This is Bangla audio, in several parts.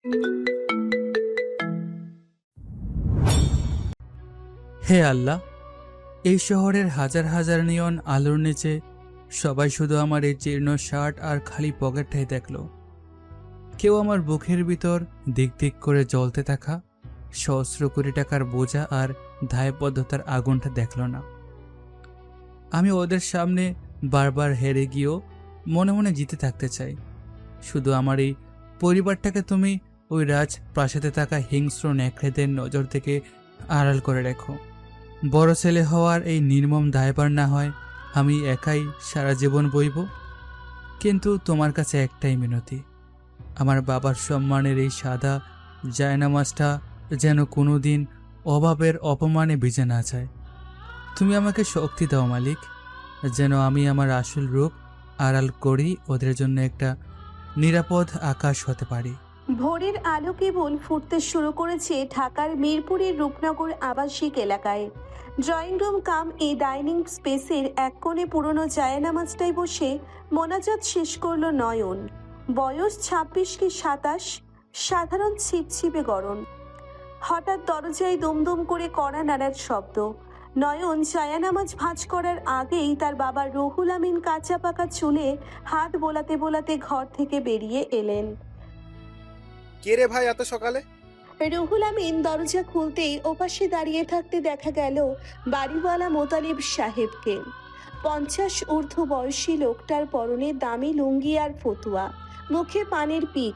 হে আল্লাহ, এই শহরের হাজার হাজার নিয়ন আলোর নিচে সবাই শুধু আমার এই জীর্ণ শার্ট আর খালি পকেটটাই দেখল। কেউ আমার বুকের ভিতর দিক দিক করে জ্বলতে থাকা সহস্র কোটি টাকার বোঝা আর দায়বদ্ধতার আগুনটা দেখল না। আমি ওদের সামনে বারবার হেরে গিয়েও মনে মনে জিতে থাকতে চাই। শুধু আমার এই পরিবারটাকে তুমি ওই রাজপ্রাসাদে থাকা হিংস্র নেকড়েদের নজর থেকে আড়াল করে রেখো। বড় ছেলে হওয়ার এই নির্মম দায়ভার না হয় আমি একাই সারা জীবন বইব। কিন্তু তোমার কাছে একটাই মিনতি, আমার বাবার সম্মানের এই সাদা জায়নামাজটা যেন কোনোদিন অভাবের অপমানে ভিজে না যায়। তুমি আমাকে শক্তি দাও মালিক, যেন আমি আমার আসল রূপ আড়াল করি ওদের জন্য একটা নিরাপদ আকাশ হতে পারি। ভোরের আলো কেবল ফুটতে শুরু করেছে ঢাকার মিরপুরের রূপনগর আবাসিক এলাকায়। ড্রয়িং রুম কাম এই ডাইনিং স্পেসের এক কোণে পুরনো জায়নামাজটাই বসে মোনাজাত শেষ করলো নয়ন। বয়স ২৬ কি ২৭, সাধারণ ছিপছিপে গরম। হঠাৎ দরজায় দুমদুম করে কড়া নাড়ার শব্দ। নয়ন জায়নামাজ ভাঁজ করার আগেই তার বাবা রুহুল আমিন কাঁচা পাকা চুলে হাত বোলাতে বোলাতে ঘর থেকে বেরিয়ে এলেন। কে রে ভাই এত সকালে? রুহুল আমিন দরজা খুলতেই ওপাশে দাঁড়িয়ে থাকতে দেখা গেল বাড়িওয়ালা মোতালিব সাহেবকে। ৫০ ঊর্ধ্ব বয়সী লোকটার পরনে দামি লুঙ্গি আর ফতুয়া, মুখে পানের পিক।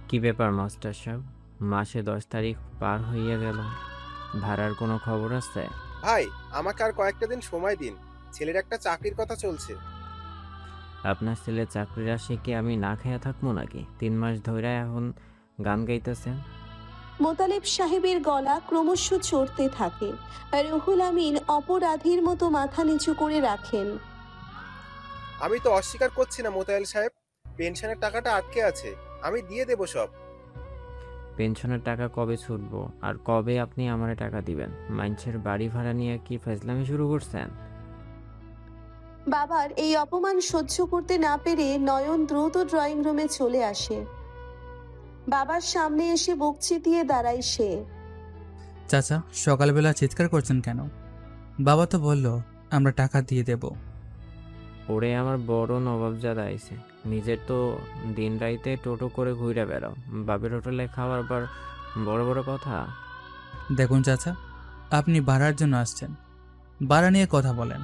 কি ব্যাপার মাস্টার সাহেব, মাসে 10 তারিখ পার হইয়া গেল, ভাড়ার কোনো খবর আছে? ভাই আমাকে আর কয়েকটা দিন সময় দিন, ছেলের একটা চাকরির কথা চলছে। আপনার ছেলে চাকরির আসে কি আমি না খেয়ে থাকবো নাকি? ৩ মাস ধরে এখন গান গাইতেছেন। মোতালেব সাহেবের গলা ক্রমশ চড়তে থাকে। রুহুল আমিন অপরাধীর মতো মাথা নিচু করে রাখেন। আমি তো অস্বীকার করছি না মোতায়েল সাহেব, পেনশনের টাকাটা আটকে আছে, আমি দিয়ে দেব সব। পেনশনের টাকা কবে ছুটবো আর কবে আপনি আমারে টাকা দিবেন? মানুষের বাড়ি ভাড়া নিয়ে কি ফাজলামি শুরু করছেন? বাবার এই অপমান সহ্য করতে না পেরে নয়ন দ্রুত ড্রয়িং রুমে চলে আসে। বাবার সামনে এসে বুক চিতিয়ে দাঁড়ায় সে। চাচা, সকালবেলা চিৎকার করছেন কেন? বাবা তো বলল আমরা টাকা দিয়ে দেব। ওরে আমার বড় নবাবজাদা আইছে, নিজের তো দিন রাইতে টোটো করে ঘুরে বেড়াও, বাবের হোটেলে খাওয়ার পর বড় বড় কথা। দেখুন চাচা, আপনি ভাড়ার জন্য আসছেন, ভাড়া নিয়ে কথা বলেন,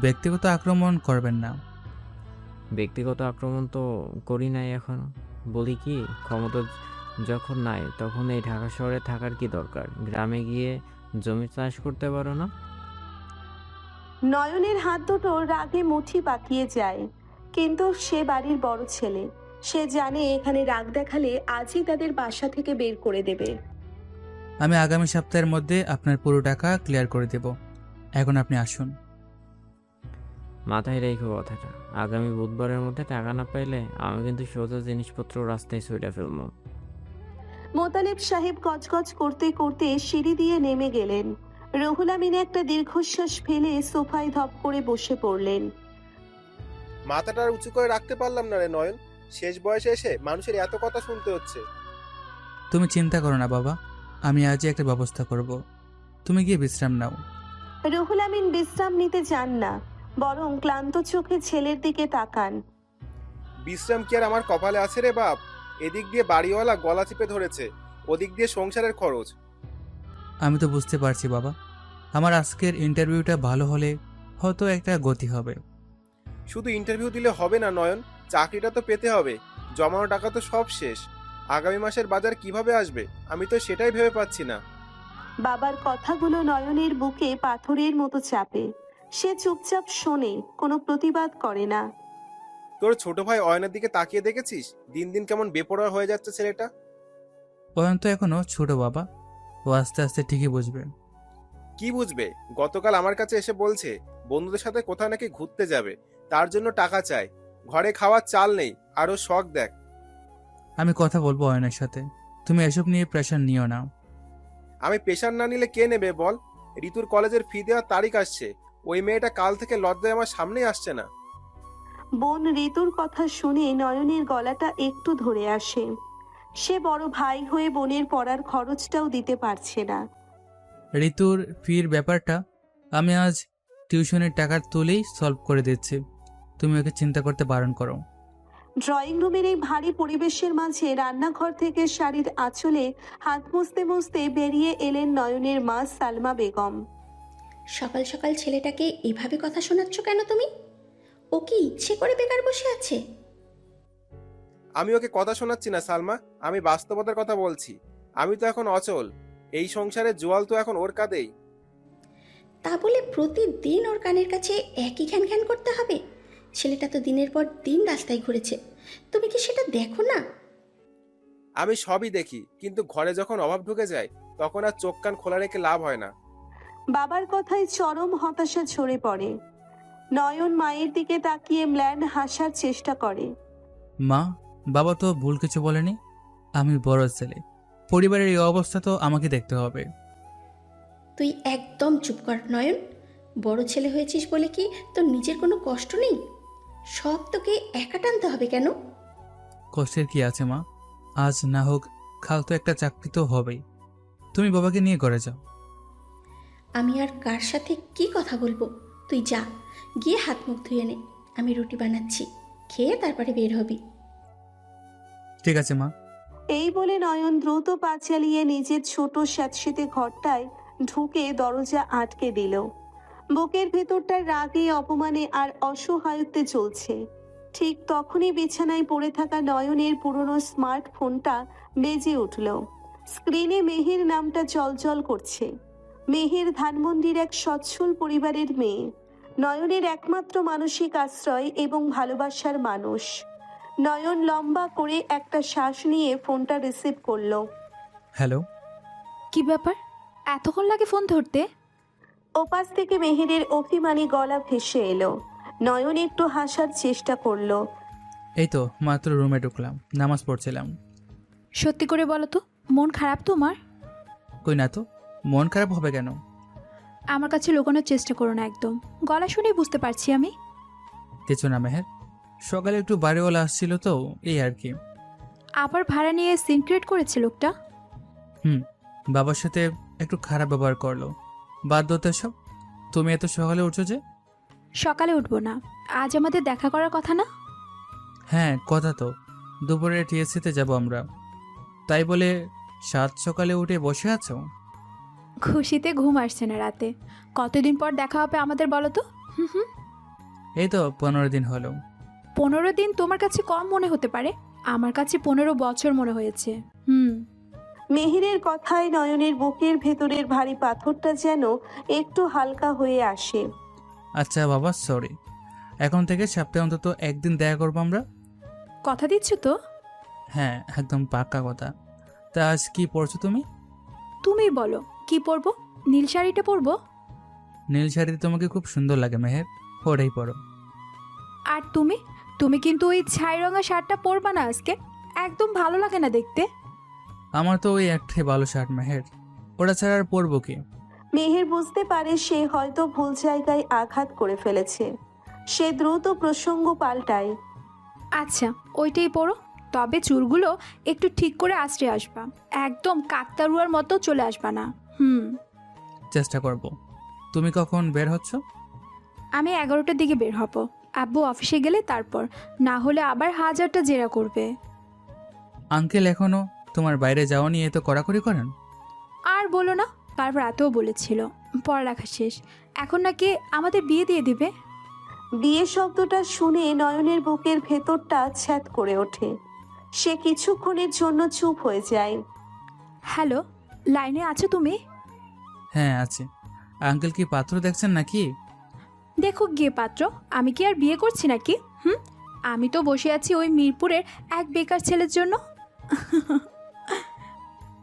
ব্যক্তিগত আক্রমণ করবেন না। ব্যক্তিগত আক্রমণ তো করি নাই এখনো। বলি কি, ক্ষমতা যখন নাই তখন এই ঢাকা শহরে থাকার কি দরকার? গ্রামে গিয়ে জমি চাষ করতে পারো না? নয়নের হাত দুটো রাগে মুঠি পাকিয়ে যায়, কিন্তু সে বাড়ির বড় ছেলে, সে জানে এখানে রাগ দেখালে আজই তাদের বাসা থেকে বের করে দেবে। আমি আগামী সপ্তাহের মধ্যে আপনার পুরো টাকা ক্লিয়ার করে দেব, এখন আপনি আসুন। মাথায় রেখো কথাটা, আগামী বুধবারের মধ্যে টাকা না পাইলে আমি কিন্তু সোজা জিনিসপত্র রাস্তায় ছুঁড়ে ফেলবো। মোতালেব সাহেব গজগজ করতে করতে সিঁড়ি দিয়ে নেমে গেলেন। রুহুল আমিন একটা দীর্ঘশ্বাস ফেলে সোফায় ধপ করে বসে পড়লেন। মাথাটা আর উঁচু করে রাখতে পারলাম না রে নয়ন, শেষ বয়সে এসে মানুষের এত কথা শুনতে হচ্ছে। তুমি চিন্তা করো না বাবা, আমি আজই একটা ব্যবস্থা করব, তুমি গিয়ে বিশ্রাম নাও। রুহুল আমিন বিশ্রাম নিতে চান না, বরং ক্লান্ত চোখে ছেলের দিকে তাকান। বিশ্রাম কি আর আমার কপালে আছে রে বাপ? এদিক দিয়ে বাড়িওয়ালা গলা চিপে ধরেছে, ওদিক দিয়ে সংসারের খরচ। আমি তো বুঝতে পারছি বাবা, আমার আজকের ইন্টারভিউটা ভালো হলে হয়তো একটা গতি হবে। শুধু ইন্টারভিউ দিলে হবে না নয়ন, চাকরিটা তো পেতে হবে। জমানো টাকা তো সব শেষ, আগামী মাসের বাজার কিভাবে আসবে আমি তো সেটাই ভেবে পাচ্ছি না। বাবার কথাগুলো নয়নের বুকে পাথরের মতো চাপে। সে চুপচাপ শোনে, কোনো প্রতিবাদ করে না। তোর ছোট ভাই অয়নের দিকে তাকিয়ে দেখেছিস দিন দিন কেমন বেপরোয়া হয়ে যাচ্ছে ছেলেটা? অয়ন তো এখনো ছোট বাবা, ও আস্তে আস্তে ঠিকই বুঝবে। কি বুঝবে? গতকাল আমার কাছে এসে বলছে বন্ধুদের সাথে কোথাও নাকি ঘুরতে যাবে, তার জন্য টাকা চায়। ঘরে খাওয়ার চাল নেই, আরো শখ দেখ। আমি কথা বলবো অয়নের সাথে, তুমি এসব নিয়ে প্রেশার নিও না। আমি প্রেশার না নিলে কে নেবে বল? ঋতুর কলেজের ফি দেওয়ার তারিখ আসছে, ওই মেয়েটা কাল থেকে লজ্জায় আমার সামনেই আসছে না। বোন ঋতুর কথা শুনে নয়নের গলাটা একটু ধরে আসে। সে বড় ভাই হয়ে বোনের পড়ার খরচটাও দিতে পারছে না। ঋতুর ফির ব্যাপারটা আমি আজ টিউশনের টাকা তুলেই সলভ করে দিচ্ছি, তুমি ওকে চিন্তা করতে বারণ করো। ড্রয়িং রুমের এই ভারী পরিবেশের মাঝে রান্নাঘর থেকে শাড়ির আঁচলে হাত মুছতে মুছতে বেরিয়ে এলেন নয়নের মা সালমা বেগম। সকাল সকাল ছেলেটাকে এভাবে কথা শোনাচ্ছ কেন তুমি? ও কি ইচ্ছে করে বেকার বসে আছে? আমি ওকে কথা শোনাচ্ছি না সালমা, আমি বাস্তবতার কথা বলছি। আমি তো এখন অচল, এই সংসারে জোয়াল তো এখন ওর কাঁধেই। তা বলে প্রতিদিন ওর কানের কাছে একই ঘ্যান ঘ্যান করতে হবে? ছেলেটা তো দিনের পর দিন রাস্তায় ঘুরেছে, তুমি কি সেটা দেখো না? আমি সবই দেখি, কিন্তু ঘরে যখন অভাব ঢুকে যায় তখন আর চোখ কান খোলা রেখে লাভ হয় না। বাবার কথায় চরম হতাশা ঝরে পড়ে। নয়ন মায়ের দিকে তাকিয়ে ম্লান হাসার চেষ্টা করে। মা, বাবা তো ভুল কিছু বলেনি, আমি বড় ছেলে, পরিবারের এই অবস্থা তো আমাকে দেখতে হবে। তুই একদম চুপ কর নয়ন। বড় ছেলে হয়েছিস বলে কি তোর নিজের কোনো কষ্ট নেই? সব তোকে একা টানতে হবে কেন? কষ্টের কি আছে মা, আজ না হোক কাল তো একটা চাকরি তো হবেই। তুমি বাবাকে নিয়ে ঘরে যাও। আমি আর কার সাথে কি কথা বলবো? তুই যা, গিয়ে হাত মুখ ধুয়ে নে। আমি রুটি বানাচ্ছি, খেয়ে তারপরে বের হবি। ঠিক আছে মা। এই বলে নয়ন দ্রুত পা চালিয়ে নিজের ছোট স্যাঁতসেঁতে ঘরটায় ঢুকে দরজা আটকে দিল। বুকের ভেতরটা রাগে, অপমানে আর অসহায়ত্বে চলছে। ঠিক তখনই বিছানায় পড়ে থাকা নয়নের পুরনো স্মার্টফোনটা বেজে উঠল। স্ক্রিনে মেহের নামটা জলজল করছে। মেহের ধানমন্ডির এক সচ্ছল পরিবারের মেয়ে, নয়নের একমাত্র মানসিক আশ্রয় এবং ভালোবাসার মানুষ। নয়ন লম্বা করে একটা শ্বাস নিয়ে ফোনটা রিসিভ করলো। হ্যালো। কি ব্যাপার, এতক্ষণ লাগে ফোন ধরতে? ওপাশ থেকে মেহেরের অভিমানী গলা ভেসে এলো। নয়ন একটু হাসার চেষ্টা করলো। এই তো মাত্র রুমে ঢুকলাম, নামাজ পড়ছিলাম। সত্যি করে বলো তো, মন খারাপ তোমার? কই না তো, মন খারাপ হবে কেন? আমার কাছে লুকানোর চেষ্টা করো না, একদম গলা শুনেই বুঝতে পারছি আমি। কিছু না মেহের, সকালে একটু বাড়িওয়ালা আসছিল তো, এই আর কি। আবার ভাড়া নিয়ে সিন ক্রিয়েট করেছে লোকটা? বাবার সাথে একটু খারাপ ব্যবহার করলো, বাদ দতে সব। তুমি এত সকালে উঠছো যে? সকালে উঠবো না, আজ আমাদের দেখা করার কথা না? হ্যাঁ কথা তো, দুপুরে টিএসসিতে যাব আমরা, তাই বলে সাত সকালে উঠে বসে আছো? খুশিতে ঘুম আসছে না রাতে। কতদিন পর দেখা হবে আমাদের বলো তো? হুম। এই তো 15 দিন হলো। 15 দিন তোমার কাছে কম মনে হতে পারে, আমার কাছে 15 বছর মনে হয়েছে। মেহেরের কথায় নয়নের বুকের ভেতরের ভারী পাথরটা যেন একটু হালকা হয়ে আসে। আচ্ছা বাবা, সরি। এখন থেকে সপ্তাহে অন্তত একদিন দেখা করবো আমরা। কথা দিচ্ছ তো? হ্যাঁ, একদম পাক্কা কথা। তা আজ কি পড়ছো তুমি? তুমি বলো কি পরবো? নীল শাড়িটা পরবো। নীল শাড়িতে তোমাকে খুব সুন্দর লাগে মেহের, ওটাই পরো। আর তুমি তুমি কিন্তু ওই ছাই রঙা শার্টটা পরবা না আজকে, একদম ভালো লাগে না দেখতে। আমার তো ওই একটাই ভালো শার্ট মেহের, ওটা ছাড়া আর পরবো কি? মেহের বুঝতে পারে সে হয়তো ভুল জায়গায় আঘাত করে ফেলেছে। সে দ্রুত প্রসঙ্গ পাল্টায়। আচ্ছা ওইটাই পরো, তবে চুলগুলো একটু ঠিক করে আঁচড়ে আসবা, একদম কাকতারুয়ার মতো চলে আসবা না। চেষ্টা করব। তুমি কখন বের হচ্ছ? আমি 11টার দিকে বের হব, আব্বু অফিসে গেলে তারপর, না হলে আবার হাজারটা জেরা করবে। আঙ্কেল এখনো তোমার বাইরে যাওয়া নিয়ে এত কড়াকড়ি করেন? আর বলো না, কাল রাতেও বলেছিল পড়ালেখা শেষ, এখন নাকি আমাদের বিয়ে দিয়ে দিবে। বিয়ে শব্দটা শুনে নয়নের বুকের ভেতরটা ছ্যাদ করে ওঠে। সে কিছুক্ষণের জন্য চুপ হয়ে যায়। হ্যালো, লাইনে আছো তুমি? হ্যাঁ আছে। আঙ্কেল কি পাত্র দেখছেন নাকি? দেখো গিয়ে পাত্র, আমি কি আর বিয়ে করছি নাকি? আমি তো বসে আছি ওই মিরপুরের এক বেকার ছেলের জন্য।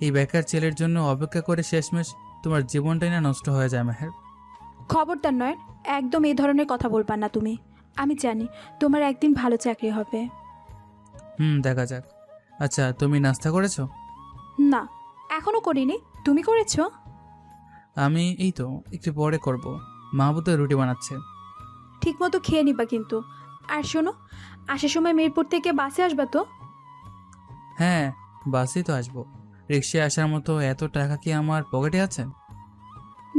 এই বেকার ছেলের জন্য অপেক্ষা করে শেষমেশ তোমার জীবনটাই না নষ্ট হয়ে যায় মেহের। খবরদার নয়, একদম এই ধরনের কথা বলবা না তুমি। আমি জানি তোমার একদিন ভালো চাকরি হবে। দেখা যাক। আচ্ছা তুমি নাস্তা করেছো? না, এখনো করিনি, তুমি করেছো? আমি এই তো একটু পরে করব, মাহবুব তো রুটি বানাচ্ছে। ঠিক মতো খেয়ে নিবা কিন্তু। আর শোনো, আসার সময় মিরপুর থেকে বাসে আসবা তো? হ্যাঁ, বাসেই তো আসবো। রিক্সায় আসার মতো এত টাকা কি আমার পকেটে আছে?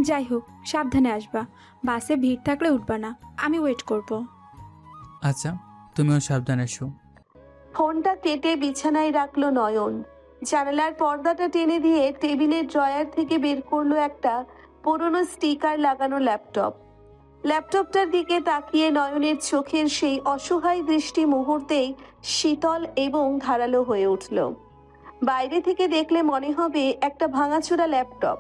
যাই হোক, সাবধানে আসবা। বাসে ভিড় থাকলে উঠবা না, আমি ওয়েট করব। আচ্ছা, তুমিও সাবধানে এসো। ফোনটা কেটে বিছানায় রাখলো নয়ন। জানালার পর্দাটা টেনে দিয়ে টেবিলের ড্রয়ার থেকে বের করলো একটা পুরনো স্টিকার লাগানো ল্যাপটপ। ল্যাপটপটার দিকে তাকিয়ে নয়নের চোখের সেই অসহায় দৃষ্টি মুহূর্তেই শীতল এবং ধারালো হয়ে উঠল। বাইরে থেকে দেখলে মনে হবে একটা ভাঙাচোরা ল্যাপটপ,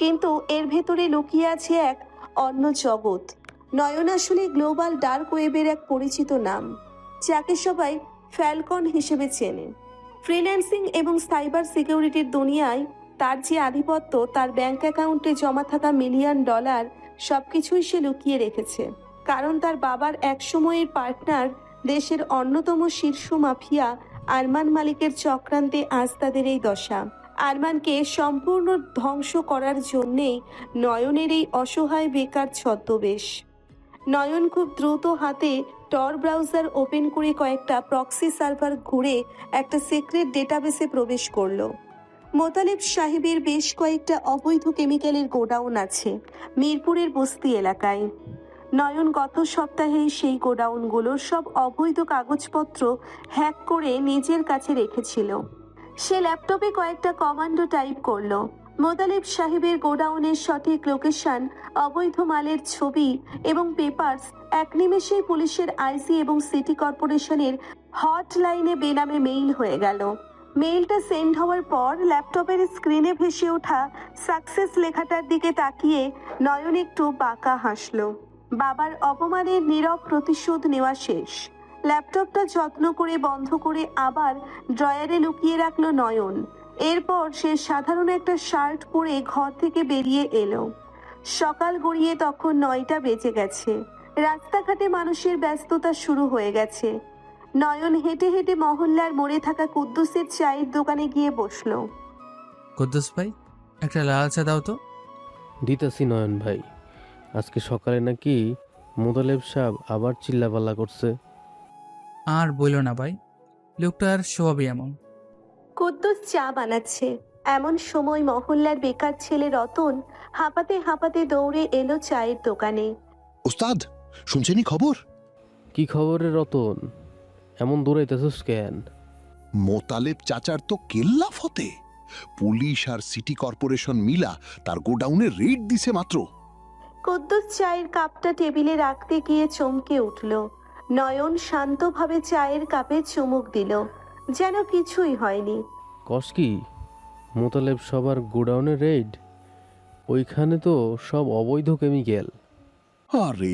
কিন্তু এর ভেতরে লুকিয়ে আছে এক অন্য জগৎ। নয়ন আসলে গ্লোবাল ডার্ক ওয়েবের এক পরিচিত নাম, যাকে সবাই ফ্যালকন হিসেবে চেনে। ফ্রিল্যান্সিং এবং সাইবার সিকিউরিটির দুনিয়ায় তার যে আধিপত্য, তার ব্যাংক অ্যাকাউন্টে জমা থাকা মিলিয়ন ডলার সবকিছুই সে লুকিয়ে রেখেছে। কারণ তার বাবার একসময়ের পার্টনার, দেশের অন্যতম শীর্ষ মাফিয়া আরমান মালিকের চক্রান্তে আজ তাদের এই দশা। আরমানকে সম্পূর্ণ ধ্বংস করার জন্যেই নয়নের এই অসহায় বেকার ছদ্মবেশ। নয়ন খুব দ্রুত হাতে টর ব্রাউজার ওপেন করে কয়েকটা প্রক্সি সার্ভার ঘুরে একটা সিক্রেট ডেটাবেসে প্রবেশ করলো। মোতালেব সাহেবের বেশ কয়েকটা অবৈধ কেমিক্যালের গোডাউন আছে মিরপুরের বস্তি এলাকায়। নয়ন গত সপ্তাহেই সেই গোডাউনগুলোর সব অবৈধ কাগজপত্র হ্যাক করে নিজের কাছে রেখেছিল। সে ল্যাপটপে কয়েকটা কমান্ডো টাইপ করলো। মোতালেব সাহেবের গোডাউনের সঠিক লোকেশন, অবৈধ মালের ছবি এবং পেপারস এক নিমেষেই পুলিশের আইসি এবং সিটি কর্পোরেশনের হটলাইনে বেনামে মেইল হয়ে গেল। মেইলটা সেন্ড হওয়ার পর ল্যাপটপের স্ক্রিনে ভেসে ওঠা সাকসেস লেখাটার দিকে তাকিয়ে নয়ন একটু বাঁকা হাসল। বাবার অপমানের নীরব প্রতিশোধ নেওয়া শেষ। ল্যাপটপটা যত্ন করে বন্ধ করে আবার ড্রয়ারে লুকিয়ে রাখলো নয়ন। এরপর সে সাধারণ একটা শার্ট পরে ঘর থেকে বেরিয়ে এলো। সকাল গড়িয়ে তখন 9টা বেজে গেছে। রাস্তাঘাটে মানুষের ব্যস্ততা শুরু হয়ে গেছে। নয়ন হেঁটে হেঁটে মহল্লার মোড়ে থাকা কুদ্দুসের চায়ের দোকানে গিয়ে বসলো। কুদ্দুস ভাই, একটা লাল চা দাও তো। দিতাছি নয়ন ভাই। আজকে সকালে নাকি মোতালেব সাহেব আবার চিল্লাপাল্লা করছে। আর বইলো না ভাই, লোকটার স্বভাবই এমন। কুদ্দুস চা বানাচ্ছে এমন সময় মহল্লার বেকার ছেলে রতন হাঁপাতে হাঁপাতে দৌড়ে এলো চায়ের দোকানে। ওস্তাদ, শুনছেনই খবর? কি খবরে রতন, এমন দৌড়াইতেছস কেন? মোতালেব চাচার তো কেল্লা ফতে। পুলিশ আর সিটি কর্পোরেশন মিলা তার গোডাউনে রেড দিছে মাত্র। কুদ্দুস চায়ের কাপটা টেবিলে রাখতে গিয়ে চমকে উঠল। নয়ন শান্তভাবে চায়ের কাপে চুমুক দিল, যেন কিছুই হয়নি। কস কি? মোতালেব সবার গোডাউনে রেড? ওইখানে তো সব অবৈধ কেমিক্যাল। আরে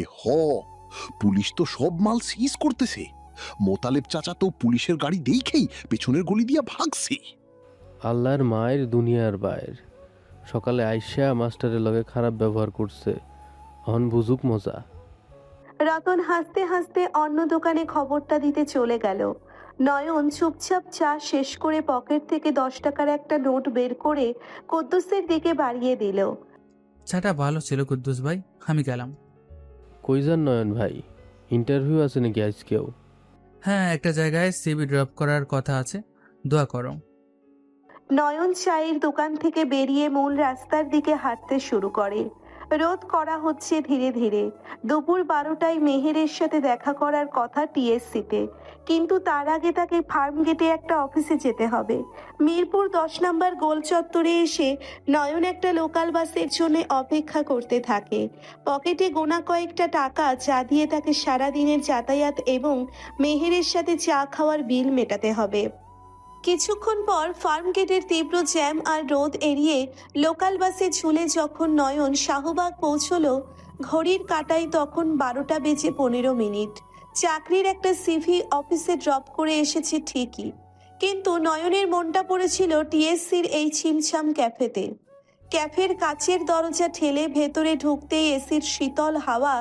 পুলিশ তো সব মাল সিজ করতেছে। মোতালেব চাচা তো পুলিশের গাড়ি দেখেই পেছনের গলি দিয়া ভাগছে। আল্লাহর মায়ের দুনিয়ার বাইর। সকালে আইসা মাস্টারের লগে খারাপ ব্যবহার করছে, অন বুঝুক মজা। রতন হাসতে হাসতে অন্য দোকানে খবরটা দিতে চলে গেল। নয়ন চুপচাপ চা শেষ করে পকেট থেকে 10 টাকার একটা নোট বের করে কুদ্দুসের দিকে বাড়িয়ে দিল। চাটা ভালো ছিল কুদ্দুস ভাই, আমি গেলাম। কই যান নয়ন ভাই? ইন্টারভিউ আছে নাকি আজকেও? হ্যাঁ, একটা জায়গায় সিভি ড্রপ করার কথা আছে, দোয়া করো। নয়ন চায়ের দোকান থেকে বেরিয়ে মূল রাস্তার দিকে হাঁটতে শুরু করে। রোদ করা হচ্ছে ধীরে ধীরে। দুপুর 12টায় মেহেরের সাথে দেখা করার কথা টিএসসিতে, কিন্তু তার আগে তাকে ফার্ম গেটে একটা অফিসে যেতে হবে। মিরপুর 10 নম্বর গোল চত্বরে এসে নয়ন একটা লোকাল বাসের জন্য অপেক্ষা করতে থাকে। পকেটে গোনা কয়েকটা টাকা যা দিয়ে তাকে সারাদিনের যাতায়াত এবং মেহেরের সাথে চা খাওয়ার বিল মেটাতে হবে। কিছুক্ষণ পর ফার্ম গেটের তীব্র জ্যাম আর রোদ এড়িয়ে লোকাল বাসে ঝুলে যখন নয়ন শাহবাগ পৌঁছলো, ঘড়ির কাঁটায় তখন 12:15। চাকরির একটা সিভি অফিসে ড্রপ করে এসেছে ঠিকই, কিন্তু নয়নের মনটা পড়েছিল টিএসসির এই ছিমছাম ক্যাফেতে। ক্যাফের কাচের দরজা ঠেলে ভেতরে ঢুকতেই এসির শীতল হাওয়া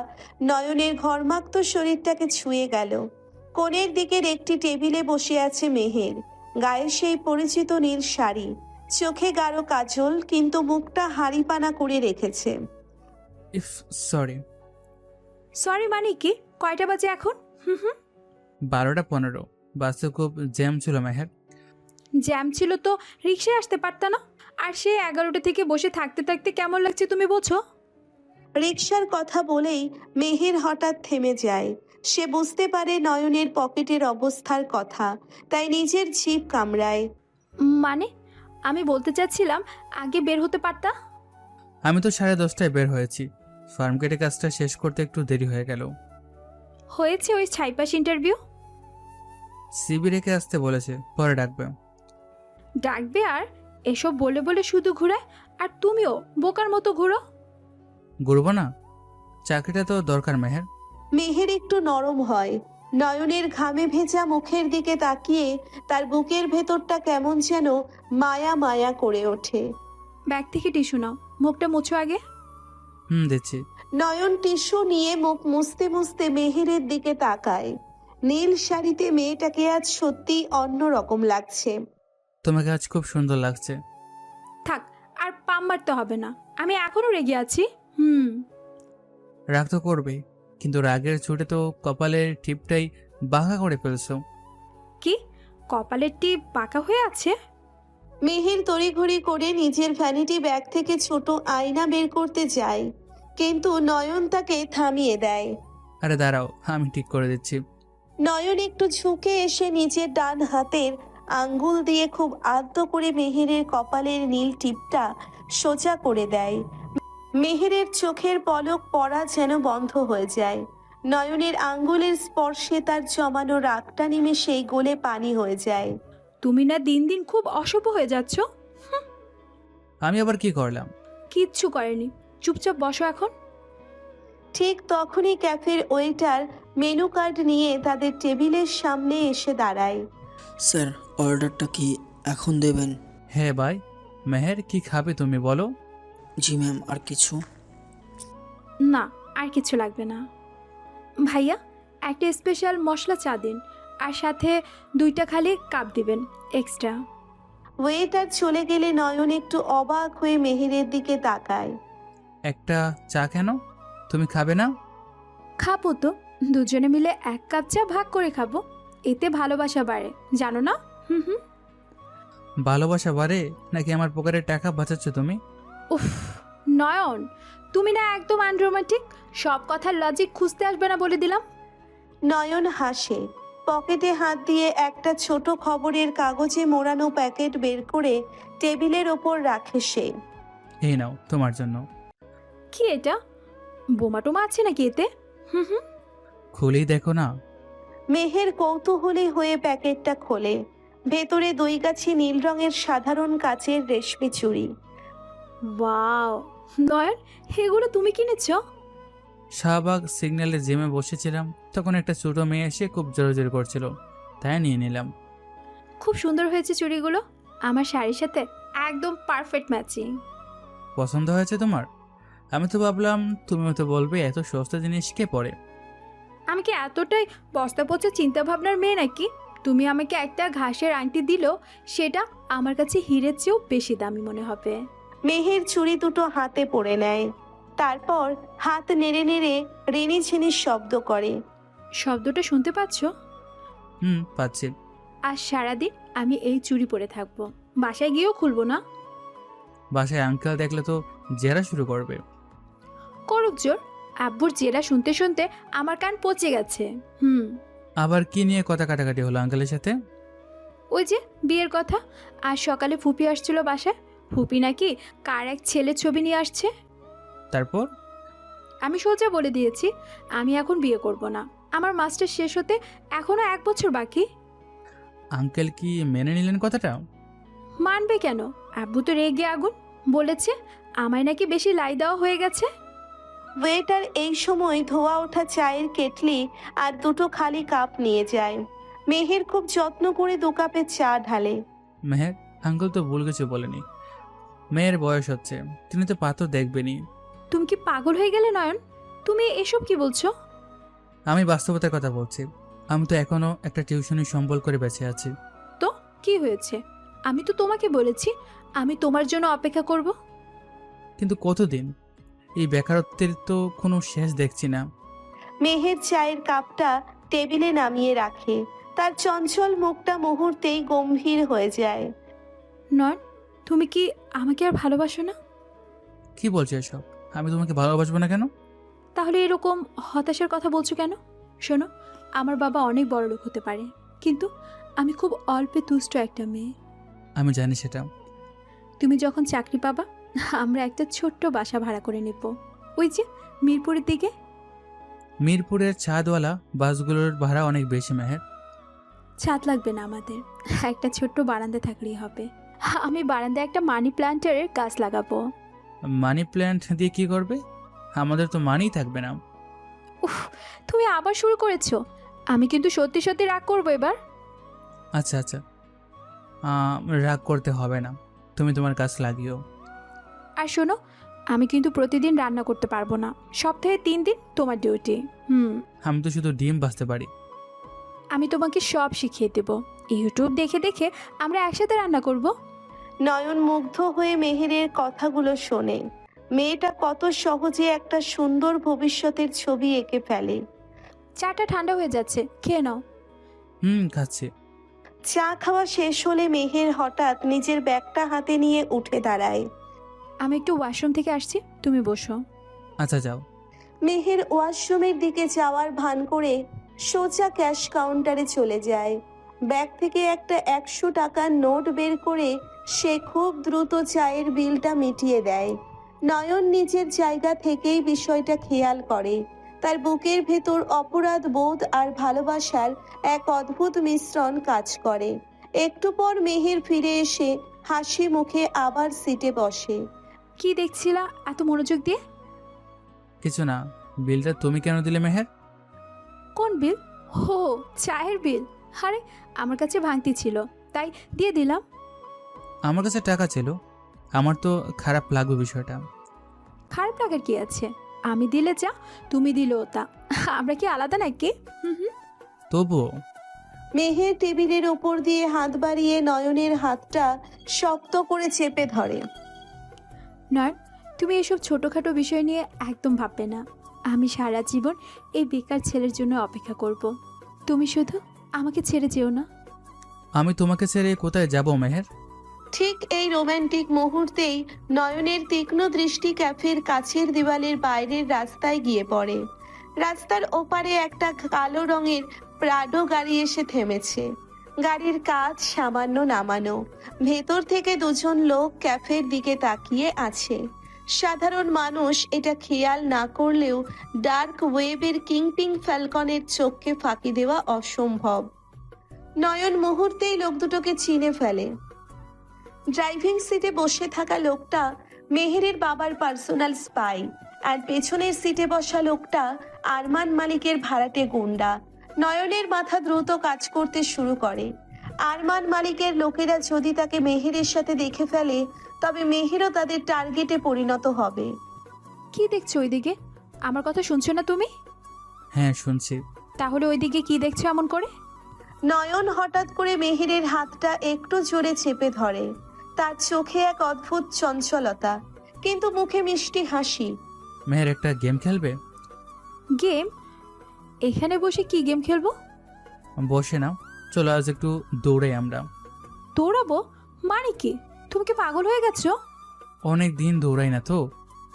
নয়নের ঘর্মাক্ত শরীরটাকে ছুঁয়ে গেল। কোণের দিকের একটি টেবিলে বসে আছে মেহের, গায়ে সেই পরিচিত নীল শাড়ি, চোখে গাঢ় কাজল, কিন্তু মুখটা হাঁড়িপানা করে রেখেছে। If sorry. সরি মানে কি? কয়টা বাজে এখন? 12টা 15। বাসে খুব জ্যাম ছিল মেহের। জ্যাম ছিল তো রিক্সায় আসতে পারতা না? আর সে 11টা থেকে বসে থাকতে থাকতে কেমন লাগছে তুমি বোঝো? রিকশার কথা বলেই মেহের হঠাৎ থেমে যায়। সে বুঝতে পারে নয়নের পকেটের অবস্থার কথা, তাই নিজের জিভ কামড়ায়। মানে আমি বলতে চাচ্ছিলাম আগে বের হতে পারতা। আমি তো 10:30টায় বের হয়েছি। ফার্ম গেটে কাজটা শেষ করতে একটু দেরি হয়ে গেল। হয়েছে ওই ছাইপাস ইন্টারভিউ? সিবি রেখে আসতে বলেছে, পরে ডাকবে। ডাকবে আর এসব বলে বলে শুধু ঘুরায়, আর তুমিও বোকার মতো ঘুরো। ঘুরবো না? চাকরিটা তো দরকার মেহের। মেহের একটু নরম হয়। নয়নের ঘামে ভেজা মুখের দিকে তাকিয়ে তার বুকের ভেতরটা কেমন যেন মায়া মায়া করে ওঠে। ব্যাগ থেকে টিস্যু নাও, মুখটা মুছো আগে। দিচ্ছি। নয়ন টিস্যু নিয়ে মুখ মুছতে মুছতে মেহেরের দিকে তাকায়। নীল শাড়িতে মেয়েটাকে আজ সত্যি অন্যরকম লাগছে। তোমাকে আজ খুব সুন্দর লাগছে। থাক, আর পাম মারতে হবে না, আমি এখনো রেগে আছি। রাগ তো করবেই, কিন্তু রাগের ছুটে তো কপালের টিপটাই বাঁকা করে ফেলছো। কি কপালের টিপ পাকা হয়ে আছে? মেহের তড়িঘড়ি করে নিজের ভ্যানিটি ব্যাগ থেকে ছোট আয়না বের করতে যায়, কিন্তু নয়ন তাকে থামিয়ে দেয়। আরে দাঁড়াও, আমি ঠিক করে দিচ্ছি। নয়ন একটু ঝুঁকে এসে নিজের ডান হাতের আঙ্গুল দিয়ে খুব আলতো করে মেহেরের কপালের নীল টিপটা সোজা করে দেয়। মেহেরের চোখের পলক পড়া যেন বন্ধ হয়ে যায়। নয়নের আঙ্গুলের স্পর্শে তার জমানো রাগটা নিমেষেই গলে পানি হয়ে যায়। তুমি না দিন দিন খুব অশুভ হয়ে যাচ্ছ। আমি আবার কি করলাম? কিচ্ছু করেনি, চুপচাপ বসো এখন। ঠিক তখনই ক্যাফের ওয়েটার মেনু কার্ড নিয়ে তাদের টেবিলের সামনে এসে দাঁড়ায়। স্যার, অর্ডারটা কি এখন দেবেন? হ্যাঁ ভাই। মেহের, কি খাবে তুমি বলো? জি ম্যাম, আর কিছু? না, আর কিছু লাগবে না। ভাইয়া, একটা স্পেশাল মশলা চা দিন, আর সাথে 2টা খালি কাপ দিবেন এক্সট্রা। ওয়েটার চলে গেলে নয়ন একটু অবাক হয়ে মেহেরের দিকে তাকায়। একটা চা কেন? তুমি খাবে না? খাবো তো, দুজনে মিলে 1 কাপ চা ভাগ করে খাবো, এতে ভালোবাসা বাড়ে, জানো না? হুম। ভালোবাসা বাড়ে নাকি আমার পকেটের টাকা বাঁচাচ্ছ তুমি? উফ নয়ন, তুমি না একদম আনরোমান্টিক, সব কথার লজিক খুঁজতে আসবে না বলে দিলাম। নয়ন হাসে। পকেটে হাত দিয়ে একটা ছোট খবরের কাগজে মোড়ানো প্যাকেট বের করে টেবিলের ওপর রাখে সে। এই নাও তোমার জন্য। কি এটা? বোমা টোমা আছে নাকি এতে? হুম। খুলেই দেখো না। মেহের কৌতূহলী হয়ে প্যাকেটটা খোলে। ভেতরে 2 গাছি নীল রঙের সাধারণ কাচের রেশমি চুড়ি। ওয়াও নয়ন, এগুলো তুমি কিনেছো? শাহবাগ সিগন্যালে জিমে বসেছিলাম, তখন একটা ছোট মেয়ে এসে খুব জোরাজোরি করছিল, তাই নিয়ে নিলাম। খুব সুন্দর হয়েছে চুড়িগুলো, আমার শাড়ির সাথে একদম পারফেক্ট ম্যাচিং। পছন্দ হয়েছে তোমার? আমি তো ভাবলাম তুমিও তো বলবে এত সস্তা জিনিস কে পরে। আমি কি এতটাই বস্তা পচা চিন্তা ভাবনার মেয়ে নাকি? তুমি আমাকে একটা ঘাসের আংটি দিলেও সেটা আমার কাছে হীরের চেয়েও বেশি দামি মনে হবে। মেহের চুড়ি দুটো হাতে পড়ে নেয়, তারপর হাত নেড়ে নেড়ে রেনি ঝিনির শব্দ করে। শব্দটা শুনতে পাচ্ছ? পাচ্ছি। আর সারাদিন আমি এই চুড়ি পরে থাকবো, বাসায় গিয়েও খুলবো না। বাসায় আঙ্কেল দেখলে তো জেরা শুরু করবে। করুক জোর, আব্বুর জেরা শুনতে শুনতে আমার কান পচে গেছে। আবার কি নিয়ে কথা কাটাকাটি হলো আঙ্কেলের সাথে? ওই যে বিয়ের কথা, আজ সকালে ফুপি আসছিল বাসায়। ফুপি নাকি কার এক ছেলের ছবি নিয়ে আসছে। তারপর? আমি সোজা বলে দিয়েছি আমি এখন বিয়ে করব না, আমার মাস্টার শেষ হতে এখনো 1 বছর বাকি। আঙ্কেল কি মেনে নিলেন কথাটা? মানবে কেন, আব্বু তো রেগে আগুন, বলেছে আমায় নাকি বেশি লাই দেওয়া হয়ে গেছে। ওয়েটার এই সময় ধোয়া ওঠা চায়ের কেটলি আর 2টো খালি কাপ নিয়ে যায়। মেহের খুব যত্ন করে 2 কাপে চা ঢালে। মেহের, আঙ্কেল তো ভুল কিছু বলেনি। মেয়ের বয়স হচ্ছে, তিনি তো পাত্র দেখবেনি। তুমি কি পাগল হয়ে গেলে নয়ন? তুমি এসব কি বলছো? আমি বাস্তবতার কথা বলছি। আমি তো এখনো একটা টিউশনি সম্বল করে বেঁচে আছি। তো কি হয়েছে? আমি তো তোমাকে বলেছি আমি তোমার জন্য অপেক্ষা করব। কিন্তু কতদিন? এই বেকারত্বের তো কোনো শেষ দেখছি না। মেহের চায়ের কাপটা টেবিলে নামিয়ে রাখে, তার চঞ্চল মুখটা মুহূর্তেই গম্ভীর হয়ে যায়। নয়ন, তুমি কি আমাকে আর ভালোবাসো না? কি বলছো এসব? আমি তোমাকে ভালোবাসবো না কেন? তাহলে এরকম হতাশার কথা বলছো কেন? শোনো, আমার বাবা অনেক বড় লোক হতে পারে, কিন্তু আমি খুব অল্পে তুষ্ট একটা মেয়ে। আমি জানি সেটা। তুমি যখন চাকরি পাবা, আমরা একটা ছোট্ট বাসা ভাড়া করে নেব, ওই যে মিরপুরের দিকে। মিরপুরের ছাদওয়ালা বাসগুলোর ভাড়া অনেক বেশি মেহের। ছাদ লাগবে না আমাদের, একটা ছোট্ট বারান্দা থাকলেই হবে। আমি বারান্দায় একটা মানি প্ল্যান্টারের গাছ লাগাবো। মানি প্ল্যান্ট দিয়ে কি করবে? আমাদের তো মানিই থাকবে না। উফ, তুমি আবার শুরু করেছো। আমি কিন্তু সত্যি সত্যি রাগ করবো এবার। আচ্ছা আচ্ছা, রাগ করতে হবে না, তুমি তোমার কাজ লাগিও। আর শোনো, আমি কিন্তু প্রতিদিন রান্না করতে পারবো না, সপ্তাহে 3 দিন তোমার ডিউটি। আমি তো শুধু ডিম ভাজতে পারি। আমি তোমাকে সব শিখিয়ে দেব। ইউটিউব দেখে দেখে আমরা একসাথে রান্না করব। নয়ন মুগ্ধ হয়ে মেহেরের কথাগুলো শোনে। মেয়েটা কত সহজে একটা সুন্দর ভবিষ্যতের ছবি এঁকে ফেলে। চাটা ঠান্ডা হয়ে যাচ্ছে, খেয়ে নাও। খাচ্ছি। চা খাওয়া শেষ হলে মেহের হঠাৎ নিজের ব্যাগটা হাতে নিয়ে উঠে দাঁড়ায়। আমি একটু ওয়াশরুম থেকে আসছি, তুমি বসো। আচ্ছা যাও। মেহের ওয়াশরুমের দিকে যাওয়ার ভান করে সোজা ক্যাশ কাউন্টারে চলে যায়। ব্যাগ থেকে একটা 100 টাকার নোট বের করে সে খুব দ্রুত চায়ের বিলটা মিটিয়ে দেয়। নয়ন নিজের জায়গা থেকেই বিষয়টা খেয়াল করে। তার বুকের ভেতর অপরাধ বোধ আর ভালোবাসার এক অদ্ভুত মিশ্রণ কাজ করে। একটু পর মেহের ফিরে এসে হাসি মুখে আবার সিটে বসে। কি দেখছিলা এত মনোযোগ দিয়ে? কিছু না। বিলটা তুমি কেন দিলে মেহের? কোন বিল? হো, চায়ের বিল। আরে আমার কাছে ভাঙতি ছিল, তাই দিয়ে দিলাম। আমার কাছে টাকা ছিল, আমার তো খারাপ লাগবে বিষয়টা। খারাপ লাগার কি আছে? আমি দিলে যা, তুমি দিলেও তা। আমরা কি আলাদা নাকি? তবুও। মেহের টেবিলের ওপর দিয়ে হাত বাড়িয়ে নয়নের হাতটা শক্ত করে চেপে ধরে। নয়ন, তুমি এসব ছোটোখাটো বিষয় নিয়ে একদম ভাববে না। আমি সারা জীবন এই বেকার ছেলের জন্য অপেক্ষা করব। তুমি শুধু আমাকে ছেড়ে যেও না। আমি তোমাকে ছেড়ে কোথায় যাব মেহের? ঠিক এই রোমান্টিক মুহূর্তেই নয়নের তীক্ষ্ণ দৃষ্টি ক্যাফের কাছের দেওয়ালের বাইরের রাস্তায় গিয়ে পড়ে। রাস্তার ওপারে একটা কালো রঙের প্রাডো গাড়ি এসে থেমেছে। গাড়ির কাচ সামান্য নামানো। ভেতর থেকে দুজন লোক ক্যাফের দিকে তাকিয়ে আছে। সাধারণ মানুষ এটা খেয়াল না করলেও ডার্ক ওয়েবের কিংপিং ফ্যালকনের চোখকে ফাঁকি দেওয়া অসম্ভব। নয়ন মুহূর্তেই লোক দুটোকে চিনে ফেলে। ড্রাইভিং সিটে বসে থাকা লোকটা মেহেরের বাবার পার্সোনাল স্পাই, আর পেছনের সিটে বসা লোকটা আরমান মালিকের ভাড়াটে গুন্ডা। নয়নের মাথা দ্রুত কাজ করতে শুরু করে। আরমান মালিকের লোকেরা যদি তাকে মেহেরের সাথে দেখে ফেলে, তবে মেহেরও তাদের টার্গেটে পরিণত হবে। কি দেখছো ওইদিকে? আমার কথা শুনছো না তুমি? হ্যাঁ শুনছি। তাহলে ওইদিকে কি দেখছো এমন করে? নয়ন হঠাৎ করে মেহেরের হাতটা একটু জোরে চেপে ধরে। তার চোখে এক অদ্ভুত চঞ্চলতা, কিন্তু মুখে মিষ্টি হাসি। মেহের একটা গেম খেলবে? গেম? এখানে বসে কি গেম খেলবো? বসে নাও, চলো আজ একটু দৌড়াই আমরা। দৌড়াবো মানে কি? তুমি কি পাগল হয়ে গেছো? অনেক দিন দৌড়াই না তো,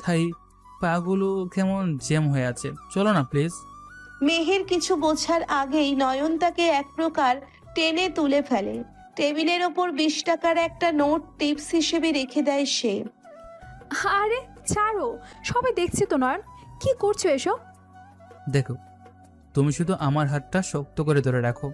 তাই পাগুলো কেমন জ্যাম হয়ে আছে। চলো না প্লিজ। মেহের কিছু বোঝার আগেই নয়ন তাকে এক প্রকার টেনে তুলে ফেলে। টেবিলের ওপর 20 টাকার একটা নোট টিপস হিসেবে রেখে দেয় সে। আরে ছাড়ো, সবাই দেখছে তো। নয়ন, কি করছো এসব? দেখো, তুমি শুধু আমার হাতটা শক্ত করে ধরে রাখো।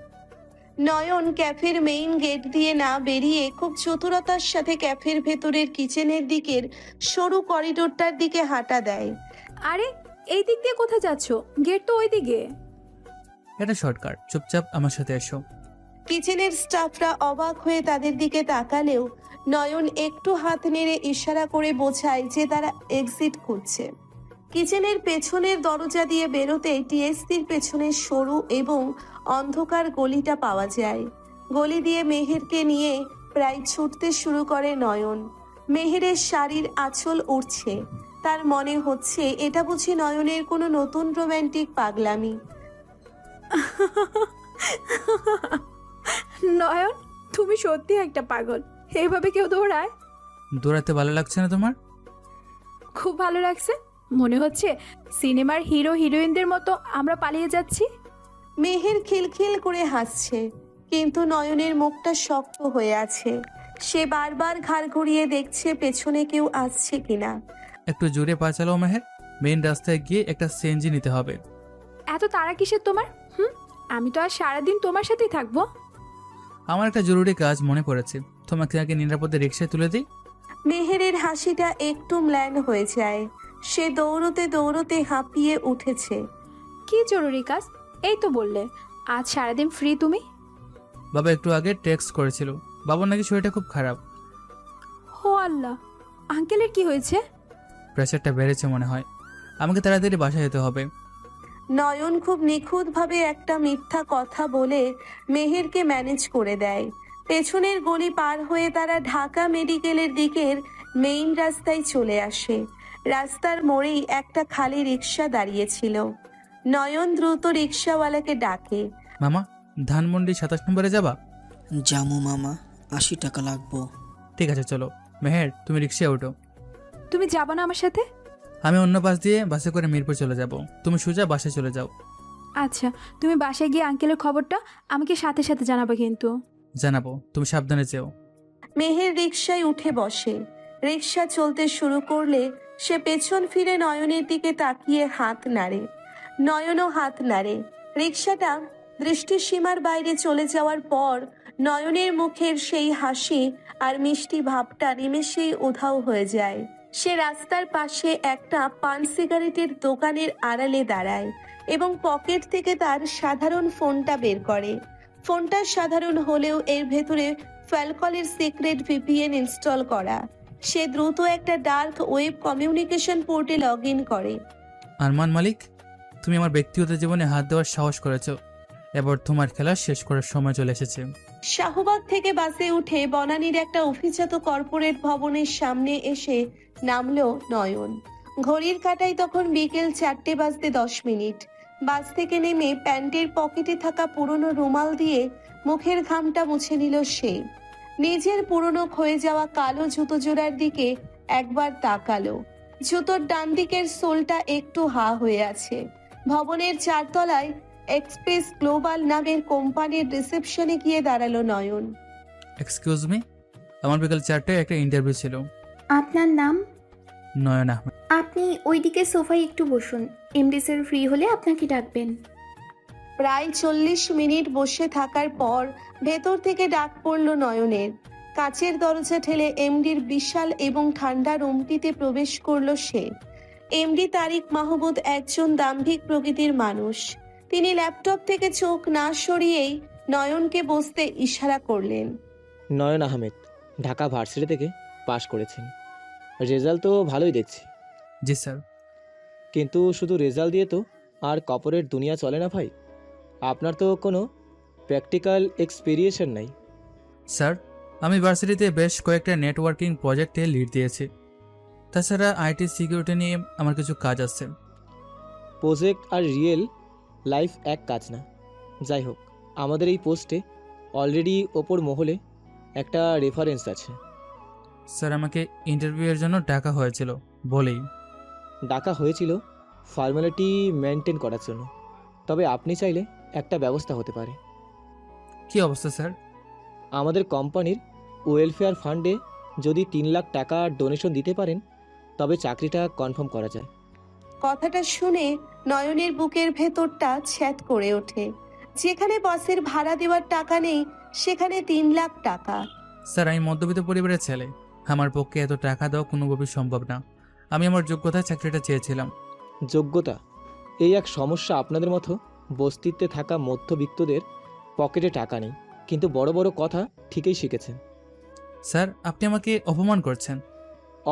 নয়ন ক্যাফের মেইন গেট দিয়ে না বেরিয়ে খুব চতুরতার সাথে ক্যাফের ভেতরের কিচেনের দিকের সরু করিডোরটার দিকে হাঁটা দেয়। আরে এই দিক দিয়ে কোথায় যাচ্ছো? গেট তো ওই দিকে। এটা শর্টকাট, চুপচাপ আমার সাথে এসো। কিচেনের স্টাফরা অবাক হয়ে তাদের দিকে তাকালেও নয়ন একটু হাত নেড়ে ইশারা করে বোঝায় যে তারা এক্সিট করছে। কিচেনের পেছনের দরজা দিয়ে বেরোতে টিএসসির পেছনের সরু এবং অন্ধকার গলিটা পাওয়া যায়। গলি দিয়ে মেহেরকে নিয়ে প্রায় ছুটতে শুরু করে নয়ন। মেহেরের শাড়ির আঁচল উঠছে। তার মনে হচ্ছে এটা বুঝি নয়নের কোনো নতুন রোম্যান্টিক পাগলামি। নয়ন, তুমি সত্যি একটা পাগল। এইভাবে কেউ দৌড়ায়? দৌড়াতে ভালো লাগছে না তোমার? খুব ভালো লাগছে। মনে হচ্ছে সিনেমার হিরো হিরোইনদের মতো আমরা পালিয়ে যাচ্ছি। মেহের খিলখিল করে হাসছে, কিন্তু নয়নের মুখটা শক্ত হয়ে আছে। সে বারবার ঘাড় ঘুরিয়ে দেখছে পেছনে কেউ আসছে কিনা। একটু জোরে পা চালাও মেহের, মেইন রাস্তায় গিয়ে একটা সিএনজি নিতে হবে। এত তাড়া কিসের তোমার? আমি তো আর সারাদিন তোমার সাথেই থাকবো। আমার একটা জরুরি কাজ মনে পড়েছে, তোমাকে আগে নিরাপদে রিক্সায় তুলে দিই। মেহেরের হাসিটা একটু ম্লান হয়ে যায়। সে দৌড়তে দৌড়তে হাঁপিয়ে উঠেছে। কি জরুরি কাজ? এই তো বললে আজ সারাদিন ফ্রি তুমি। বাবা একটু আগে টেক্সট করেছিল, বাবার নাকি শরীরটা খুব খারাপ। ও আল্লাহ, আঙ্কেলের কি হয়েছে? প্রেশারটা বেড়েছে মনে হয়, আমাকে তাড়াতাড়ি বাসায় যেতে হবে। নয়ন খুব নিখুঁতভাবে একটা মিথ্যা কথা বলে মেহেরকে ম্যানেজ করে দেয়। পেছনের গলি পার হয়ে তারা ঢাকা মেডিকেলের দিকের মেইন রাস্তায় চলে আসে। রাস্তার মোড়েই একটা খালি রিক্সা দাঁড়িয়েছিল। নয়ন দ্রুত রিক্সাওয়ালাকে ডাকে। মামা, ধানমন্ডি 27 নম্বরে যাবা? জামু মামা, 80 টাকা লাগবো। ঠিক আছে চলো। মেহের, তুমি রিক্সায় ওঠো। তুমি যাবো না আমার সাথে? আমি অন্য বাস দিয়ে বাসে করে মিরপুর চলে যাব, তুমি সোজা বাসায় চলে যাও। আচ্ছা, তুমি বাসায় গিয়ে আঙ্কেলের খবরটা আমাকে সাথে সাথে জানাবে কিন্তু। জানাবো, তুমি সাবধানে যেও। মেহের রিক্সায় উঠে বসে। রিক্সা চলতে শুরু করলে সে পেছন ফিরে নয়নের দিকে তাকিয়ে হাত নাড়ে। নয়নও হাত নাড়ে। রিক্সাটা দৃষ্টিসীমার বাইরে চলে যাওয়ার পর নয়নের মুখের সেই হাসি আর মিষ্টি ভাবটা নিমেষেই উধাও হয়ে যায়। সে রাস্তার পাশে একটা পান সিগারেটের দোকানের আড়ালে দাঁড়ায় এবং পকেট থেকে তার সাধারণ ফোনটা বের করে। ফোনটা সাধারণ হলেও এর ভেতরে ফ্যালকলের সিক্রেট ভিপিএন ইনস্টল করা। সে দ্রুত একটা ডার্ক ওয়েব কমিউনিকেশন পোর্টে লগ ইন করে। আরমান মালিক, তুমি আমার ব্যক্তিগত জীবনে হাত দেওয়ার সাহস করেছো, এবার তোমার খেলা শেষ করার সময় চলে এসেছে। শাহবাগ থেকে বাসে উঠে বনানীর একটা অভিজাত কর্পোরেট ভবনের সামনে এসে নামলো নয়ন। ঘড়ির কাঁটায় তখন বিকেল 4:10 বাস থেকে নেমে প্যান্টের পকেটে থাকা পুরনো রুমাল দিয়ে মুখের ঘামটা মুছে নিল সে। নিজের পুরনো ক্ষয়ে যাওয়া কালো জুতো জোড়ার দিকে একবার তাকালো। জুতোর ডান দিকের সোলটা একটু হা হয়ে আছে। ভবনের 4 তলায় এক্সপ্রেস গ্লোবাল নামের কোম্পানির রিসেপশনে গিয়ে দাঁড়ালো নয়ন। এক্সকিউজ মি, আমার বিকাল 4টায় একটা ইন্টারভিউ ছিল। আপনার নাম? নয়ন আহমেদ। আপনি ওইদিকে সোফায় একটু বসুন, এমডি স্যার ফ্রি হলে আপনাকে ডাকবেন। প্রায় 40 মিনিট বসে থাকার পর ভেতর থেকে ডাক পড়ল নয়নের। কাচের দরজা ঠেলে এমডির বিশাল এবং ঠান্ডা রুমটিতে প্রবেশ করলো সে। এমডি তারিক মাহমুদ একজন দাম্ভিক প্রকৃতির মানুষ। তিনি ল্যাপটপ থেকে চোখ না সরিয়েই নয়নকে বসতে ইশারা করলেন। নয়ন আহমেদ, ঢাকা ভার্সিটি থেকে পাশ করেছেন। রেজাল্ট তো ভালোই দেখছি। জি স্যার। কিন্তু শুধু রেজাল্ট দিয়ে তো আর কর্পোরেট দুনিয়া চলে না ভাই। আপনার তো কোনো প্র্যাকটিক্যাল এক্সপিরিয়েন্স নাই। স্যার, আমি ভার্সিটিতে বেশ কয়েকটা নেটওয়ার্কিং প্রজেক্টে লিড দিয়েছি। তাছাড়া আইটি সিকিউরিটি নিয়ে আমার কিছু কাজ আছে। প্রজেক্ট আর রিয়েল লাইফ এক কাজ না। যাই হোক, আমাদের এই পোস্টে অলরেডি ওপর মহলে একটা রেফারেন্স আছে। স্যার, আমাকে ইন্টারভিউয়ের জন্য ডাকা হয়েছিল বলেই। ডাকা হয়েছিল ফর্মালিটি মেনটেন করার জন্য, তবে আপনি চাইলে একটা ব্যবস্থা হতে পারে। কি অবস্থা স্যার? আমাদের কোম্পানির ওয়েলফেয়ার ফান্ডে যদি 3 লাখ টাকা ডোনেশন দিতে পারেন তবে চাকরিটা কনফার্ম করা যায়। কথাটা শুনে নয়নের বুকের ভেতরটা ছ্যাদ করে ওঠে। যেখানে বসের ভাড়া দেওয়ার টাকা নেই সেখানে 3 লাখ টাকা। স্যার, আমি মধ্যবিত্ত পরিবারের ছেলে, আমার পক্ষে এত টাকা দেওয়া কোনোভাবেই সম্ভব না। আমি আমার যোগ্যতায় চাকরিটা চেয়েছিলাম। যোগ্যতা? এই এক সমস্যা আপনাদের মতো বস্তিতে থাকা মধ্যবিত্তদের পকেটে টাকা নেই, কিন্তু বড় বড় কথা ঠিকই শিখেছেন। স্যার, আপনি আমাকে অপমান করছেন।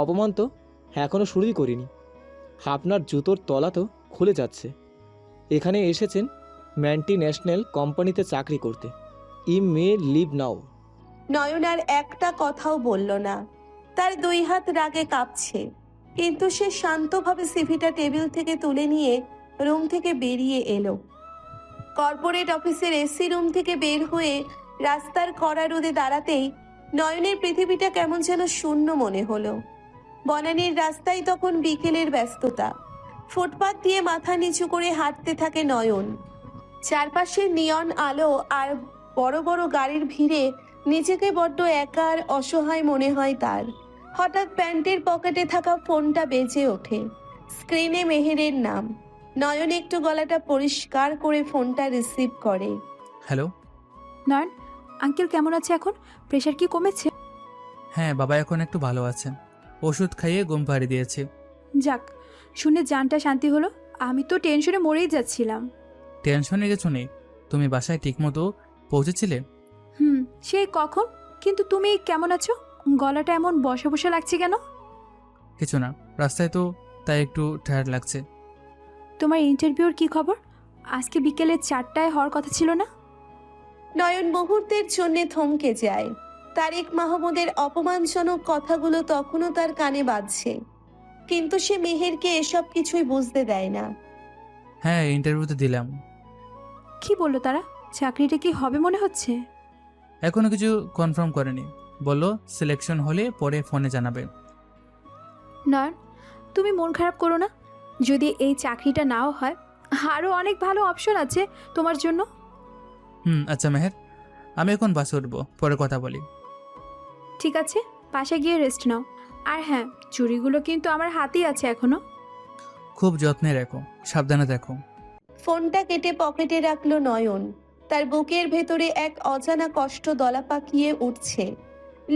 অপমান তো এখনও শুরুই করিনি। আপনার জুতোর তলা তো খুলে যাচ্ছে। এখানে এসেছেন ম্যান্টি ন্যাশনাল কোম্পানিতে চাকরি করতে। ইউ মে লিভ নাও। নয়ন আর একটা কথাও বলল না। তার 2 হাত রাগে কাঁপছে, কিন্তু সে শান্তভাবে সিভিটা টেবিল থেকে তুলে নিয়ে রুম থেকে বেরিয়ে এলো। কর্পোরেট অফিসের এসি রুম থেকে বের হয়ে রাস্তার কড়া রোদে দাঁড়াতেই নয়নের পৃথিবীটা কেমন যেন শূন্য মনে হলো। বনানীর রাস্তায় তখন বিকেলের ব্যস্ততা। ফুটপাত দিয়ে মাথা নিচু করে হাঁটতে থাকে নয়ন। চারপাশে নিয়ন আলো আর বড় বড় গাড়ির ভিড়ে নিজেকে বড্ড একা আর অসহায় মনে হয় তার। হঠাৎ প্যান্টের পকেটে থাকা ফোনটা বেজে ওঠে। স্ক্রিনে মেহেরের নাম। নয়ন একটু গলাটা পরিষ্কার করে ফোনটা রিসিভ করে। হ্যালো। নয়ন, আঙ্কেল কেমন আছে এখন? প্রেশার কি কমেছে? হ্যাঁ, বাবা এখন একটু ভালো আছেন। ওষুধ খাইয়ে ঘুম পাড়িয়ে দিয়েছে। যাক, শুনে জানটা শান্তি হলো। আমি তো টেনশনে মরেই যাচ্ছিলাম। টেনশনে কিছু নেই। তুমি বাসায় ঠিকমতো পৌঁছেছিলে? সেই কখন। কিন্তু তুমি কেমন আছো? গলাটা এমন বসা বসা লাগছে কেন? কিছু না, রাস্তায় তো তাই একটু টায়ার্ড লাগছে। তোমার ইন্টারভিউর কি খবর? আজকে বিকেলে 4টায় হওয়ার কথা ছিল না? নয়ন মুহূর্তের জন্য থমকে যায়। তারেক মাহমুদের অপমানজনক কথাগুলো তখনও তার কানে বাজছে, কিন্তু সে মেহেরকে এসব কিছুই বুঝতে দেয় না। হ্যাঁ, ইন্টারভিউতে দিলাম। কি বললো তারা? চাকরিটা কি হবে মনে হচ্ছে? এখনো কিছু কনফার্ম করেনি। বললো সিলেকশন হলে পরে ফোনে জানাবে। নয়ন, তুমি মন খারাপ করো না। যদি এই চাকরিটা নাও হয়, আরও অনেক ভালো অপশন আছে তোমার জন্য। আচ্ছা মেহের, আমি এখন বাসে উঠবো, পরে কথা বলি। ঠিক আছে, পাশে গিয়ে রেস্ট নাও। আর হ্যাঁ, চুড়িগুলো কিন্তু আমার হাতেই আছে এখনো। খুব যত্নে রেখো, সাবধানে দেখো। ফোনটা কেটে পকেটে রাখলো নয়ন। তার বুকের ভেতরে এক অজানা কষ্ট দলা পাকিয়ে উঠছে।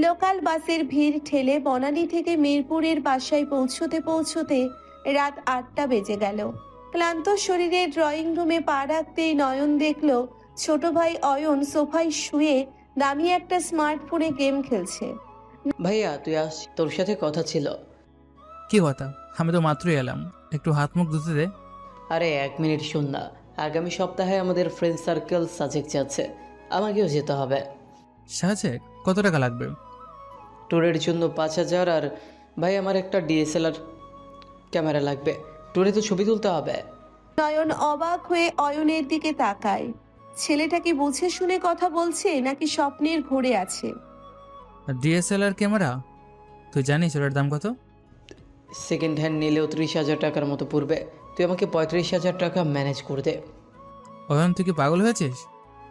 লোকাল বাসের ভিড় ঠেলে বনানী থেকে মিরপুরের বাসায় পৌঁছতে পৌঁছতে রাত 8টা বেজে গেল। ক্লান্ত শরীরে ড্রয়িং রুমে পা রাখতেই নয়ন দেখল ছোট ভাই অয়ন সোফায় শুয়ে দামি একটা স্মার্টফোনে গেম খেলছে। ভাইয়া তুই আস, তোর সাথে কথা ছিল। কি কথা? আমি তো মাত্রই এলাম, একটু হাত মুখ ধুতে দে। আরে 1 মিনিট শোন না। আগামী সপ্তাহে আমাদের ফ্রেন্ড সার্কেল সাজেক যাচ্ছে, আমাকেও যেতে হবে। সাজেক? কত টাকা লাগবে? ট্যুরের জন্য 5,000। আর ভাই আমার একটা ডিএসএলআর ক্যামেরা লাগবে, ট্যুরে তো ছবি তুলতে হবে। নয়ন অবাক হয়ে অয়নের দিকে তাকায়। ছেলেটা কি বুঝে শুনে কথা বলছে নাকি স্বপ্নের ঘোরে আছে? DSLR camera? তুই জানিস ওটার দাম কত? সেকেন্ড হ্যান্ড নিলেও 30,000 টাকার মতো পড়বে। তুই আমাকে 35,000 টাকা ম্যানেজ করে দে। অয়ন, তুই কি পাগল হয়েছিস?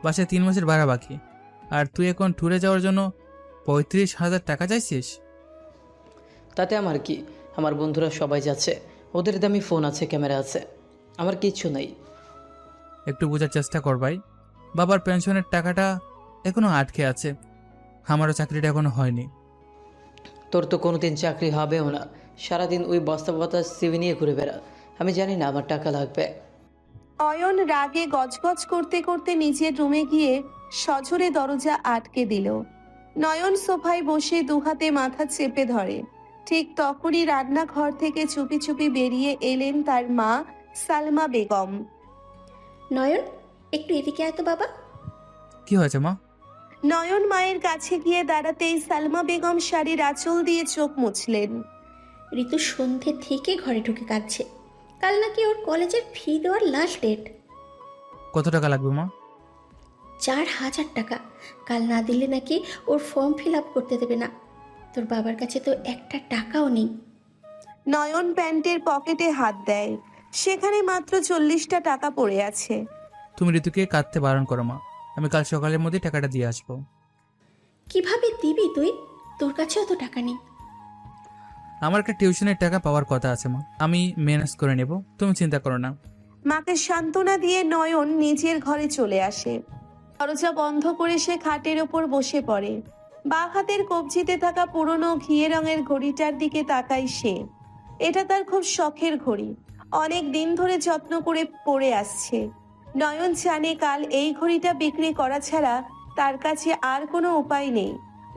বাসায় 3 মাসের ভাড়া বাকি, আর তুই এখন ট্যুরে যাওয়ার জন্য 35,000 টাকা চাইছিস? তাতে আমার কি? আমার বন্ধুরা সবাই যাচ্ছে, ওদের দামি ফোন আছে, ক্যামেরা আছে, আমার কিচ্ছু নাই। একটু বোঝার চেষ্টা কর ভাই। বাবার পেনশনের টাকাটা এখনো আটকে আছে, আমারও চাকরিটা এখনো হয়নি। তোর তো কোনোদিন চাকরি হবেও না, সারাদিন ওই বস্তা সিভি নিয়ে ঘুরে বেড়া। আমি জানি না আমার টাকা লাগবে। অয়ন রাগে গজগজ করতে করতে নিজের রুমে গিয়ে সজোরে দরজা আটকে দিল। নয়ন সোফায় বসে দুহাতে মাথা চেপে ধরে। ঠিক তখনই রান্নাঘর থেকে চুপি চুপি বেরিয়ে এলেন তার মা সালমা বেগম। নয়ন, একটু এদিকে আয় তো বাবা। কি হয়েছে মা? নয়ন মায়ের কাছে গিয়ে দাঁড়াতেই সালমা বেগম শাড়ির আঁচল দিয়ে চোখ মুছলেন। ঋতু সন্ধ্যে থেকে ঘরে ঢুকে কাঁদছে। কাল নাকি ওর কলেজের ফি দেওয়ার লাস্ট ডেট। কত টাকা লাগবে মা? 4,000 টাকা। কাল না দিলে নাকি ওর ফর্ম ফিল আপ করতে দেবে না। তোর বাবার কাছে তো একটা টাকাও নেই। নয়ন প্যান্টের পকেটে হাত দেয়, সেখানে মাত্র 40টা টাকা পড়ে আছে। তুমি ঋতুকে কাঁদতে বারণ করো মা, আমি কাল সকালের মধ্যে টাকাটা দিয়ে আসবো। কিভাবে দিবি তুই? তোর কাছেও তো টাকা নেই। আমার একটা টিউশনের টাকা পাওয়ার কথা আছে মা, আমি ম্যানেজ করে নেব, তুমি চিন্তা করো না। মাকে সান্ত্বনা দিয়ে নয়ন নিজের ঘরে চলে আসে। দরজা বন্ধ করে সে খাটের ওপর বসে পড়ে। বাঁ হাতের কবজিতে থাকা পুরনো ঘিয়ে রঙের ঘড়িটার দিকে তাকায় সে। এটা তার খুব শখের ঘড়ি, অনেক দিন ধরে যত্ন করে পরে আসছে। নয়ন জানে কাল এই ঘড়িটা বিক্রি করা ছাড়া তার কাছে আর কোনো উপায় নেই।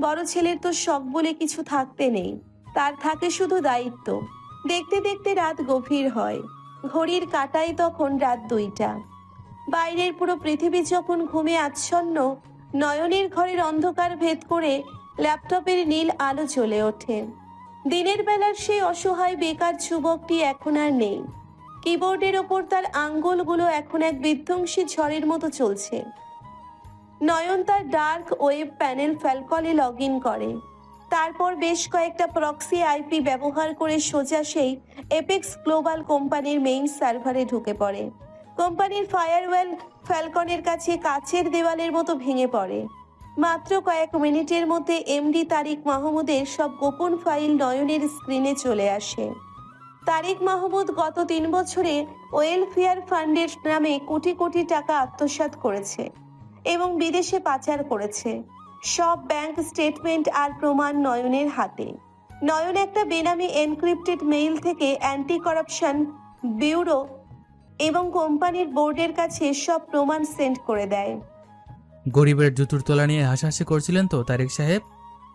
বড় ছেলের তো শখ বলে কিছু থাকতে নেই, তার থাকে শুধু দায়িত্ব। দেখতে দেখতে রাত গভীর হয়। ঘড়ির কাঁটায় তখন রাত 2টা। বাইরের পুরো পৃথিবী যখন ঘুমে আচ্ছন্ন, নয়নের ঘরের অন্ধকার ভেদ করে ল্যাপটপের নীল আলো জ্বলে ওঠে। দিনের বেলার সেই অসহায় বেকার যুবকটি এখন আর নেই, কিবোর্ডের ওপর তার আঙ্গুলগুলো এখন এক বিধ্বংসী ঝড়ের মতো চলছে। নয়ন তার ডার্ক ওয়েব প্যানেল ফ্যালকনে লগ ইন করে। তারপর বেশ কয়েকটা প্রক্সি আইপি ব্যবহার করে সোজা সেই এপেক্স গ্লোবাল কোম্পানির মেইন সার্ভারে ঢুকে পড়ে। কোম্পানির ফায়ারওয়েল ফ্যালকনের কাছে কাচের দেওয়ালের মতো ভেঙে পড়ে। মাত্র কয়েক মিনিটের মধ্যে এমডি তারিক মাহমুদের সব গোপন ফাইল নয়নের স্ক্রিনে চলে আসে। তারিক মাহমুদ গত 3 বছরে ওয়েলফেয়ার ফান্ডের নামে কোটি কোটি টাকা আত্মসাৎ করেছে এবং বিদেশে পাচার করেছে। সব ব্যাংক স্টেটমেন্ট আর প্রমাণ নয়নের হাতে। নয়ন একটা বেনামি এনক্রিপ্টেড মেইল থেকে অ্যান্টি করাপশন ব্যুরো এবং কোম্পানির বোর্ডের কাছে সব প্রমাণ সেন্ড করে দেয়। গরিবের জুতুর তলা নিয়ে হাসাহাসি করছিলেন তো তারিক সাহেব?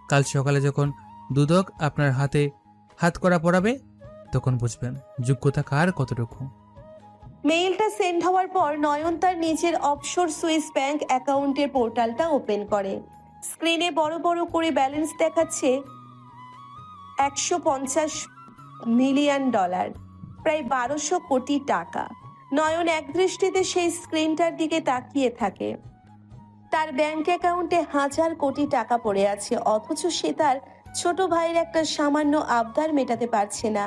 কাল সকালে যখন দুদক আপনার হাতে হাত করা পড়াবে তখন বুঝবেন যোগ্যতা কার কতটুকু। মেইলটা সেন্ড হওয়ার পর নয়ন তার নিজের অফশোর সুইস ব্যাংক অ্যাকাউন্টের পোর্টালটা ওপেন করে। স্ক্রিনে বড় বড় করে ব্যালেন্স দেখাচ্ছে $150 মিলিয়ন, প্রায় 1200 কোটি টাকা। নয়ন একদৃষ্টিতে সেই স্ক্রিনটার দিকে তাকিয়ে থাকে। তার ব্যাংক অ্যাকাউন্টে 1000 কোটি টাকা পড়ে আছে, অথচ সে তার ছোট ভাইয়ের একটা সামান্য আবদার মেটাতে পারছে না,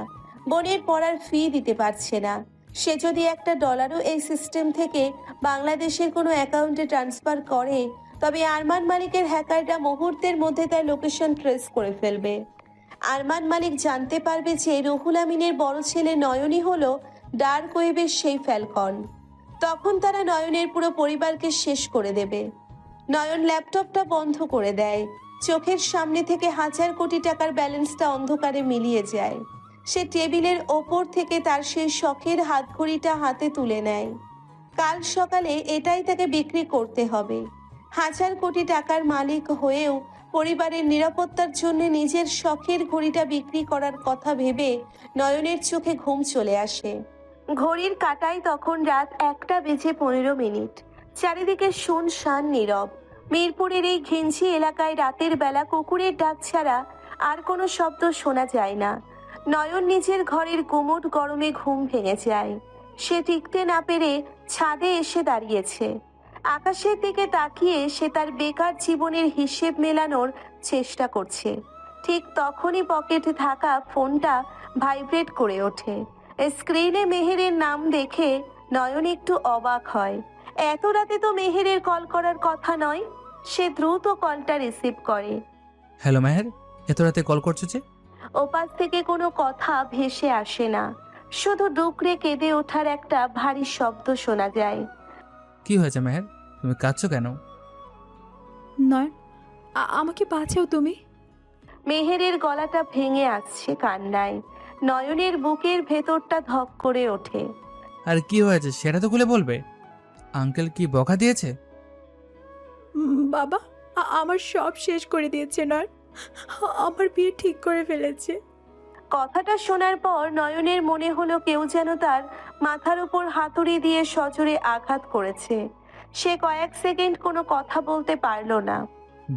বোনের পড়ার ফি দিতে পারছে না। সে যদি $1 এই সিস্টেম থেকে বাংলাদেশের কোনো অ্যাকাউন্টে ট্রান্সফার করে তবে আরমান মালিকের হ্যাকাররা মুহূর্তের মধ্যে তার লোকেশন ট্রেস করে ফেলবে। আরমান মালিক জানতে পারবে যে রুহুল আমিনের বড় ছেলে নয়নই হলো ডার্ক ওয়েবের সেই ফ্যালকন। তখন তারা নয়নের পুরো পরিবারকে শেষ করে দেবে। নয়ন ল্যাপটপটা বন্ধ করে দেয়। চোখের সামনে থেকে 1000 কোটি টাকার ব্যালেন্সটা অন্ধকারে মিলিয়ে যায়। সে টেবিলের ওপর থেকে তার সেই শখের হাতঘড়িটা হাতে তুলে নেয়। কাল সকালে এটাই তাকে বিক্রি করতে হবে। 1000 কোটি টাকার মালিক হয়েও পরিবারের নিরাপত্তার জন্য নিজের শখের ঘড়িটা বিক্রি করার কথা ভেবে নয়নের চোখে ঘুম চলে আসে। ঘড়ির কাঁটায় তখন রাত 1:15। চারিদিকে শুনশান নীরব। মিরপুরের এই ঘিঞ্জি এলাকায় রাতের বেলা কুকুরের ডাক ছাড়া আর কোনো শব্দ শোনা যায় না। নয়ন নিজের ঘরের গুমোট গরমে ঘুম ভেঙে যায়। সে টিকতে না পেরে ছাদে এসে দাঁড়িয়েছে। আকাশের দিকে তাকিয়ে সে তার বেকার জীবনের হিসেব মেলানোর চেষ্টা করছে। ঠিক তখনই পকেটে থাকা ফোনটা ভাইব্রেট করে ওঠে। স্ক্রিনে মেহেরের নাম দেখে নয়ন একটু অবাক হয়। এত রাতে তো মেহেরের কল করার কথা নয়। সে দ্রুত কলটা রিসিভ করে। হ্যালো মেহের, এত রাতে কল করছো যে? ওপাশ থেকে কোনো কথা ভেসে আসে না, শুধু ডুকরে কেঁদে ওঠার একটা ভারী শব্দ শোনা যায়। কি হয়েছে মেহের, তুমি কাঁদছো কেন? নয়ন, আমাকে বাঁচাও তুমি। মেহেরের গলাটা ভেঙে আসছে কান্নায়। নয়নের বুকের ভেতরটা ধক করে ওঠে। আর কি হয়েছে সেটা তো খুলে বলবে। আঙ্কেল কি বকা দিয়েছে? বাবা আমার সব শেষ করে দিয়েছে নয়ন, আমার বিয়ে ঠিক করে ফেলেছে। কথাটা শোনার পর নয়নের মনে হলো কেউ যেন তার মাথার উপর হাতুড়ি দিয়ে সজোরে আঘাত করেছে। সে কয়েক সেকেন্ড কোনো কথা বলতে পারলো না।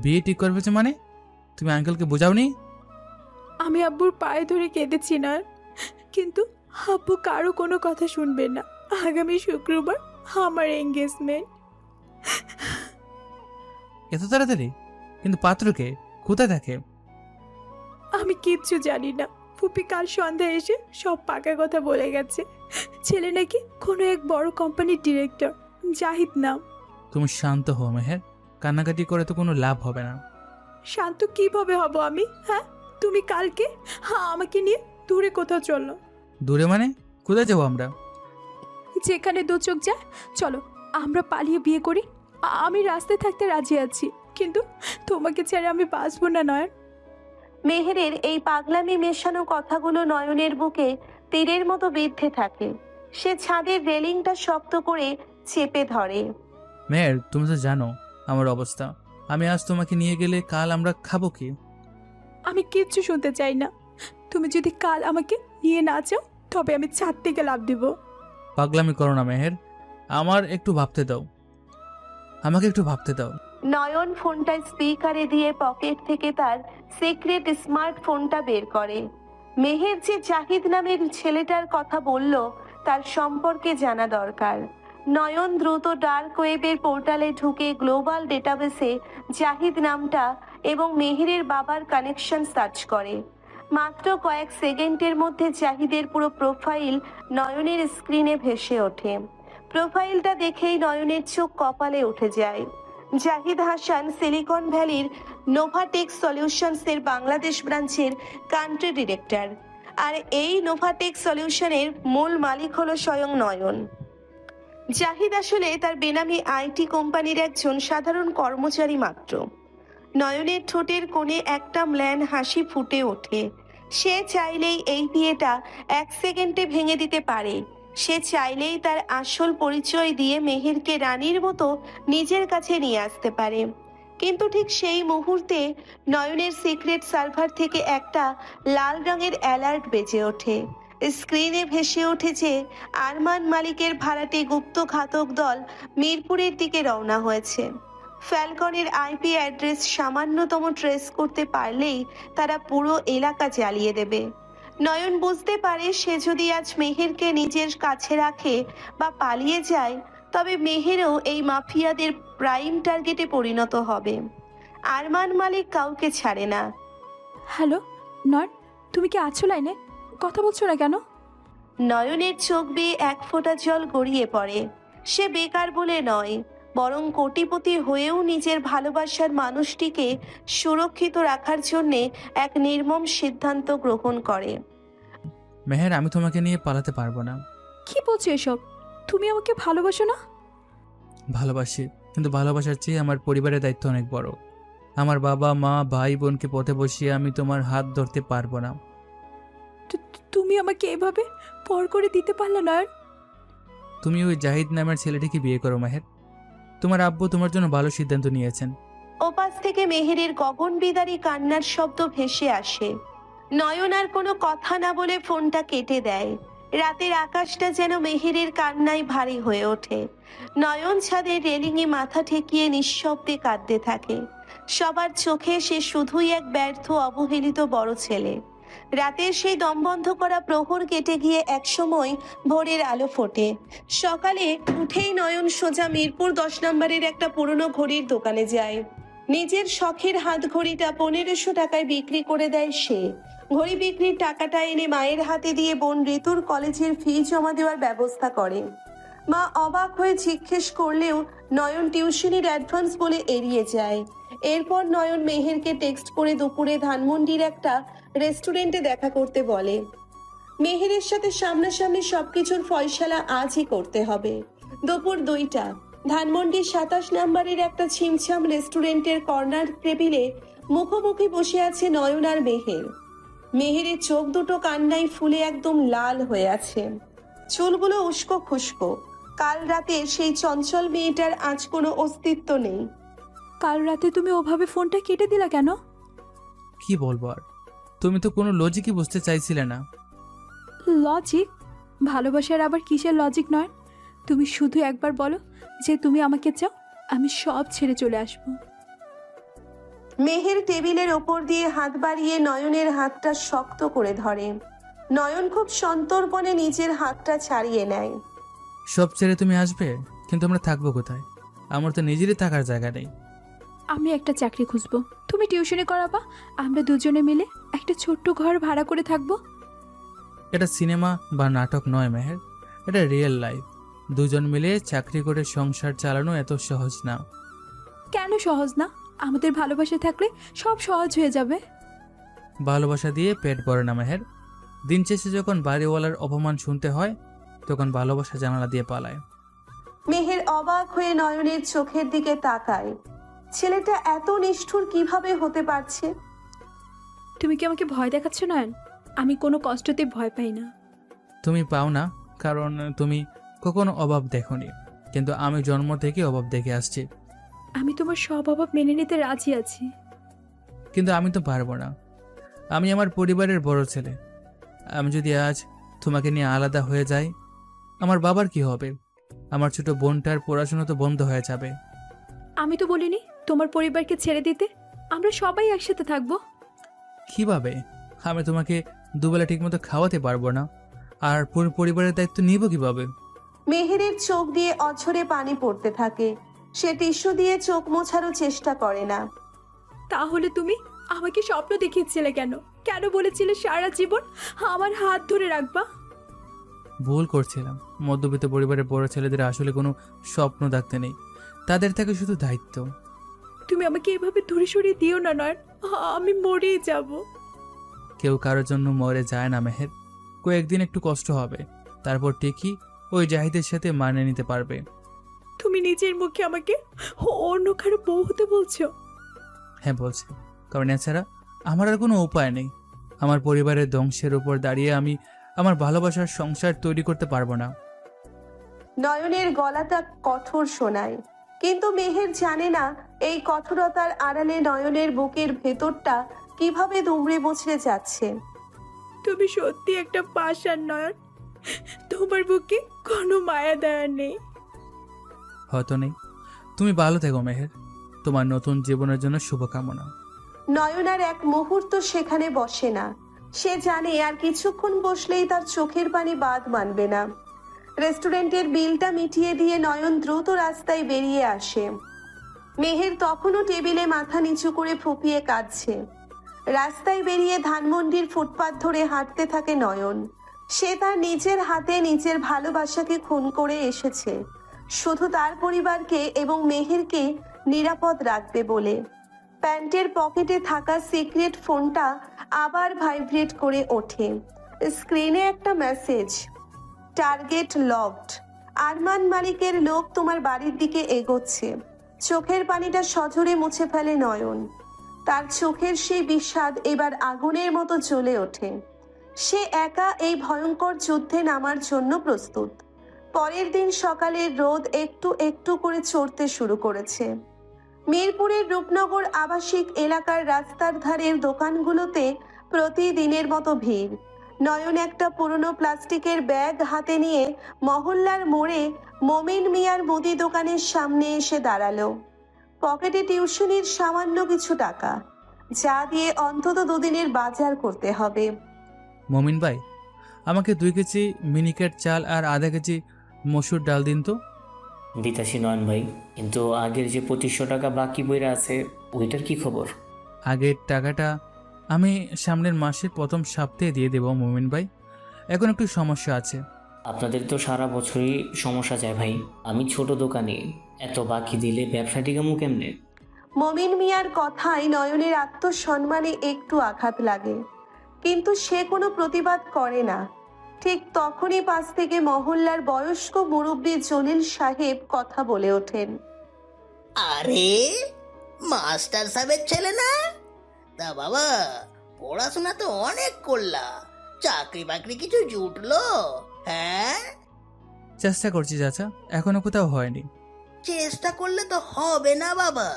বিয়ে ঠিক করে ফেলেছে মানে? তুমি আঙ্কেলকে বোঝাওনি? আমি আব্বুর পায়ে ধরে কেঁদেছি নয়ন, কিন্তু আব্বু কারো কোনো কথা শুনবে না। আগামী শুক্রবার আমার এঙ্গেজমেন্ট। এত তাড়াতাড়ি? কিন্তু পাত্রকে কোথায় থাকে? আমি কিচ্ছু জানি না। ফুপি কাল সন্ধ্যায় এসে সব পাকা কথা বলে গেছে। ছেলে নাকি কোনো এক বড় কোম্পানির ডিরেক্টর, জাহিদ নাম। তুমি শান্ত হও মেহের, কান্নাকাটি করে তো কোনো লাভ হবে না। শান্ত কিভাবে হব আমি? হ্যাঁ, তুমি কালকে আমাকে নিয়ে দূরে কোথাও চলো। দূরে মানে? কোথায় যাবো আমরা? যেখানে দু চোখ যায় চলো, আমরা পালিয়ে বিয়ে করি। আমি রাস্তায় থাকতে রাজি আছি, কিন্তু তোমাকে ছেড়ে আমি বাঁচবো না নয়ন। মেহেরের এই পাগলামি মেশানো কথাগুলো নয়নের বুকে তীরের মতো বিদ্ধে থাকে। সে ছাদের রেলিংটা শক্ত করে চেপে ধরে। মেহের, তুমি তো জানো আমার অবস্থা। আমি আজ তোমাকে নিয়ে গেলে কাল আমরা খাবো কি? আমি কিচ্ছু শুনতে চাই না। তুমি যদি কাল আমাকে নিয়ে না চাও তবে আমি ছাদ থেকে লাফ দিব। পাগলামি করো না মেহের, আমার একটু ভাবতে দাও, আমাকে একটু ভাবতে দাও। নয়ন ফোনটা স্পিকারে দিয়ে পকেট থেকে তার সিক্রেট স্মার্টফোনটা বের করে। মেহের যে জাহিদ নামের ছেলেটার কথা বলল তার সম্পর্কে জানা দরকার। নয়ন দ্রুত ডার্ক ওয়েবের পোর্টালে ঢুকে গ্লোবাল ডেটাবেসে জাহিদ নামটা এবং মেহেরের বাবার কানেকশন সার্চ করে। মাত্র কয়েক সেকেন্ডের মধ্যে জাহিদের পুরো প্রোফাইল নয়নের স্ক্রিনে ভেসে ওঠে। প্রোফাইলটা দেখেই নয়নের চোখ কপালে উঠে যায়। জাহিদ হাসান সিলিকন ভ্যালির নোভাটেক সলিউশনসের বাংলাদেশ ব্রাঞ্চের কান্ট্রি ডিরেক্টর, আর এই নোভাটেক সলিউশনের মূল মালিক হলো স্বয়ং নয়ন। জাহিদ আসলে তার বেনামি আইটি কোম্পানির একজন সাধারণ কর্মচারী মাত্র। নয়নের ঠোঁটের কোণে একটা ম্লান হাসি ফুটে ওঠে। সে চাইলেই এই বিয়েটা 1 সেকেন্ডে ভেঙে দিতে পারে। সে চাইলেই তার আসল পরিচয় দিয়ে মেহেরকে রানীর মতো নিজের কাছে নিয়ে আসতে পারে। কিন্তু ঠিক সেই মুহূর্তে নয়নের সিক্রেট সার্ভার থেকে একটা লাল রঙের অ্যালার্ট বেজে ওঠে। স্ক্রিনে ভেসে উঠেছে আরমান মালিকের ভাড়াটে গুপ্ত ঘাতক দল মিরপুরের দিকে রওনা হয়েছে। ফ্যালকনের আইপি অ্যাড্রেস সামান্যতম ট্রেস করতে পারলেই তারা পুরো এলাকা জ্বালিয়ে দেবে। নয়ন বুঝতে পারে সে যদি আজ মেহেরকে নিজের কাছে রাখে বা পালিয়ে যায়, তবে মেহেরও এই মাফিয়াদের প্রাইম টার্গেটে পরিণত হবে। আরমান মালিক কাউকে ছাড়ে না। হ্যালো নয়ন, তুমি কি আছো লাইনে? কথা বলছো না কেন? নয়নের চোখ বেয়ে এক ফোঁটা জল গড়িয়ে পড়ে। সে বেকার বলে নয়, বরং কোটিপতি হয়েও নিজের ভালোবাসার মানুষটিকে সুরক্ষিত রাখার জন্যে এক নির্মম সিদ্ধান্ত গ্রহণ করে। মেহের, আমি তোমাকে নিয়ে পালাতে পারবো না। কি বলছো এসব? তুমি আমাকে ভালোবাসো না? ভালোবাসি, কিন্তু ভালোবাসার চেয়ে আমার পরিবারের দায়িত্ব অনেক বড়। আমার বাবা মা ভাই বোনকে পথে বসিয়ে আমি তোমার হাত ধরতে পারবো না। তুমি আমাকে এভাবে পর করে দিতে পারলে নয়ন? তুমি ওই জাহিদ নামের ছেলেটিকে বিয়ে করো মেহের। তোমার আব্বু তোমার জন্য ভালো সিদ্ধান্ত নিয়েছেন। ওপাশ থেকে মেহেরের গগনবিদারী কান্নার শব্দ ভেসে আসে। নয়ন আর কোনো কথা না বলে ফোনটা কেটে দেয়। রাতের আকাশটা যেন মেহেরের কান্নায় ভারী হয়ে ওঠে। নয়ন ছাদের রেলিংয়ে মাথা ঠেকিয়ে নিঃশব্দে কাঁদতে থাকে। সবার চোখে সে শুধুই এক ব্যর্থ অবহেলিত বড় ছেলে। রাতের সেই দমবন্ধ করা প্রহর কেটে গিয়ে একসময় ভোরের আলো ফোটে। সকালে উঠেই নয়ন সোজা মিরপুর 10 নম্বরের একটা পুরনো ঘড়ির দোকানে যায়। নিজের শখের হাত ঘড়িটা 1500 টাকায় বিক্রি করে দেয় সে। ঘড়ি বিক্রির টাকাটা এনে মায়ের হাতে দিয়ে বোন ঋতুর কলেজের ফি জমা দেওয়ার ব্যবস্থা করে। মা অবাক হয়ে জিজ্ঞেস করলেও নয়ন টিউশনির অ্যাডভান্স বলে এড়িয়ে যায়। এরপর নয়ন মেহেরকে টেক্সট করে দুপুরে ধানমন্ডির একটা রেস্টুরেন্টে দেখা করতে বলে। মেহেরের সাথে সামনাসামনি সবকিছুর ফয়সালা আজই করতে হবে। দুপুর 2টা ধানমন্ডির 27 নম্বরের একটা ছিমছাম রেস্টুরেন্টের কর্নার টেবিলে মুখোমুখি বসে আছে নয়ন আর মেহের। মেহেরের চোখ দুটো কান্নায় ফুলে একদম লাল হয়ে আছে, চুলগুলো উস্কো খুস্কো। কাল রাতে সেই চঞ্চল মেয়েটার আজ কোনো অস্তিত্ব নেই। কাল রাতে তুমি ওভাবে ফোনটা কেটে দিলা কেন? কি বলবো আর, তুমি তো কোনো লজিকই বুঝতে চাইছিলে না। লজিক? ভালোবাসার আবার কিসের লজিক নয়? তুমি শুধু একবার বলো যে তুমি আমাকে চাও, আমি সব ছেড়ে চলে আসবো। মেহের টেবিলের ওপর দিয়ে হাত বাড়িয়ে নয়নের হাতটা শক্ত করে ধরে। নয়ন খুব সন্তর্পণে নিজের হাতটা ছাড়িয়ে নেয়। সব ছেড়ে তুমি আসবে, কিন্তু আমরা থাকবো কোথায়? আমার তো নিজেরই থাকার জায়গা নেই। আমি একটা চাকরি খুঁজবো, তুমি টিউশনি করাবা, আমরা দুজনে মিলে একটা ছোট্ট ঘর ভাড়া করে থাকবো। এটা সিনেমা বা নাটক নয় মেহের, এটা রিয়েল লাইফ। দুজন মিলে চাকরি করে সংসার চালানো এত সহজ না। কেন সহজ না? আমাদের ভালোবাসা থাকলে সব সহজ হয়ে যাবে। ভালোবাসা দিয়ে পেট ভরে না মেহের। দিন শেষে যখন বাড়িওয়ালার অপমান শুনতে হয়, তখন ভালোবাসা জানালা দিয়ে পালায়। মেহের অবাক হয়ে নয়নের চোখের দিকে তাকায়। ছেলেটা এত নিষ্ঠুর কিভাবে হতে পারছে? তুমি কি আমাকে ভয় দেখাচ্ছ নয়ন? আমি কোনো কষ্টতে ভয় পাই না। তুমি পাও না, কারণ তুমি কখনো অভাব দেখোনি, কিন্তু আমি জন্ম থেকে অভাব দেখে আসছি। আমি তোমার সব অভাব মেনে নিতে রাজি আছি। কিন্তু আমি তো পারবো না। আমি আমার পরিবারের বড় ছেলে। আমি যদি আজ তোমাকে নিয়ে আলাদা হয়ে যাই, আমার বাবার কি হবে? আমার ছোট বোনটার পড়াশোনা তো বন্ধ হয়ে যাবে। আমি তো বলিনি তোমার পরিবারকে ছেড়ে দিতে। আমরা সবাই একসাথে থাকবো। কিভাবে? আমি তোমাকে দুবেলা ঠিকমতো খাওয়াতে পারবো না। আর পুরো পরিবারের দায়িত্ব নিব কিভাবে? মেহেরের চোখ দিয়ে অঝরে পানি পড়তে থাকে। সে টিস্যু দিয়ে চোখ মোছারও চেষ্টা করে না। তাহলে তুমি আমাকে স্বপ্ন দেখিয়েছিলে কেন? কেন বলেছিলে সারা জীবন আমার হাত ধরে রাখবা? ভুল করছিলাম। মধ্যবিত্ত পরিবারের বড় ছেলেদের আসলে কোনো স্বপ্ন দেখতে নেই, তাদের থাকে শুধু দায়িত্ব। তুমি আমাকে এভাবে ধরে সরিয়ে দিও না নয়ন, আমি মরেই যাব। কেউ কারোর জন্য মরে যায় না মেহের। কয়েকদিন একটু কষ্ট হবে, তারপর ঠিকই ওই জাহিদের সাথে মানিয়ে নিতে পারবে। তুমি নিজের মুখে আমাকে অন্য কারো বউ হতে বলছো? হ্যাঁ বলছি, কারণ এছাড়া আমার আর কোনো উপায় নেই। আমার পরিবারের ধ্বংসের উপর দাঁড়িয়ে আমি আমার ভালোবাসার সংসার তৈরি করতে পারবো না। নয়নের গলাটা কঠোর শোনায়, কিন্তু মেহের জানে না এই কঠোরতার আড়ালে নয়নের বুকের ভেতরটা কিভাবে দুমড়ে মুচড়ে যাচ্ছে। তুমি সত্যি একটা পাষাণ নয়ন, তোমার বুকে কোনো মায়া দয়া নেই। হয়তো নেই। তুমি ভালো থেকো মেহের, তোমার নতুন জীবনের জন্য শুভকামনা। নয়ন আর এক মুহূর্ত সেখানে বসে না। সে জানে আর কিছুক্ষণ বসলেই তার চোখের পানি বাদ মানবে না। রেস্টুরেন্টের বিলটা মিটিয়ে দিয়ে নয়ন দ্রুত রাস্তায় বেরিয়ে আসে। মেহের তখনও টেবিলে মাথা নিচু করে ফুপিয়ে কাঁদছে। রাস্তায় বেরিয়ে ধানমন্ডির ফুটপাত ধরে হাঁটতে থাকে নয়ন। সে তার নিজের হাতে নিজের ভালোবাসাকে খুন করে এসেছে, শুধু তার পরিবারকে এবং মেহেরকে নিরাপদ রাখবে বলে। প্যান্টের পকেটে থাকা সিক্রেট ফোনটা আবার ভাইব্রেট করে ওঠে। স্ক্রিনে একটা মেসেজ, টার্গেট লকড, আরমান মালিকের লোক তোমার বাড়ির দিকে এগোচ্ছে। চোখের পানিটা সজোরে মুছে ফেলে নয়ন। তার চোখের সেই বিষাদ এবার আগুনের মতো জ্বলে ওঠে। সে একা এই ভয়ঙ্কর যুদ্ধে নামার জন্য প্রস্তুত। পরের দিন সকালের রোদ একটু একটু করে চড়তে শুরু করেছে। মিরপুরের রূপনগর আবাসিক এলাকার রাস্তার ধারের দোকানগুলোতে প্রতিদিনের মতো ভিড়। নয়ন একটা পুরনো প্লাস্টিকের ব্যাগ হাতে নিয়ে মহল্লার মোড়ে মমিন মিয়ার মুদি দোকানের সামনে এসে দাঁড়ালো। পকেটে টিউশনির সামান্য কিছু টাকা, যা দিয়ে অন্তত দুদিনের বাজার করতে হবে। মমিন ভাই, আমাকে 2 কেজি মিনিকেট চাল আর আধা কেজি মসুর ডাল দিন তো। দিতাছি নয়ন ভাই, কিন্তু আগের যে 2500 টাকা বাকি বইরা আছে ওইটার কি খবর? আগের টাকাটা আমি সামনের মাসের প্রথম সপ্তাহে দিয়ে দেব মমিন ভাই। এখন একটু সমস্যা আছে। আপনাদের তো সারা বছরই সমস্যা যায় ভাই। আমি ছোট দোকানে, এত বাকি দিলে ব্যবসা টিকামু কেমনে? মমিন মিয়ার কথায় নয়নের আত্মসম্মানে একটু আঘাত লাগে, কিন্তু সে কোনো প্রতিবাদ করে না। ঠিক তখনই পাশ থেকে মহল্লার বয়স্ক মুরব্বী জলিল সাহেব কথা বলে ওঠেন। আরে মাস্টার সাহেবের ছেলে না? তা বাবা, পড়াশোনা তো অনেক করলা, চাকরি বাকরি কিছু জুটলো? হ্যাঁ, চেষ্টা করছি চাচা, এখনো কোথাও হয়নি। চেষ্টা করলে তো হবে না বাবা।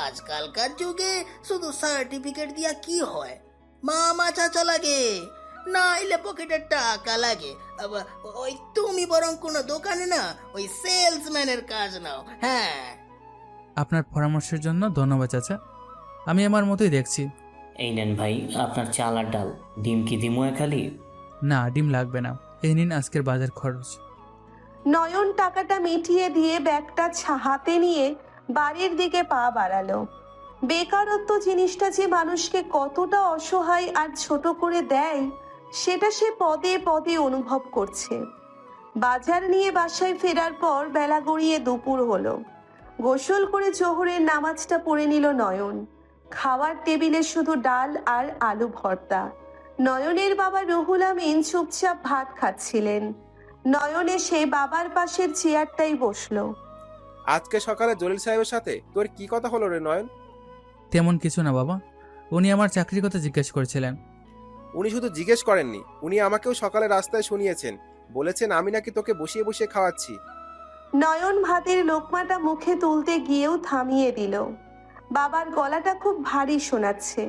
আজকালকার যুগে শুধু সার্টিফিকেট দিয়া কি হয়? মামা চাচা লাগে, নাইলে পকেটের টাকা লাগে। আবার ওই তুমি বরং কোনো দোকানে না ওই সেলসম্যানের কাজ নাও। হ্যাঁ, আপনার পরামর্শের জন্য ধন্যবাদ চাচা, আমি আমার মতোই দেখছি। এই নেন ভাই আপনার চাল আর ডাল। ডিম কি দিমু খালি? না, ডিম লাগবে না, এই নিন আজকের বাজার খরচ। নয়ন টাকাটা মিটিয়ে দিয়ে ব্যাগটা হাতে নিয়ে বাড়ির দিকে পা বাড়ালো। বেকারত্ব জিনিসটা যে মানুষকে কতটা অসহায় আর ছোট করে দেয় সেটা সে পদে পদে অনুভব করছে। বাজার নিয়ে বাসায় ফেরার পর বেলা গড়িয়ে দুপুর হলো। গোসল করে জোহরের নামাজটা পড়ে নিল নয়ন। খাওয়ার টেবিলে শুধু ডাল আর আলু ভর্তা। নয়নের বাবা রুহুল আমিন চুপচাপ ভাত খাচ্ছিলেন। নয়ন এসে বাবার পাশের চেয়ারটাই বসলো। আজকে সকালে জলিল সাহেবের সাথে তোর কি কথা হলো রে নয়ন? তেমন কিছু না বাবা, উনি আমার চাকরির কথা জিজ্ঞেস করেছিলেন। উনি শুধু জিজ্ঞেস করেননি, উনি আমাকেও সকালে রাস্তায় শুনিয়েছেন। বলেছেন আমি নাকি তোকে বসিয়ে বসিয়ে খাওয়াচ্ছি। নয়ন ভাতের লোকমাটা মুখে তুলতে গিয়েও থামিয়ে দিল। বাবার গলাটা খুব ভারী শোনাচ্ছে।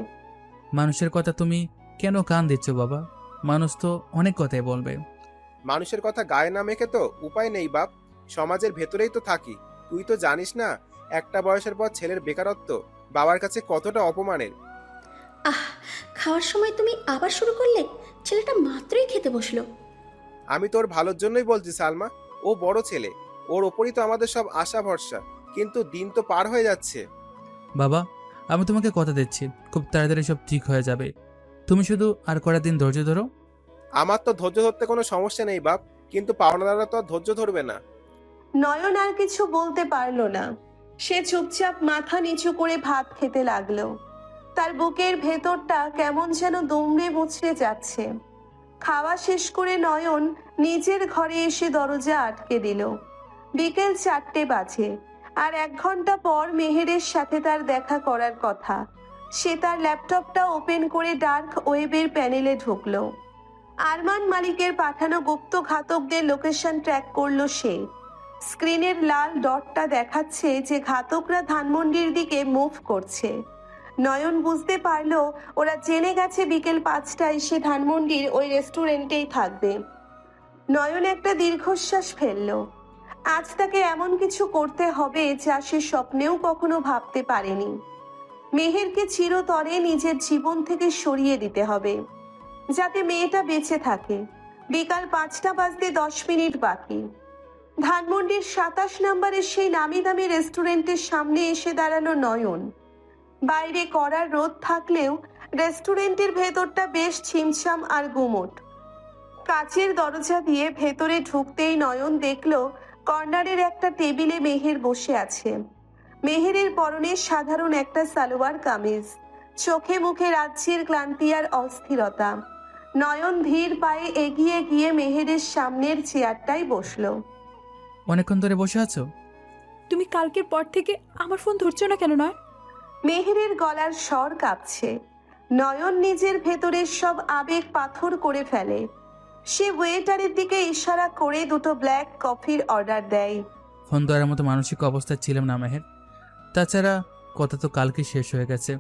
মানুষের কথা তুমি কেন কান দিচ্ছ বাবা? মানুষ তো অনেক কথাই বলবে। মানুষের কথা গায়ে না মেখে তো উপায় নেই বাপ, সমাজের ভেতরেই তো থাকি। তুই তো জানিস না একটা বয়সের পর ছেলের বেকারত্ব বাবার কাছে কতটা অপমানের। আহ, খাওয়ার সময় তুমি আবার শুরু করলে? ছেলেটা মাত্রই খেতে বসলো। আমি তোর ভালোর জন্যই বলছি সালমা। ও বড় ছেলে, ওর ওপরই তো আমাদের সব আশা ভরসা, কিন্তু দিন তো পার হয়ে যাচ্ছে। বাবা, আমি তোমাকে কথা দিচ্ছি, খুব তাড়াতাড়ি সব ঠিক হয়ে যাবে। তুমি শুধু আর কটা দিন ধৈর্য ধরো। আমার তো ধৈর্য ধরতে কোনো সমস্যা নেই বাপ, কিন্তু পাওনাদাররা তো আর ধৈর্য ধরবে না। নয়ন আর কিছু বলতে পারলো না। সে চুপচাপ মাথা নিচু করে ভাত খেতে লাগলো। তার বুকের ভেতরটা কেমন যেন দুমড়ে মুচড়ে যাচ্ছে। খাওয়া শেষ করে নয়ন নিজের ঘরে এসে দরজা আটকে দিল। বিকেল 4টে বাজে, আর 1 ঘন্টা পর মেহেরের সাথে তার দেখা করার কথা। সে তার ল্যাপটপটা ওপেন করে ডার্ক ওয়েবের প্যানেলে ঢুকলো। আরমান মালিকের পাঠানো গুপ্ত ঘাতকদের লোকেশন ট্র্যাক করলো সে। স্ক্রিনের লাল ডটটা দেখাচ্ছে যে ঘাতকরা ধানমন্ডির দিকে মুভ করছে। নয়ন বুঝতে পারলো ওরা জেনে গেছে বিকেল 5টায় সে ধানমন্ডির ওই রেস্টুরেন্টেই থাকবে। নয়ন একটা দীর্ঘশ্বাস ফেললো। আজ তাকে এমন কিছু করতে হবে যা সে স্বপ্নেও কখনো ভাবতে পারেনি। মেহেরকে চিরতরে নিজের জীবন থেকে সরিয়ে দিতে হবে, যাতে মেয়েটা বেঁচে থাকে। বিকাল 5টা বাজতে 10 মিনিট বাকি। ধানমন্ডির 27 নম্বরের সেই নামি দামি রেস্টুরেন্টের সামনে এসে দাঁড়ালো নয়ন। বাইরে কড়া রোদ থাকলেও রেস্টুরেন্টের ভেতরটা বেশ ছিমছাম আর গুমোট। কাচের দরজা দিয়ে ভেতরে ঢুকতেই নয়ন দেখলো কর্নারের একটা টেবিলে মেহের বসে আছে। মেহেরের পরনে সাধারণ একটা সালোয়ার কামিজ, চোখে মুখে রাজ্যের ক্লান্তি আর অস্থিরতা। নয়ন ধীর পায়ে এগিয়ে গিয়ে মেহেরের সামনের চেয়ারটায় বসলো। অনেকক্ষণ ধরে বসে আছো? তুমি কালকের পর থেকে আমার ফোন ধরছো না কেন নয়? মেহেরের গলার স্বর কাঁপছে। নয়ন নিজের ভেতরের সব আবেগ পাথর করে ফেলে। সে ওয়েটারের দিকে ইশারা করে 2টো ব্ল্যাক কফির অর্ডার দেয়। ফোন ধরার মতো মানসিক অবস্থায় ছিলাম না মেহের। তাছাড়া কথা তো কালকে শেষ হয়ে গেছে।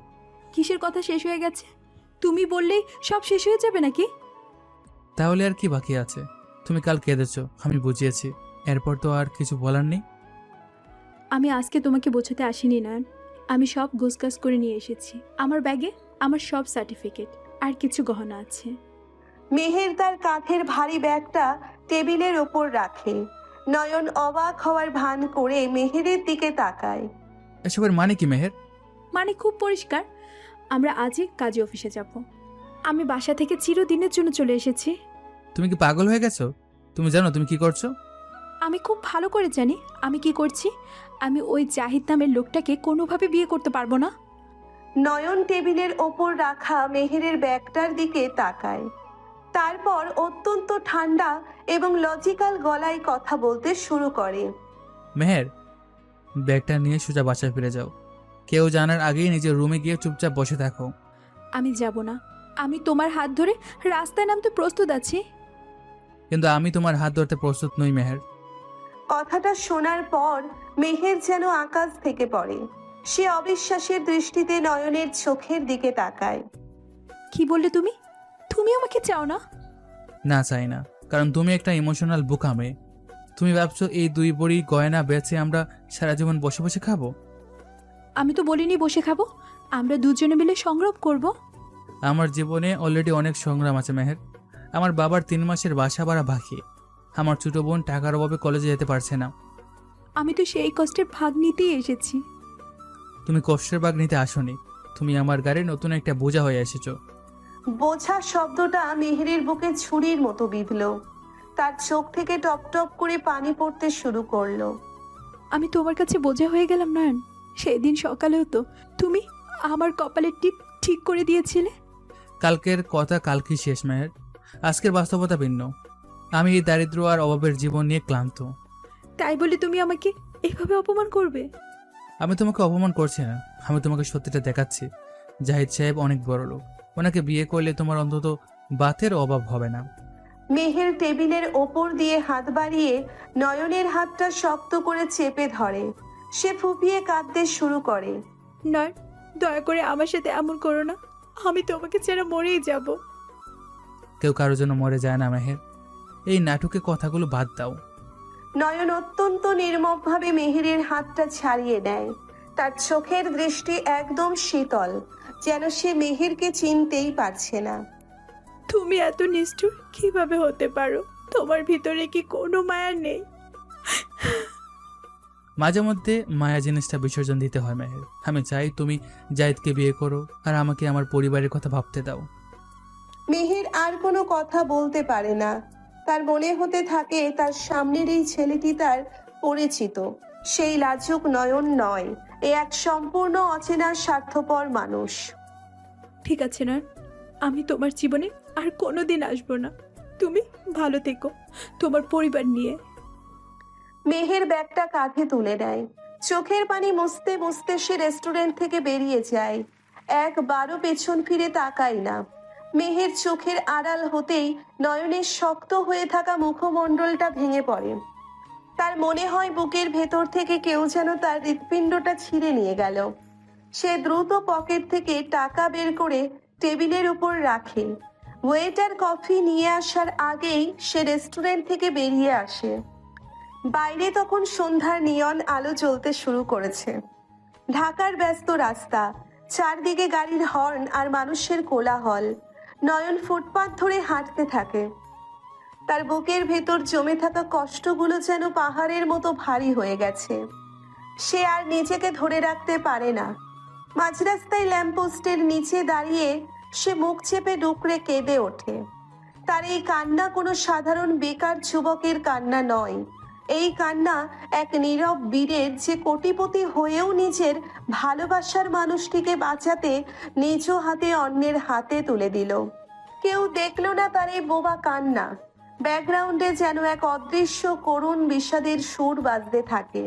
কিসের কথা শেষ হয়ে গেছে? তুমি বললেই সব শেষ হয়ে যাবে নাকি? তাহলে আর কি বাকি আছে? তুমি কাল কেঁদেছো, আমি বুঝিয়েছি, এরপর তো আর কিছু বলার নেই। আমি আজকে তোমাকে বোঝাতে আসিনি নয়ন। আমি সব গোছগাছ করে নিয়ে এসেছি। আমার ব্যাগে আমার সব সার্টিফিকেট আর কিছু গহনা আছে। মেহের তার কাঁধের ভারী ব্যাগটা টেবিলের ওপর রাখে। নয়ন অবাক হওয়ার ভান করে মেহেরের দিকে তাকায়। এসবের মানে কি মেহের? মানে খুব পরিষ্কার, আমরা আজই কাজী অফিসে যাব। আমি বাসা থেকে চিরদিনের জন্য চলে এসেছি। তুমি কি পাগল হয়ে গেছো? তুমি জানো তুমি কি করছো? আমি খুব ভালো করে জানি আমি কি করছি। আমি ওই জাহিদ নামের লোকটাকে কোনোভাবে বিয়ে করতে পারবো না। নয়ন টেবিলের ওপর রাখা মেহেরের ব্যাগটার দিকে তাকায়। তারপর অত্যন্ত ঠান্ডা এবং লজিক্যাল গলায় কথা বলতে শুরু করে। মেহের, ব্যাগটা নিয়ে সোজা বাসায় ফিরে যাও। কেউ জানার আগেই নিজের রুমে গিয়ে চুপচাপ বসে থাকো। আমি যাব না। আমি তোমার হাত ধরে রাস্তায় নামতে প্রস্তুত আছি। কিন্তু আমি তোমার হাত ধরতে প্রস্তুত নই মেহের। কথাটা শোনার পর মেহের যেন আকাশ থেকে পড়ে। সে অবিশ্বাসের দৃষ্টিতে নয়নের চোখের দিকে তাকায়। কি বললে তুমি? তুমি আমাকে চাও না? না, চাই না, কারণ তুমি একটা ইমোশনাল বোকা মেয়ে। তুমি ভাবছো এই 2 ভরি গয়না বেচে আমরা সারা জীবন বসে বসে খাবো? আমি তো বলিনি বসে খাবো। আমরা দুজনে মিলে সংগ্রাম করব। আমার জীবনে অলরেডি অনেক সংগ্রাম আছে মেহের। আমার বাবার 3 মাসের বাসা ভাড়া বাকি। আমার ছোট বোন টাকার অভাবে কলেজে যেতে পারছে না। আমি তো সেই কষ্টের ভাগ নিতেই এসেছি। তুমি কষ্টের ভাগ নিতে আসোনি, তুমি আমার গাড়ি নতুন একটা বোঝা হয়ে এসেছো। বোঝা শব্দটা মেহেরের বুকে ছুরির মতো বিঁধল। তার চোখ থেকে টপ টপ করে পানি পড়তে শুরু করলো। আমি তোমার কাছে বোঝা হয়ে গেলাম নয়ন। সেই দিন সকালেও তো তুমি আমার কপালের টিপ ঠিক করে দিয়েছিলে। কালকের কথা কালকেই শেষ মেহের। আজকের বাস্তবতা ভিন্ন। আমি এই দারিদ্র আর অভাবের জীবন নিয়ে ক্লান্ত। তাই বলে তুমি আমাকে এভাবে অপমান করবে? আমি তোমাকে অপমান করছি না, আমি তোমাকে সত্যিটা দেখাচ্ছি। জাহিদ সাহেব অনেক বড় লোক, ওনাকে বিয়ে করলে তোমার অন্তত বাতের অভাব হবে না। মেহের টেবিলের ওপর দিয়ে হাত বাড়িয়ে নয়নের হাতটা শক্ত করে চেপে ধরে। সে ফুপিয়ে কাঁদতে শুরু করে। নয়, দয়া করে আমার সাথে এমন করো না। আমি তোমাকে ছেড়ে মরেই যাব। কেউ কারোর জন্য মরে যায় না মেহের। এই নাটকে কথাগুলো বাদ দাও। নয়ন অত্যন্ত নির্মমভাবে মেহেরের হাতটা ছাড়িয়ে নেয়। তার চোখের দৃষ্টি একদম শীতল, যেন সে মেহেরকে চিনতেই পারছে না। তুমি এত নিষ্ঠুর কিভাবে হতে পারো? তোমার ভিতরে কি কোনো মায়া নেই? মাঝে মধ্যে মায়া জিনিসটা বিসর্জন দিতে হয় মেহের। আমি চাই তুমি জাহিদকে বিয়ে করো আর আমাকে আমার পরিবারের কথা ভাবতে দাও। মেহের আর কোনো কথা বলতে পারে না। তার মনে হতে থাকে তার সামনের এই ছেলেটি তার পরিচিত, সেই লাজুক নয়ন নয়, এ এক সম্পূর্ণ অচেনা স্বার্থপর মানুষ। ঠিক আছে নয়ন, আমি তোমার জীবনে আর কোনোদিন আসবো না। তুমি ভালো থেকো তোমার পরিবার নিয়ে। মেহের ব্যাগটা কাঁধে তুলে নেয়। চোখের পানি মুছতে মুছতে সে রেস্টুরেন্ট থেকে বেরিয়ে যায়। একবারও পেছন ফিরে তাকায় না। মেহের চোখের আড়াল হতেই নয়নের শক্ত হয়ে থাকা মুখমণ্ডলটা ভেঙে পড়ে। তার মনে হয় বুকের ভেতর থেকে কেউ যেন তার হৃৎপিণ্ডটা ছিঁড়ে নিয়ে গেল। সে দ্রুত পকেট থেকে টাকা বের করে টেবিলের উপর রাখে। ওয়েটার কফি নিয়ে আসার আগেই সে রেস্টুরেন্ট থেকে বেরিয়ে আসে। বাইরে তখন সন্ধ্যার নিয়ন আলো জ্বলতে শুরু করেছে। ঢাকার ব্যস্ত রাস্তা, চারদিকে গাড়ির হর্ন আর মানুষের কোলাহল। নয়ন ফুটপাত ধরে হাঁটতে থাকে। তার বুকের ভেতর জমে থাকা কষ্টগুলো যেন পাহাড়ের মতো ভারী হয়ে গেছে। সে আর নিজেকে ধরে রাখতে পারে না। মাঝ রাস্তায় ল্যাম্পপোস্টের নিচে দাঁড়িয়ে সে মুখ চেপে ডুকরে কেঁদে ওঠে। তার এই কান্না কোনো সাধারণ বেকার যুবকের কান্না নয়। এই কান্না এক নীরব বীরের, যে কোটিপতি হয়েও নিজের ভালোবাসার মানুষটিকে বাঁচাতে নিজ হাতে অন্যের হাতে তুলে দিল। কেউ দেখল না তার এই বোবা কান্না। ব্যাকগ্রাউন্ডে যেন এক অদৃশ্য করুণ বিষাদের সুর বাজতে থাকে।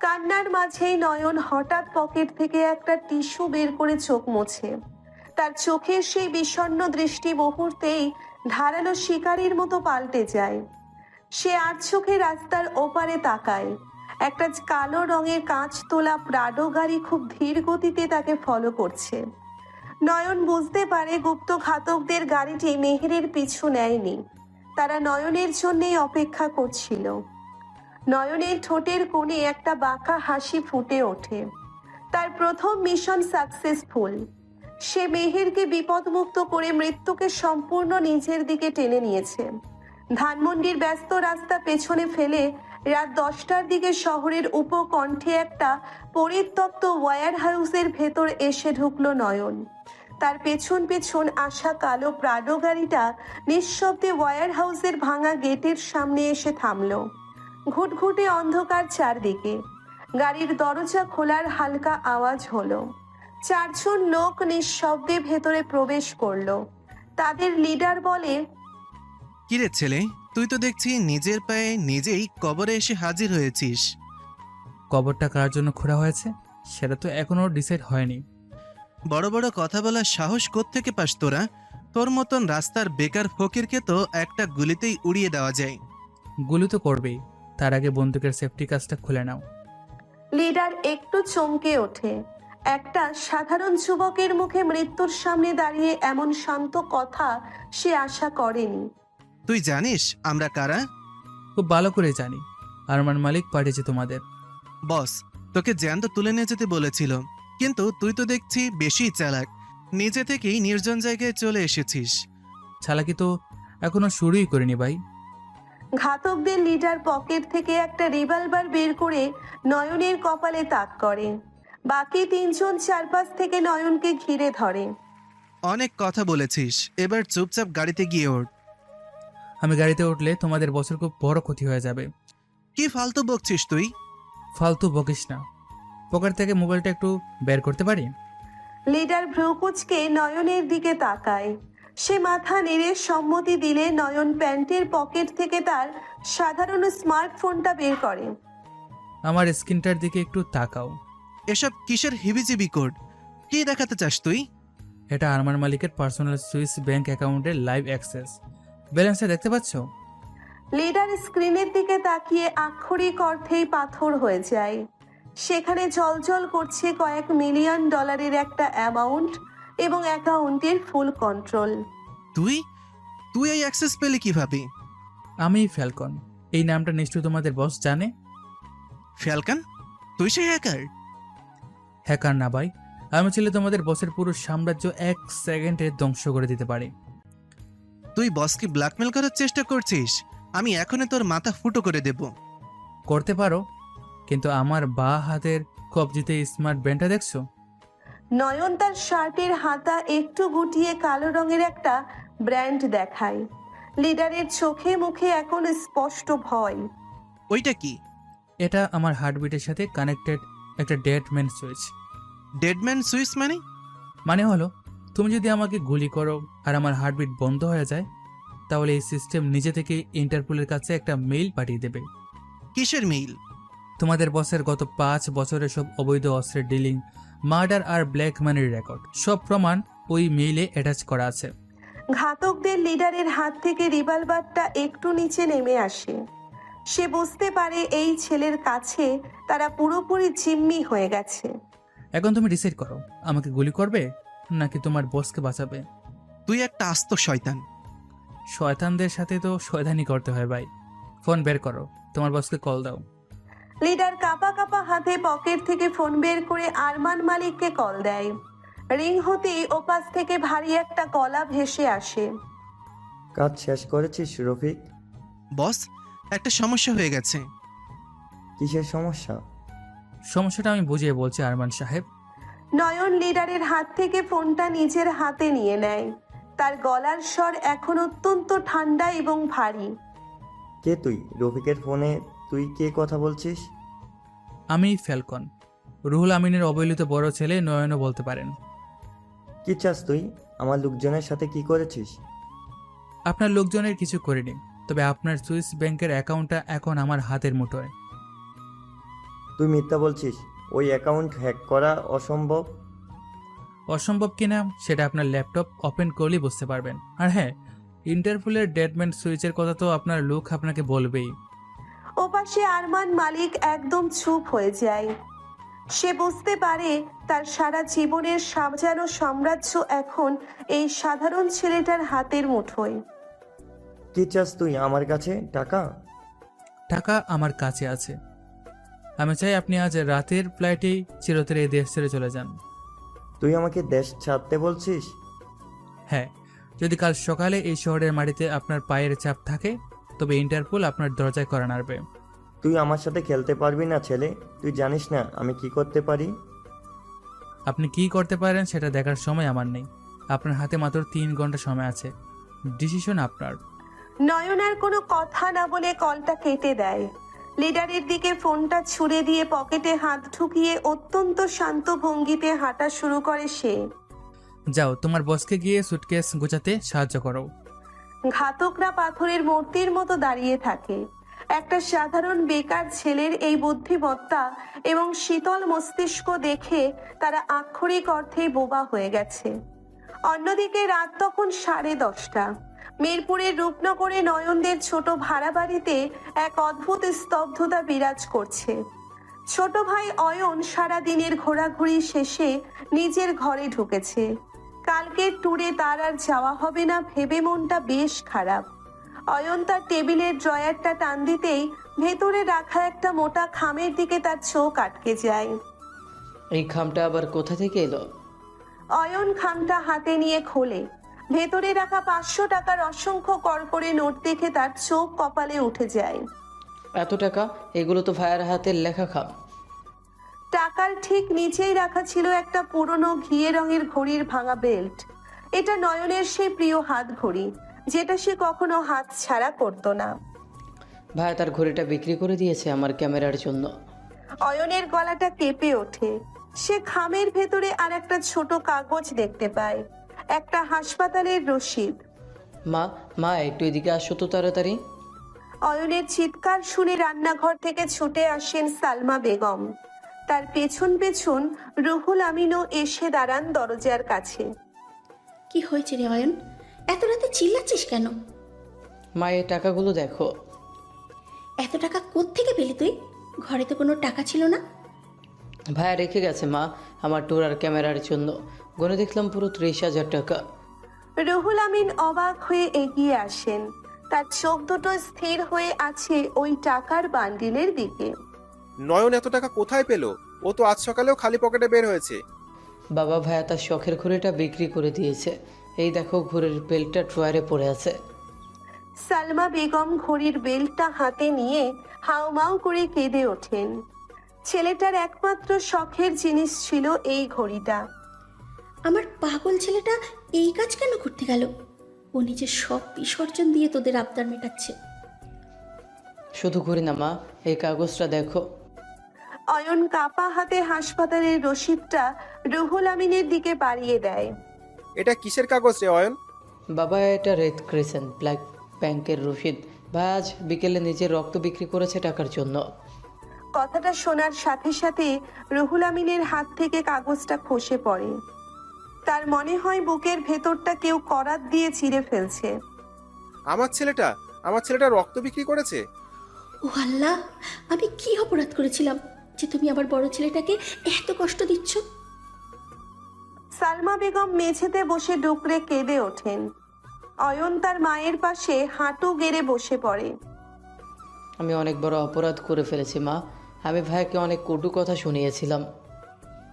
কান্নার মাঝেই নয়ন হঠাৎ পকেট থেকে একটা টিস্যু বের করে চোখ মোছে। তার চোখের সেই বিষণ্ণ দৃষ্টি মুহূর্তেই ধারালো শিকারীর মতো পাল্টে যায়। সে আর চোখে রাস্তার ওপারে তাকায়। একটা কালো রঙের কাঁচ তোলা প্রাডো গাড়ি খুব ধীর গতিতে তাকে ফলো করছে। নয়ন বুঝতে পারে গুপ্ত ঘাতকদের গাড়িটি মেহেরের পিছু নেয়নি। তারা নয়নের জন্যই অপেক্ষা করছিল। নয়নের ঠোঁটের কোণে একটা বাঁকা হাসি ফুটে ওঠে। তার প্রথম মিশন সাকসেসফুল। সে মেহেরকে বিপদমুক্ত করে মৃত্যুকে সম্পূর্ণ নিজের দিকে টেনে নিয়েছে। ধানমন্ডির ব্যস্ত রাস্তা পেছনে ফেলে রাত 10টার দিকে শহরের উপকণ্ঠে একটা পরিত্যক্ত ওয়্যার হাউসের ভেতর এসে ঢুকলো নয়ন। তার পেছন পেছন আসা কালো প্রাডো গাড়িটা নিঃশব্দে ওয়্যার হাউসের ভাঙা গেটের সামনে এসে থামলো। ঘুটঘুটে অন্ধকার চারদিকে। গাড়ির দরজা খোলার হালকা আওয়াজ হলো। 4 জন লোক নিঃশব্দে ভেতরে প্রবেশ করলো। তাদের লিডার বলে, কিরে ছেলে, তুই তো দেখছি নিজের পায়ে নিজেই কবরে এসে হাজির হয়েছিস। কবরটা কার জন্য খোঁড়া হয়েছে সেটা তো এখনো ডিসাইড হয়নি। বড় বড় কথা বলার সাহস কোত্থেকে পাস তোরা? তোর মতন রাস্তার বেকার ফকিরকে তো একটা গুলিতেই উড়িয়ে দেওয়া যায়। গুলি তো করবেই, তার আগে বন্দুকের সেফটি কাজটা খুলে নাও। লিডার একটু চমকে ওঠে। একটা সাধারণ যুবকের মুখে মৃত্যুর সামনে দাঁড়িয়ে এমন শান্ত কথা সে আশা করেনি। তুই জানিস আমরা কারা? খুব ভালো করে জানি, আরমান মালিক পাঠিয়েছে তোমাদের। বস তোকে জ্যান্ত তুলে নিয়ে যেতে বলেছিল, কিন্তু তুই তো দেখছি বেশি চালাক। নিজে থেকেই নির্জন জায়গায় চলে এসেছিস। চালাকি তো এখনো শুরুই করিনি ভাই। ঘাতকদের লিডার পকেট থেকে একটা রিভলভার বের করে নয়নের কপালে তাক করে। বাকি 3 জন চারপাশ থেকে নয়নকে ঘিরে ধরে। অনেক কথা বলেছিস, এবার চুপচাপ গাড়িতে গিয়ে ওঠ। আমি গাড়িতে উঠলে তোমাদের বছর খুব বড় ক্ষতি হয়ে যাবে। কি ফালতু বকছিস তুই? ফালতু বকিস না। পকেট থেকে মোবাইলটা একটু বের করতে পারি? লিডার ভ্রুকুচকে নয়নের দিকে তাকায়। সে মাথা নেড়ে সম্মতি দিলে নয়ন প্যান্টের পকেট থেকে তার সাধারণ স্মার্টফোনটা বের করে। আমার স্ক্রিনটার দিকে একটু তাকাও। এসব কিসের হিবিজিবি কোড? কি দেখাতে চাস তুই? এটা আরমান মালিকের পার্সোনাল সুইস ব্যাংক অ্যাকাউন্টের লাইভ অ্যাক্সেস। ব্যালেন্সে দেখতে পাচ্ছ? লিডার স্ক্রিনের দিকে তাকিয়ে আক্ষরিক অর্থেই পাথর হয়ে যায়। সেখানে জ্বলজ্বল করছে কয়েক মিলিয়ন ডলারের একটা অ্যামাউন্ট এবং অ্যাকাউন্টের ফুল কন্ট্রোল। তুই তুই এই অ্যাক্সেস পেলি কিভাবে? আমি ফ্যালকন। এই নামটা নিশ্চয়ই তোমাদের বস জানে। ফ্যালকন? তুই সেই হ্যাকার? হ্যাকার না ভাই, আমি ছিল তোমাদের বসের পুরো সাম্রাজ্য 1 সেকেন্ডে ধ্বংস করে দিতে পারি। তুই বসকে ব্ল্যাকমেল করার চেষ্টা করছিস? আমি এখনই তোর মাথা ফুটো করে দেব। করতে পারো, কিন্তু আমার বাঁ হাতের কবজিতে স্মার্ট ব্যান্ডটা দেখছো? নয়ন তার শার্টের হাতা একটু গুটিয়ে কালো রঙের একটা ব্র্যান্ড দেখায়। লিডারের চোখে মুখে এখন স্পষ্ট ভয়। ওইটা কি? এটা আমার হার্টবিটের সাথে কানেক্টেড একটা ডেডম্যান সুইচ। ডেডম্যান সুইচ মানে? মানে হলো, তুমি যদি আমাকে গুলি করো আর আমার হার্টবিট বন্ধ হয়ে যায়, তাহলে এই সিস্টেম নিজে থেকে ইন্টারপোলের কাছে একটা মেইল পাঠিয়ে দেবে। কিসের মেইল? তোমাদের বসের গত 5 বছরের সব অবৈধ অস্ত্রের ডিলিং, মার্ডার আর ব্ল্যাক মানির রেকর্ড, সব প্রমাণ ওই মেইলে অ্যাটাচ করা আছে। ঘাতকদের লিডারের হাত থেকে রিভলভারটা একটু নিচে নেমে আসে। সে বুঝতে পারে এই ছেলের কাছে তারা পুরোপুরি জিম্মি হয়ে গেছে। এখন তুমি ডিসাইড করো, আমাকে গুলি করবে নাকি তোমার বসকে বাঁচাবে। তুই একটা আস্ত শয়তান। শয়তানদের সাথে তো শয়তানি করতে হয় ভাই। ফোন বের করো, তোমার বসকে কল দাও। লিডার কাপা কাপা হাতে পকেট থেকে ফোন বের করে আরমান মালিককে কল দেয়। রিং হতেই ওপাশ থেকে ভারী একটা গলা ভেসে আসে। কাজ শেষ করেছিস রফিক? বস, একটা সমস্যা হয়ে গেছে। কিসের সমস্যা? সমস্যাটা আমি বুঝিয়ে বলছি আরমান সাহেব। নয়ন লিডারের হাত থেকে ফোনটা নিজের হাতে নিয়ে নেয়। তার গলার স্বর এখন অত্যন্ত ঠান্ডা এবং ভারী। কে তুই? রফিকের ফোনে তুই কে কথা বলছিস? আমি ফ্যালকন, রুহুল আমিনের অবহেলিত বড় ছেলে নয়নও বলতে পারেন। কি চাস তুই? আমার লোকজনের সাথে কি করেছিস? আপনার লোকজনের কিছু করিনি, তবে আপনার সুইস ব্যাংকের অ্যাকাউন্টটা এখন আমার হাতের মুঠোয়। তুই মিথ্যা বলছিস। ওই অ্যাকাউন্ট হ্যাক করা অসম্ভব। অসম্ভব কিনা সেটা আপনার ল্যাপটপ ওপেন করলেই বুঝতে পারবেন। আর হ্যাঁ, ইন্টারপোলের ডেডম্যান সুইচের কথা তো আপনার লোক আপনাকে বলবেই। ওপাশে আরমান মালিক একদম চুপ হয়ে যায়। সে বুঝতে পারে তার সারা জীবনের সাজানো সাম্রাজ্য এখন এই সাধারণ ছেলেটার হাতের মুঠোয়। কি চাস তুই আমার কাছে? টাকা? টাকা আমার কাছে আছে। আমি চাই আপনি আজ রাতের ফ্লাইটেই চিরতরে এই দেশ ছেড়ে চলে যান। তুই আমাকে দেশ ছাড়তে বলছিস? হ্যাঁ, যদি কাল সকালে এই শহরের মাটিতে আপনার পায়ের চাপ থাকে, তবে ইন্টারপোল আপনার দরজায় করা নাড়বে। তুই আমার সাথে খেলতে পারবি না ছেলে। তুই জানিস না আমি কি করতে পারি। আপনি কি করতে পারেন সেটা দেখার সময় আমার নেই। আপনার হাতে মাত্র 3 ঘন্টা সময় আছে, ডিসিশন আপনার। নয়ন আর কোনো কথা না বলে কলটা কেটে দেয়। লিডারের দিকে ফোনটা ছুড়ে দিয়ে পকেটে হাত ঢুকিয়ে অত্যন্ত শান্ত ভঙ্গিতে হাঁটা শুরু করে সে। যাও, তোমার বসকে গিয়ে সুটকেস গোছাতে সাহায্য করো। ঘাতকরা পাথরের মূর্তির মতো দাঁড়িয়ে থাকে। একটা সাধারণ বেকার ছেলের এই বুদ্ধিমত্তা এবং শীতল মস্তিষ্ক দেখে তারা আক্ষরিক অর্থেই বোবা হয়ে গেছে। অন্যদিকে রাত তখন 10:30। মিরপুরের রূপনগরে নয়নদের ছোট ভাড়া বাড়িতে এক অদ্ভুত স্তব্ধতা বিরাজ করছে। ছোট ভাই অয়ন সারা দিনের ঘোরাঘুরি শেষে নিজের ঘরে ঢুকেছে। কালকের ট্যুরে তার আর যাওয়া হবে না ভেবে মনটা বেশ খারাপ। অয়ন তার টেবিলের ড্রয়ারটা টান দিতেই ভেতরে রাখা একটা মোটা খামের দিকে তার চোখ আটকে যায়। এই খামটা আবার কোথা থেকে এলো? অয়ন খামটা হাতে নিয়ে খোলে। ভেতরে রাখা 500 টাকার অসংখ্য করকরে নোট দেখে তার চোখ কপালে উঠে যায়। এত টাকা? এগুলো তো ভাইয়ের হাতের লেখা খাম। টাকার ঠিক নিচেই রাখা ছিল একটা পুরনো ঘিয়ে রঙের ঘড়ির ভাঙা বেল্ট। এটা নয়নের সেই প্রিয় হাত ঘড়ি, যেটা সে কখনো হাত ছাড়া করতো না। ভাই তার ঘড়িটা বিক্রি করে দিয়েছে আমার ক্যামেরার জন্য। অয়নের গলাটা কেঁপে ওঠে। সে খামের ভেতরে আর একটা ছোট কাগজ দেখতে পায়, একটা হাসপাতালের রসিদ। মা মা একটু এদিকে আসো তো তাড়াতাড়ি। অয়নের চিৎকার শুনে রান্নাঘর থেকে ছুটে আসেন সালমা বেগম। তার পেছন পেছন রুহুল আমিনও এসে দাঁড়ান দরজার কাছে। কি হয়েছে রে অয়ন? এত রাতে চিল্লাচ্ছিস কেন? মা এই টাকাগুলো দেখো। এত টাকা কোত্থেকে পেলি তুই? ঘরে তো কোনো টাকা ছিল না। ভাইয়া রেখে গেছে মা আমার ট্যুর আর ক্যামেরার জন্য। গুনে দেখলাম পুরো 30,000 টাকা। রুহুল আমিন অবাক হয়ে এগিয়ে আসেন। তার চোখ দুটো স্থির হয়ে আছে ওই টাকার বান্ডিলের দিকে। নয়ন এত টাকা কোথায় পেল? ও তো আজ সকালেও খালি পকেটে বের হয়েছে। বাবা ভাইয়া তার শখের ঘড়িটা বিক্রি করে দিয়েছে। এই দেখো ঘড়ির বেল্টটা ড্রয়ারে পড়ে আছে। সালমা বেগম ঘড়ির বেলটা হাতে নিয়ে হাউমাউ করে কেঁদে ওঠেন। ছেলেটার একমাত্র শখের জিনিস ছিল এই ঘড়িটা। আমার পাগল ছেলেটা এই কাজ কেন করতে গেল? ও নিজের সব বিসর্জন দিয়ে তোদের আবদার মেটাচ্ছে। শুধু ঘুরি না মা, এই কাগজটা দেখো। অয়ন কাপা হাতে হাসপাতালের রসিদটা রুহুল আমিনের দিকে বাড়িয়ে দেয়। এটা কিসের কাগজ রে অয়ন? বাবা, এটা রেড ক্রিসেন্ট ব্ল্যাক ব্যাংকের রসিদ। ভাই আজ বিকেলে নিজের রক্ত বিক্রি করেছে টাকার জন্য। কথাটা শোনার সাথে সাথে রুহুল আমিনের হাত থেকে কাগজটা খসে পড়ে। তার মনে হয় বুকের ভেতরটা কেউ করাত দিয়ে চিরে ফেলছে। আমার ছেলেটা রক্ত বিক্রি করেছে? ও আল্লাহ, আমি কি অপরাধ করেছিলাম যে তুমি আবার বড় ছেলেটাকে এত কষ্ট দিচ্ছ? সালমা বেগম মেঝেতে বসে ডুকরে কেঁদে ওঠেন। অয়ন তার মায়ের পাশে হাঁটু গেড়ে বসে পড়ে। আমি অনেক বড় অপরাধ করে ফেলেছি মা। আমি ভাইকে অনেক কটু কথা শুনিয়েছিলাম।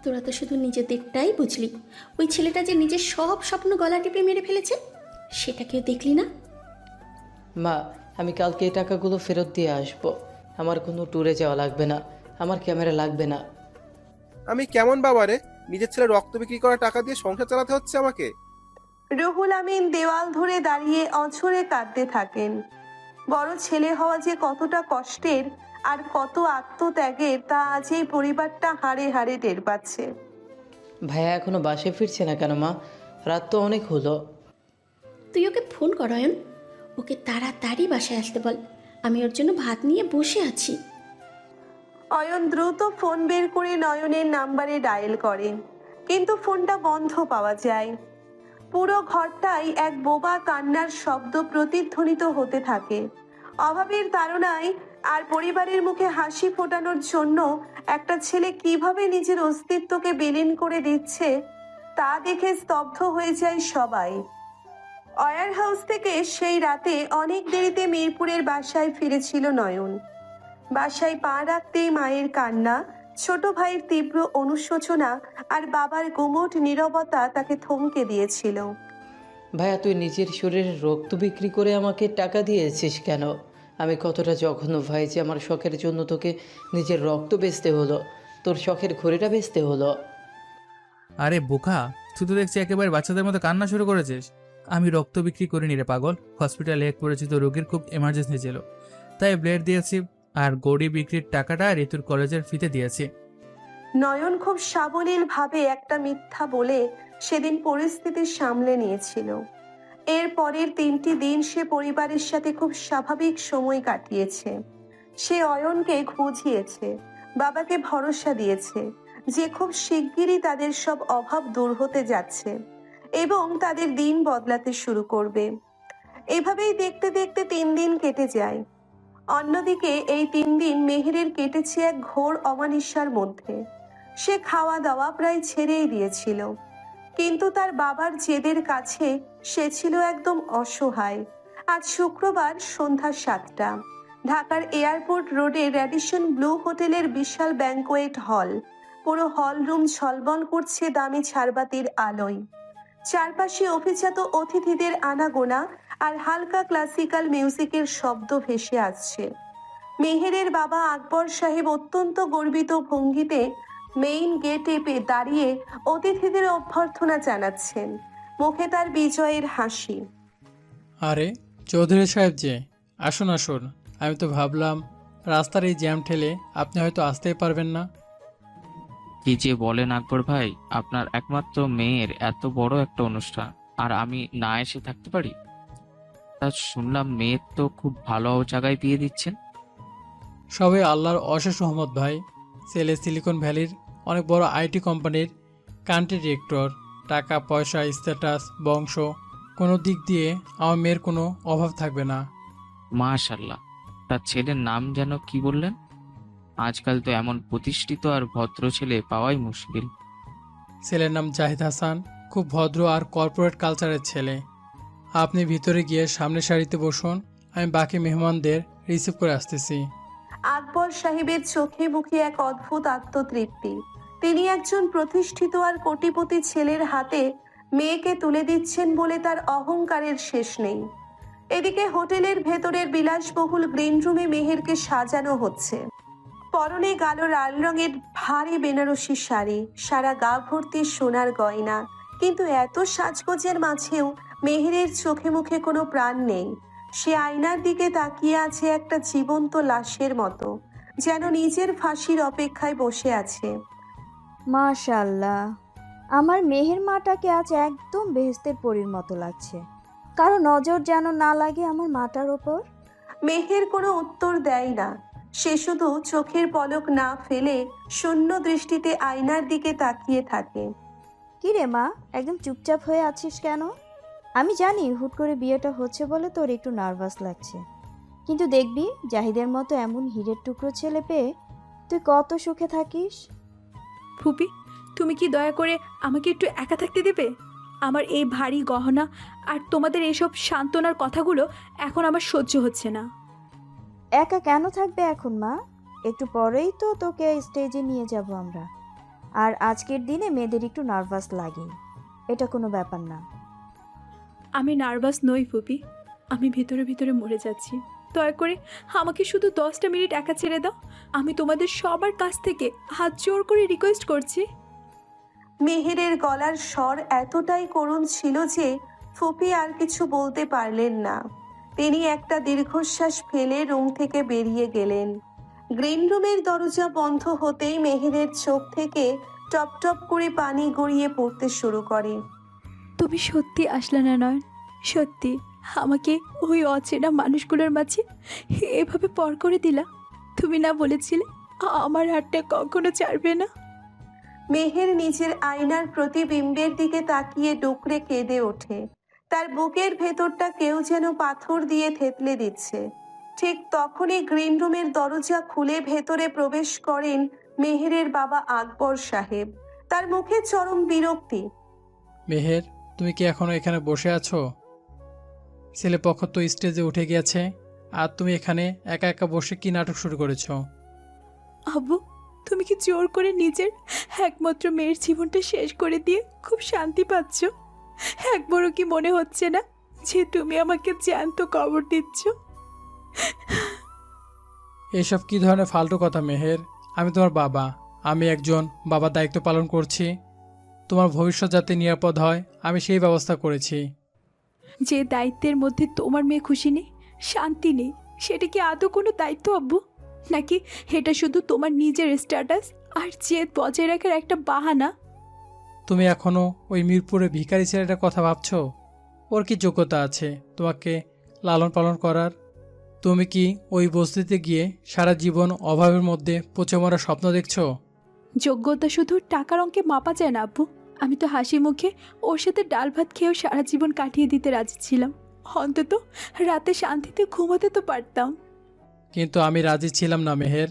তোরা তো শুধু নিজেদেরটাই বুঝলি। ওই ছেলেটা যে নিজের সব স্বপ্ন গলা টিপে মেরে ফেলেছে, সেটা কেউ দেখলি না? মা, আমি কালকে এই টাকাগুলো ফেরত দিয়ে আসবো। আমার কোনো ট্যুরে যাওয়া লাগবে না, আমার ক্যামেরা লাগবে না। আমি কেমন বাবা রে, নিজের ছেলে রক্ত বিক্রি করা টাকা দিয়ে সংসার চালাতে হচ্ছে আমাকে? রুহুল আমিন দেওয়াল ধরে দাঁড়িয়ে অঝরে কাঁদতে থাকেন। বড় ছেলে হওয়া যে কতটা কষ্টের আর কত আত্মত্যাগের তা আজ এই পরিবারটা হাড়ে হাড়ে টের পাচ্ছে। ভাইয়া এখনো বাসায় ফিরছে না কেন মা? রাত তো অনেক হলো। তুই ওকে ফোন কর অয়ন, ওকে তাড়াতাড়ি বাসায় আসতে বল। আমি ওর জন্য ভাত নিয়ে বসে আছি। অয়ন দ্রুত ফোন বের করে নয়নের নাম্বারে ডায়াল করে, কিন্তু ফোনটা বন্ধ পাওয়া যায়। পুরো ঘরটাই এক বোবা কান্নার শব্দ প্রতিধ্বনিত হতে থাকে। অভাবের তাড়নায় আর পরিবারের মুখে হাসি ফোটানোর জন্য একটা ছেলে কিভাবে নিজের অস্তিত্বকে বিলীন করে দিচ্ছে তা দেখে স্তব্ধ হয়ে যায় সবাই। ওয়্যার হাউস থেকে সেই রাতে অনেক দেরিতে মিরপুরের বাসায় ফিরেছিল নয়ন। বাসায় পা রাখতেই মায়ের কান্না, ছোট ভাইয়ের তীব্র অনুশোচনা আর বাবার গুমোট নীরবতা তাকে থমকে দিয়েছিল। ভাইয়া, তুই নিজের শরীরে রক্ত বিক্রি করে আমাকে টাকা দিয়েছিস কেন? আমি কতটা জঘন্য ভাই যে আমার শখের জন্য তোকে নিজের রক্ত বেচতে হলো, তোর শখের ঘড়িটা বেচতে হলো। আরে বোকা, তুই তো দেখছি একেবারে বাচ্চাদের মতো কান্না শুরু করেছিস। আমি রক্ত বিক্রি করিনি রে পাগল। হসপিটালে এক পরিচিত রোগীর খুব এমার্জেন্সি ছিল, তাই ব্লেড দিয়েছি আর গড়ি বিক্রির টাকাটা ঋতুর কলেজের ফিতে দিয়েছি। নয়ন খুব সাবলীল ভাবে একটা মিথ্যা বলে সেদিন পরিস্থিতি সামলে নিয়েছিল। এর পরের 3টি দিন সে পরিবারের সাথে খুব স্বাভাবিক সময় কাটিয়েছে। সে অয়নকে খুঁজিয়েছে, বাবাকে ভরসা দিয়েছে যে খুব শিগগিরই তাদের সব অভাব দূর হতে যাচ্ছে এবং তাদের দিন বদলাতে শুরু করবে। এভাবেই দেখতে দেখতে 3 দিন কেটে যায়। অন্যদিকে এই 3 দিন মেহেরের কেটেছে এক ঘোর অমানিসার মধ্যে। সে খাওয়া দাওয়া প্রায় ছেড়েই দিয়েছিল, কিন্তু তার বাবার জেদের কাছে সে ছিল একদম অসহায়। আজ শুক্রবার সন্ধ্যা 7টা, ঢাকার এয়ারপোর্ট রোডে র্যাডিসন ব্লু হোটেলের বিশাল ব্যাংকোয়েট হল। পুরো হল রুম ঝলমল করছে দামি ঝাড়বাতির আলোয়। চারপাশে অভিজাত অতিথিদের আনাগোনা আর হালকা ক্লাসিক্যাল মিউজিকের শব্দ ভেসে আসছে। মেহেরের বাবা আকবর সাহেব অত্যন্ত গর্বিত ভঙ্গিতে মেইন গেটে দাঁড়িয়ে অতিথিদের অভ্যর্থনা জানাচ্ছেন, মুখে তার বিজয়ের হাসি। আরে চৌধুরী সাহেব যে, আসুন আসুন। আমি তো ভাবলাম রাস্তার এই জ্যাম ঠেলে আপনি হয়তো আসতেই পারবেন না। কি যে বলেন আকবর ভাই, আপনার একমাত্র মেয়ের এত বড় একটা অনুষ্ঠান আর আমি না এসে থাকতে পারি? তা শুনলাম মেয়ের তো খুব ভালো জায়গায় বিয়ে দিচ্ছেন। সবাই আল্লাহর অশেষ রহমত ভাই। ছেলে সিলিকন ভ্যালির অনেক বড় আইটি কোম্পানির কান্ট্রি ডিরেক্টর। টাকা পয়সা, স্ট্যাটাস, বংশ, কোনো দিক দিয়ে আমার মেয়ের কোনো অভাব থাকবে না। মাশাআল্লাহ। তার ছেলের নাম যেন কি বললেন? আজকাল তো এমন প্রতিষ্ঠিত আর ভদ্র ছেলে পাওয়াই মুশকিল। ছেলের নাম জাহিদ হাসান, খুব ভদ্র আর কর্পোরেট কালচারের ছেলে। আপনি ভিতরে গিয়ে সামনের সারিতে বসুন, আমি বাকি মেহমানদের রিসিভ করে আসতেছি। আকবর সাহেবের চোখে মুখে এক অদ্ভুত আত্মতৃপ্তি। তিনি একজন প্রতিষ্ঠিত আর কোটিপতি ছেলের হাতে মেয়েকে তুলে দিচ্ছেন বলে তার অহংকারের শেষ নেই। এদিকে হোটেলের ভেতরের বিলাসবহুল গ্রিন রুমে মেহেরকে সাজানো হচ্ছে। পরনে গাঢ় লাল রঙের ভারী বেনারসি শাড়ি, সারা গা ভর্তি সোনার গয়না, কিন্তু এত সাজগোজের মাঝেও মেহেরের চোখে মুখে কোনো প্রাণ নেই। সে আয়নার দিকে তাকিয়ে আছে একটা জীবন্ত লাশের মতো, যেন নিজের ফাঁসির অপেক্ষায় বসে আছে। মাশাআল্লাহ, আমার মেহের মাটাকে আজ একদম বেহেশতের পরীর মতো লাগছে। কারো নজর যেন না লাগে আমার মাটার ওপর। মেহের কোনো উত্তর দেয় না, সে শুধু চোখের পলক না ফেলে শূন্য দৃষ্টিতে আয়নার দিকে তাকিয়ে থাকে। কি রে মা, একদম চুপচাপ হয়ে আছিস কেন? আমি জানি হুট করে বিয়েটা হচ্ছে বলে তোর একটু নার্ভাস লাগছে, কিন্তু দেখবি জাহিদের মতো এমন হীরের টুকরো ছেলে পেয়ে তুই কত সুখে থাকিস। ফুপি, তুমি কি দয়া করে আমাকে একটু একা থাকতে দেবে? আমার এই ভারী গহনা আর তোমাদের এসব সান্ত্বনার কথাগুলো এখন আমার সহ্য হচ্ছে না। একা কেন থাকবে এখন মা? একটু পরেই তো তোকে স্টেজে নিয়ে যাব আমরা। আর আজকের দিনে মেয়েদের একটু নার্ভাস লাগে, এটা কোনো ব্যাপার না। আমি নার্ভাস নই ফুপি, আমি ভিতরে ভিতরে মরে যাচ্ছি। দয়া করে আমাকে শুধু 10টা মিনিট একা ছেড়ে দাও। আমি তোমাদের সবার কাছ থেকে হাত জোর করে রিকোয়েস্ট করছি। মেহেরের গলার স্বর এতটাই করুণ ছিল যে ফুপি আর কিছু বলতে পারলেন না। তিনি একটা দীর্ঘশ্বাস ফেলে রুম থেকে বেরিয়ে গেলেন। গ্রিন রুমের দরজা বন্ধ হতেই মেহেরের চোখ থেকে টপ টপ করে পানি গড়িয়ে পড়তে শুরু করে। তুমি সত্যি আসলে না নয়ন, সত্যি আমাকে ওই অচেনা মানুষগুলোর মাঝে এভাবে পর করে দিলা। তুমি না বলেছিলে আমার হাতটা কখনো ছাড়বে না? মেহের নিজের আয়নার প্রতিবিম্বের দিকে তাকিয়ে ডুকরে কেঁদে ওঠে। তার বুকের ভেতরটা কেউ যেন পাথর দিয়ে থেতলে দিচ্ছে। ঠিক তখনই গ্রিন রুমের দরজা খুলে ভেতরে প্রবেশ করেন মেহেরের বাবা আকবর সাহেব। তার মুখে চরম বিরক্তি। মেহের, তুমি কি এখনো এখানে বসে আছো? ছেলেপক্ষ তো স্টেজে উঠে গিয়েছে, আর তুমি এখানে একা একা বসে কি নাটক শুরু করেছো? আব্বু, তুমি কি জোর করে নিজের একমাত্র মেয়ের জীবনটা শেষ করে দিয়ে খুব শান্তি পাচ্ছ? একবারও কি মনে হচ্ছে না যে তুমি আমাকে জ্যান্ত কবর দিচ্ছ? এসব কি ধরনের ফালতু কথা মেহের? আমি তোমার বাবা, আমি একজন বাবার দায়িত্ব পালন করছি। তোমার ভবিষ্যৎ যাতে নিরাপদ হয় আমি সেই ব্যবস্থা করেছি। যে দায়িত্বের মধ্যে তোমার মেয়ে খুশি নেই, শান্তি নেই, সেটা কি আদৌ কোনো দায়িত্ব আব্বু? নাকি এটা শুধু তোমার নিজের স্ট্যাটাস আর জেদ বজায় রাখার একটা বাহানা? তুমি এখনো ওই মিরপুরে ভিখারি ছেলেটার কথা ভাবছো? ওর কি যোগ্যতা আছে তোমাকে লালন পালন করার? তুমি কি ওই বস্তিতে গিয়ে সারা জীবন অভাবের মধ্যে পচে মরা স্বপ্ন দেখছো? যোগ্যতা শুধু টাকার অঙ্কে মাপা যায় না আব্বু। আমি তো হাসি মুখে ওর সাথে ডাল ভাত খেয়েও সারা জীবন কাটিয়ে দিতে রাজি ছিলাম। অন্তত রাতে শান্তিতে ঘুমাতে তো পারতাম। কিন্তু আমি রাজি ছিলাম না মেহের।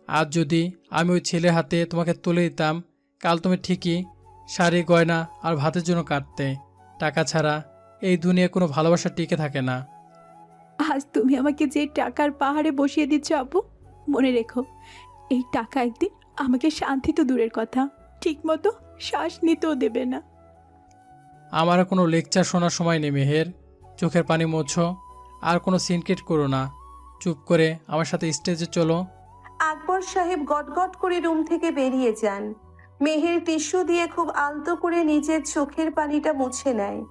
আজ যদি আমি ওই ছেলের হাতে তোমাকে তুলে দিতাম, কাল তুমি ঠিকই শাড়ি গয়না আর ভাতের জন্য কাটতে। টাকা ছাড়া এই দুনিয়ায় কোনো ভালোবাসা টিকে থাকে না। আজ তুমি আমাকে যে টাকার পাহাড়ে বসিয়ে দিচ্ছ আব্বু, মনে রেখো এই টাকা একদিন আমাকে শান্তি তো দূরের কথা, ঠিকমতো শ্বাস নিতেও দেবে না। আমার কোনো লেকচার শোনার সময় নেই মেহের। চোখের পানি মোছো, আর কোনো সিনক্রেট করো না। চুপ করে আমার সাথে স্টেজে চলো। আকবর সাহেব গটগট করে রুম থেকে বেরিয়ে যান। মেহের টিস্যু দিয়ে খুব আলতো করে নিজের চোখের পানিটা মুছে নেয়।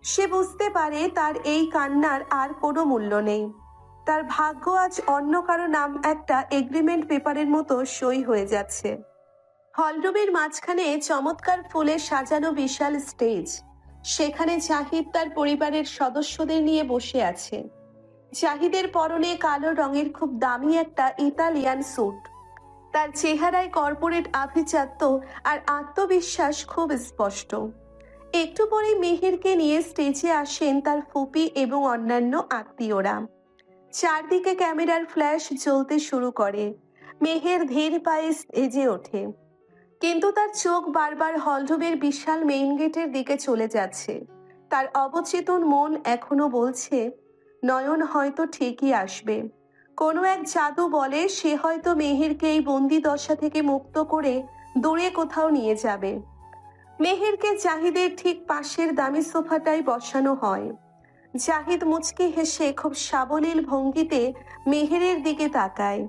সে বুঝতে পারে তার এই কান্নার আর কোনো মূল্য নেই। তার ভাগ্য আজ অন্য কারো নাম একটা এগ্রিমেন্ট পেপারের মতো সই হয়ে যাচ্ছে। হলরুমের মাঝখানে চমৎকার ফুলে সাজানো বিশাল স্টেজ। সেখানে জাহিদ তার পরিবারের সদস্যদের নিয়ে বসে আছে। জাহিদের পরনে কালো রঙের খুব দামি একটা ইতালিয়ান স্যুট। তার চেহারায় কর্পোরেট আভিজাত্য আর আত্মবিশ্বাস খুব স্পষ্ট। একটু পরে মেহেরকে নিয়ে স্টেজে আসেন তার ফুপি এবং অন্যান্য আত্মীয়রা। চারদিকে ক্যামেরার ফ্ল্যাশ জ্বলতে শুরু করে। মেহের ধীর পায়ে স্টেজে ওঠে, কিন্তু তার চোখ বারবার হলরুমের বিশাল মেইন গেটের দিকে চলে যাচ্ছে। তার অবচেতন মন এখনো বলছে, নয়ন হয়তো ঠিকই আসবে। কোনো এক জাদু বলে সে হয়তো মেহেরকে এই বন্দি দশা থেকে মুক্ত করে দূরে কোথাও নিয়ে যাবে। মেহেরকে জাহিদের ঠিক পাশের দামি সোফাটায় বসানো হয়। জাহিদ মুচকি হেসে খুব সাবলীল ভঙ্গিতে মেহেরের দিকে তাকায়।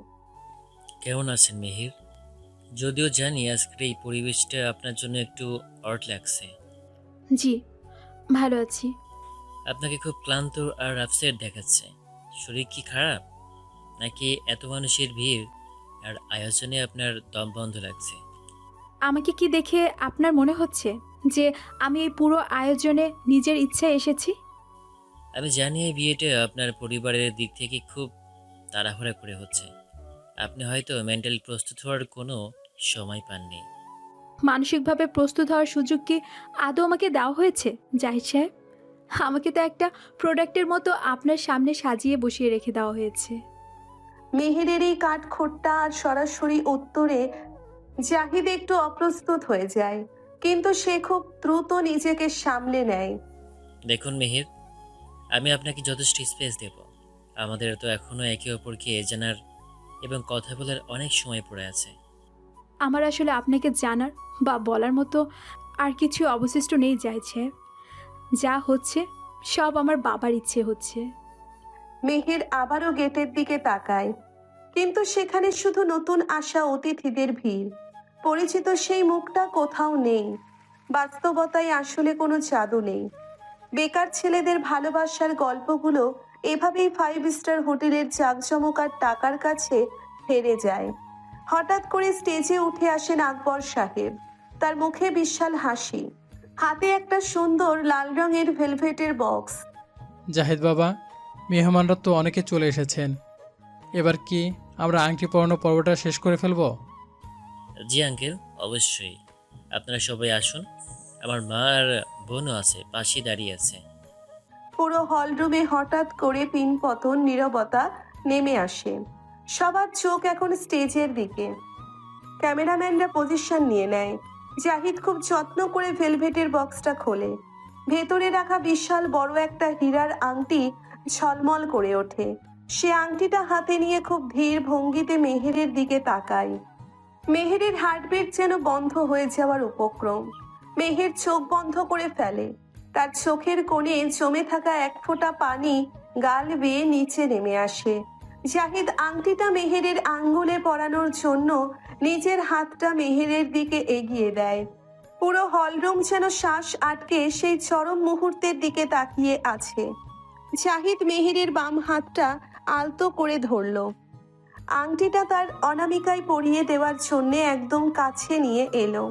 কেমন আছেন মেহের? যদিও জানি আজকের এই পরিবেশটা আপনার জন্য একটু অড লাগছে। জি ভালো আছি। আপনাকে খুব ক্লান্ত আর আপসেট দেখাচ্ছে। শরীর কি খারাপ, নাকি এত মানুষের ভিড় আর আয়োজনে আপনার দম বন্ধ লাগছে? আমাকে কি দেখে আপনার মনে হচ্ছে যে আমি এই পুরো আয়োজনে নিজের ইচ্ছায় এসেছি? আমি জানি এই বিয়েটা আপনার পরিবারের দিক থেকে খুব তাড়াহুড়া করে হচ্ছে। আপনি হয়তো মেন্টালি প্রস্তুত হওয়ার কোনো সময় পাননি। মানসিকভাবে প্রস্তুত হওয়ার সুযোগ কি আদৌ আমাকে দেওয়া হয়েছে জাহিদ সাহেব? আমাকে তো একটা প্রোডাক্টের মতো আপনার সামনে সাজিয়ে বসিয়ে রেখে দেওয়া হয়েছে। মেহেরের এই কাঠখোট্টা আর সরাসরি উত্তরে জাহিদ একটু অপ্রস্তুত হয়ে যায়, কিন্তু সে খুব দ্রুত নিজেকে সামলে নেয়। দেখুন মেহের, আমি আপনাকে যথেষ্ট স্পেস দেব। আমাদের তো এখনো একে অপরকে জানার এবং কথা বলার অনেক সময় পড়ে আছে। আমার আসলে আপনাকে জানার বা বলার মতো আর কিছু অবশিষ্ট নেই জাহিদ সাহেব। যা হচ্ছে সব আমার বাবার ইচ্ছে হচ্ছে। মেহের আবারও গেটের দিকে তাকায়, কিন্তু সেখানে শুধু নতুন আসা অতিথিদের ভিড়। পরিচিত সেই মুখটা কোথাও নেই। বাস্তবতায় আসলে কোনো জাদু নেই। বেকার ছেলেদের ভালোবাসার গল্পগুলো এভাবেই 5 স্টার হোটেলের জাঁকজমক আর টাকার কাছে হেরে যায়। হঠাৎ করে স্টেজে উঠে আসেন আকবর সাহেব। তার মুখে বিশাল হাসি, হাতে একটা সুন্দর লাল রঙের ভেলভেটের বক্স। জাহিদ বাবা, মেহমানরা তো অনেকে চলে এসেছেন। এবার কি আমরা আংটি পরানো পর্বটা শেষ করে ফেলবো? জি আঙ্কেল, অবশ্যই। আপনারা সবাই আসুন। আমার মা আর বোনও আছে, পাশে দাঁড়িয়ে আছে। পুরো হলরুমে হঠাৎ করে পিনপতন নীরবতা নেমে আসে। সবার চোখ এখন স্টেজের দিকে। ক্যামেরাম্যানরা পজিশন নিয়ে নেয়। জাহিদ খুব যত্ন করে ভেলভেটের বক্সটা খোলে। ভেতরে রাখা বিশাল বড় একটা হীরার আংটি ঝলমল করে ওঠে। সে আংটিটা হাতে নিয়ে খুব ধীর ভঙ্গিতে মেহেরের দিকে তাকায়। মেহেরের হার্টবিট যেন বন্ধ হয়ে যাওয়ার উপক্রম। মেহের চোখ বন্ধ করে ফেলে। তার চোখের কোণে জমে থাকা এক ফোঁটা পানি গাল বেয়ে নিচে নেমে আসে। জাহিদ আংটিটা মেহেরের আঙ্গুলে পরানোর জন্য নিজের হাতটা মেহেরের দিকে এগিয়ে দেয়। পুরো হলরুম যেন শ্বাস আটকে সেই চরম মুহূর্তের দিকে তাকিয়ে আছে। জাহিদ মেহেরের বাম হাতটা আলতো করে ধরল। আংটিটা তার অনামিকায় পরিয়ে দেওয়ার জন্যে একদম কাছে নিয়ে এলো।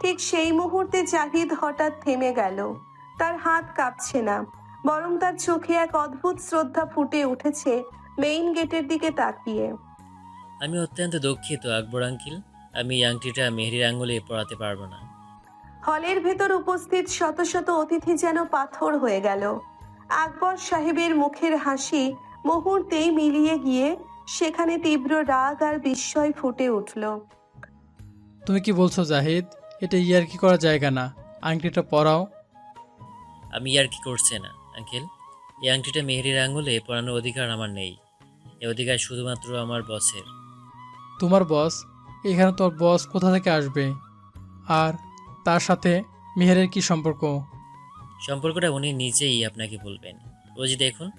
ঠিক সেই মুহূর্তে জাহিদ হঠাৎ থেমে গেল। তার হাত কাঁপছে না, বরং তার চোখে এক অদ্ভুত শ্রদ্ধা ফুটে উঠেছে মেইন গেটের দিকে তাকিয়ে। আমি অত্যন্ত দুঃখিত আকবর আঙ্কেল, আমি এই আংটিটা মেহেরের আঙুলে পরাতে পারবো না। হলের ভেতর উপস্থিত শত শত অতিথি যেন পাথর হয়ে গেল। আকবর সাহেবের মুখের হাসি মুহূর্তেই মিলিয়ে গিয়ে সেখানে তীব্র রাগ আর বিস্ময় ফুটে উঠল। তুমি কি বলছো জাহিদ? এটা ইয়ার্কি করার জায়গা না, আংটিটা পরাও। আমি আর কি করছে না আঙ্কেল, এই আংটিটা মেহেরের আঙুলে পরানোর অধিকার আমার নেই। এই অধিকার শুধুমাত্র আমার বসের। তোমার বস? এখানে তোর বস কোথা থেকে আসবে? আর তার সাথে মেহেরের কি সম্পর্ক? সম্পর্কটা উনি নিজেই আপনাকে বলবেন। ওই যে দেখুন,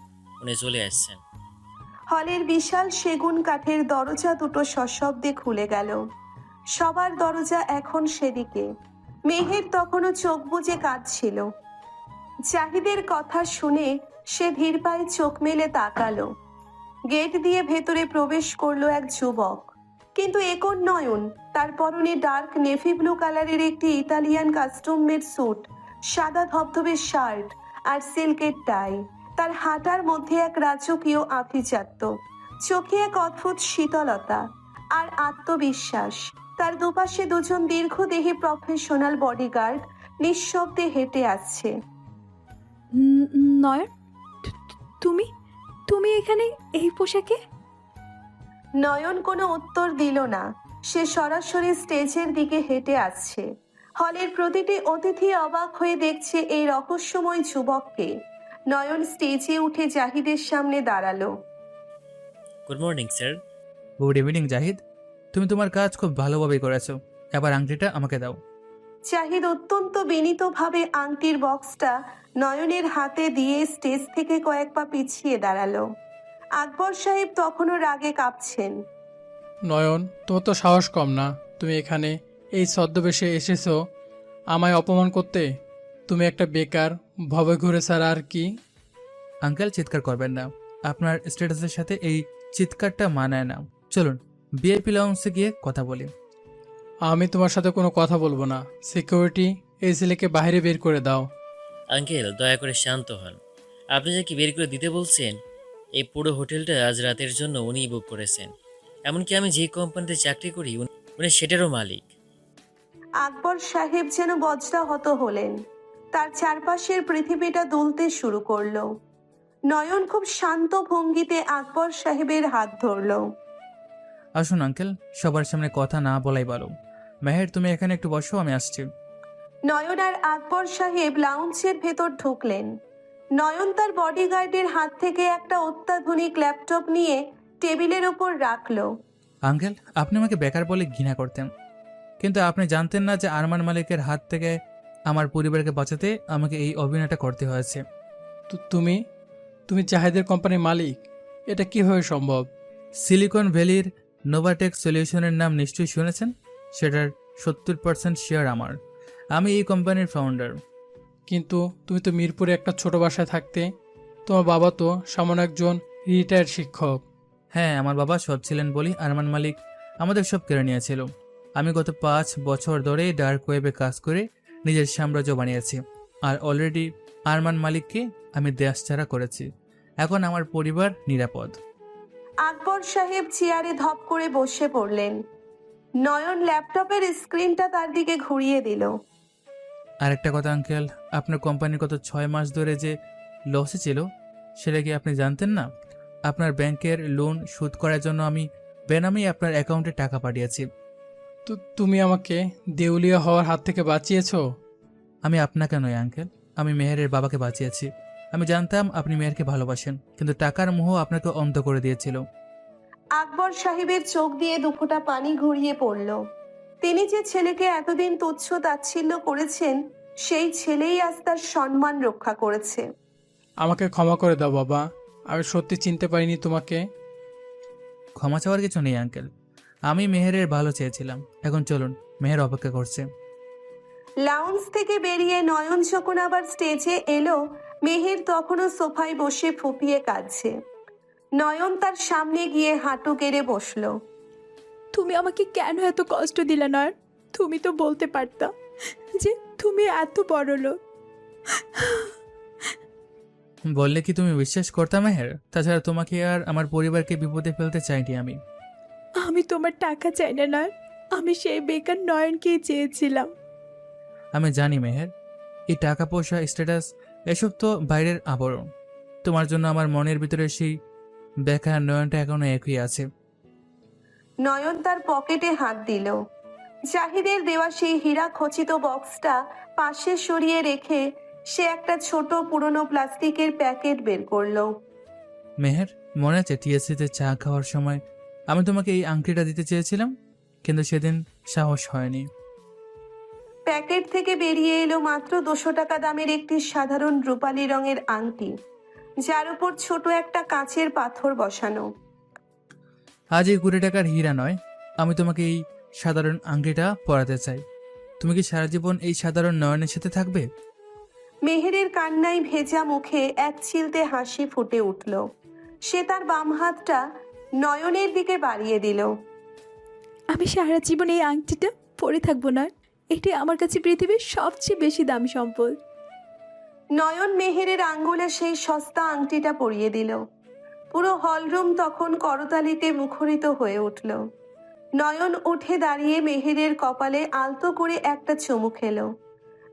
উনি চলে আসছেন। হলের বিশাল সেগুন কাঠের দরজা দুটো সশব্দে খুলে গেল। সবার দরজা এখন সেদিকে। মেহের তখনও চোখ বুজে কাঁদছিল। জাহিদের কথা শুনে সে ধীর পায়ে চোখ মেলে তাকালো। গেট দিয়ে ভেতরে প্রবেশ করলো এক যুবক, কিন্তু এ কোন নয়ন। তার পরনে ডার্ক নেভি ব্লু কালারের একটি ইতালিয়ান কাস্টম মেড স্যুট, সাদা ধবধবে শার্ট আর সিল্কের টাই। তার হাঁটার মধ্যে এক রাজকীয় আভিজাত্য, চোখে এক অদ্ভুত শীতলতা আর আত্মবিশ্বাস। তার দুপাশে দুজন দীর্ঘদেহী প্রফেশনাল বডিগার্ড নিঃশব্দে হেঁটে আসছে। নয়ন, তুমি তুমি এখানে এই পোশাকে? নয়ন কোনো উত্তর দিল না। সে সরাসরি স্টেজের দিকে হেঁটে আসছে। হলের প্রতিটি অতিথি অবাক হয়ে দেখছে এই রহস্যময় যুবককে। নয়ন স্টেজে উঠে জাহিদের সামনে দাঁড়ালো। Good morning sir. Good evening Zahid, তুমি তোমার কাজ খুব ভালোভাবে করেছো। এবার আংটিটা আমাকে দাও। জাহিদ অত্যন্ত বিনীতভাবে আংটির বক্সটা নয়নের হাতে দিয়ে স্টেজ থেকে কয়েক পা পিছিয়ে দাঁড়ালো। আকবর সাহেব তখনও রাগে কাঁপছেন। নয়ন, তোমার তো সাহস কম না। তুমি এখানে এই ছদ্মবেশে এসেছো আমায় অপমান করতে? তুমি একটা বেকার, ভবে ঘুরে ছাড়া আর কি? আঙ্কেল, চিৎকার করবেন না। আপনার স্ট্যাটাসের সাথে এই চিৎকারটা মানায় না। চলুন ভিআইপি লাউঞ্জে গিয়ে কথা বলি। আমি তোমার সাথে কোনো কথা বলবো না। সিকিউরিটি, এই ছেলেকে বাইরে বের করে দাও। আঙ্কেল, দয়া করে শান্ত হন। আপনি যে কি বের করে দিতে বলছেন? এই পুরো হোটেলটা আজ রাতের জন্য উনিই বুক করেছেন। এমনকি আমি যে কোম্পানিতে চাকরি করি উনি সেটারও মালিক। আকবর সাহেব যেন বজ্রাহত হলেন। তার চারপাশের পৃথিবীটা দুলতে শুরু করলো। নয়ন খুব শান্ত ভঙ্গিতে আকবর সাহেবের হাত ধরলো। আসুন আঙ্কেল, সবার সামনে কথা না বলাই ভালো। মেহের, তুমি এখানে একটু বসো, আমি আসছি। নয়ন আর আকবর সাহেব লাউঞ্জের ভেতর ঢুকলেন। নয়ন তার বডিগার্ডের হাত থেকে একটা অত্যাধুনিক ল্যাপটপ নিয়ে টেবিলের ওপর রাখলো। আঙ্কেল, আপনি আমাকে বেকার বলে ঘৃণা করতেন, কিন্তু আপনি জানতেন না যে আরমান মালিকের হাত থেকে আমার পরিবারকে বাঁচাতে আমাকে এই অভিনয়টা করতে হয়েছে। তুমি তুমি জাহিদের কোম্পানির মালিক? এটা কিভাবে সম্ভব? সিলিকন ভ্যালির নোভাটেক সলিউশনের নাম নিশ্চয়ই শুনেছেন। সেটার 70% শেয়ার আমার। আমি এই কোম্পানির ফাউন্ডার। কিন্তু তুমি তো মিরপুরে একটা ছোট বাসায় থাকতে। তোমার বাবা তো সামান্য একজন রিটায়ার্ড শিক্ষক। হ্যাঁ, আমার বাবা সৎ ছিলেন বলি আরমান মালিক আমাদের সব কেড়ে নিয়েছিল। আমি গত 5 বছর ধরে ডার্ক ওয়েবে কাজ করে নিজের সাম্রাজ্য বানিয়েছি, আর অলরেডি আরমান মালিককে আমি দেশছাড়া করেছি। এখন আমার পরিবার নিরাপদ। আকবর সাহেব চেয়ারে ধপ করে বসে পড়লেন। নয়ন ল্যাপটপের স্ক্রিনটা তার দিকে ঘুরিয়ে দিল। আরেকটা কথা আঙ্কেল, আপনার কোম্পানি গত 6 মাস ধরে যে লসে ছিল সেটা কি আপনি জানতেন না? আপনার ব্যাংকের লোন শোধ করার জন্য আমি বেনামি আপনার অ্যাকাউন্টে টাকা পাঠিয়েছি। তো তুমি আমাকে দেউলিয়া হওয়ার হাত থেকে বাঁচিয়েছো? আমি আপনাকে নয় আঙ্কেল, আমি মেহেরের বাবাকে বাঁচিয়েছি। আমি জানতাম আপনি মেহেরকে ভালোবাসেন, কিন্তু টাকার মোহ আপনাকে অন্ধ করে দিয়েছিল। আকবর সাহেবের চোখ দিয়ে দুফোঁটা পানি ঘুরিয়ে পড়ল। তিনি যে ছেলেকে এতদিন তুচ্ছ তাচ্ছিল্য করেছেন, সেই ছেলেই আজ তার সম্মান রক্ষা করেছে। আমাকে ক্ষমা করে দাও বাবা, আমি সত্যি চিনতে পারিনি তোমাকে। ক্ষমা চাওয়ার কিছু নেই আঙ্কেল, আমি মেহেরের ভালো চেয়েছিলাম। এখন চলুন, মেহের অপেক্ষা করছে। লাউঞ্জ থেকে বেরিয়ে নয়ন যখন আবার স্টেজে এলো, মেহের তখনও সোফায় বসে ফুপিয়ে কাঁদছে। নয়ন তার সামনে গিয়ে হাঁটু গেড়ে বসলো। তুমি আমাকে কেন এত কষ্ট দিলে নয়ন? তুমি তো বলতে পারতা যে তুমি এত বড় লোক। বললে কি তুমি বিশ্বাস করতাম মেহের? তাছাড়া তোমাকে আর আমার পরিবারকে বিপদে ফেলতে চাইনি আমি। আমি তোমার টাকা চাই না নয়ন, আমি সেই বেকার নয়নকেই চেয়েছিলাম। আমি জানি মেহের, এই টাকা পয়সা, স্ট্যাটাস এসব তো বাইরের আবরণ। তোমার জন্য আমার মনের ভিতরে সেই বেকার নয়নটা এখনো একই আছে। নয়ন তার পকেটে হাত দিল। জাহিদের দেওয়া সেই হীরা খচিত বক্সটা পাশে সরিয়ে রেখে সে একটা ছোট পুরনো প্লাস্টিকের প্যাকেট বের করলো। মেহের, মনে আছে টিএসসিতে চা খাওয়ার সময় আমি তোমাকে এই আংটিটা দিতে চেয়েছিলাম, কিন্তু সেদিন সাহস হয়নি। প্যাকেট থেকে বেরিয়ে এলো মাত্র 200 টাকা দামের একটি সাধারণ রূপালী রঙের আংটি, যার উপর ছোট একটা কাঁচের পাথর বসানো। আজ এই 20 টাকার হীরা নয়, আমি তোমাকে এই সাধারণ আংটিটা পরাতে চাই। তুমি কি সারা জীবন এই সাধারণ নয়নের সাথে থাকবে? মেহেরের কান্নায় ভেজা মুখে এক চিলতে হাসি ফুটে উঠল। সে তার বাম হাতটা নয়নের দিকে বাড়িয়ে দিল। আমি সারা জীবন এই আংটিটা পরে থাকবো না, এটি আমার কাছে পৃথিবীর সবচেয়ে বেশি দামি সম্পদ। নয়ন মেহেরের আঙ্গুলে সেই সস্তা আংটিটা পরিয়ে দিল। পুরো হলরুম তখন করতালিতে মুখরিত হয়ে উঠল। নয়ন উঠে দাঁড়িয়ে মেহেরের কপালে আলতো করে একটা চুমু খেলো।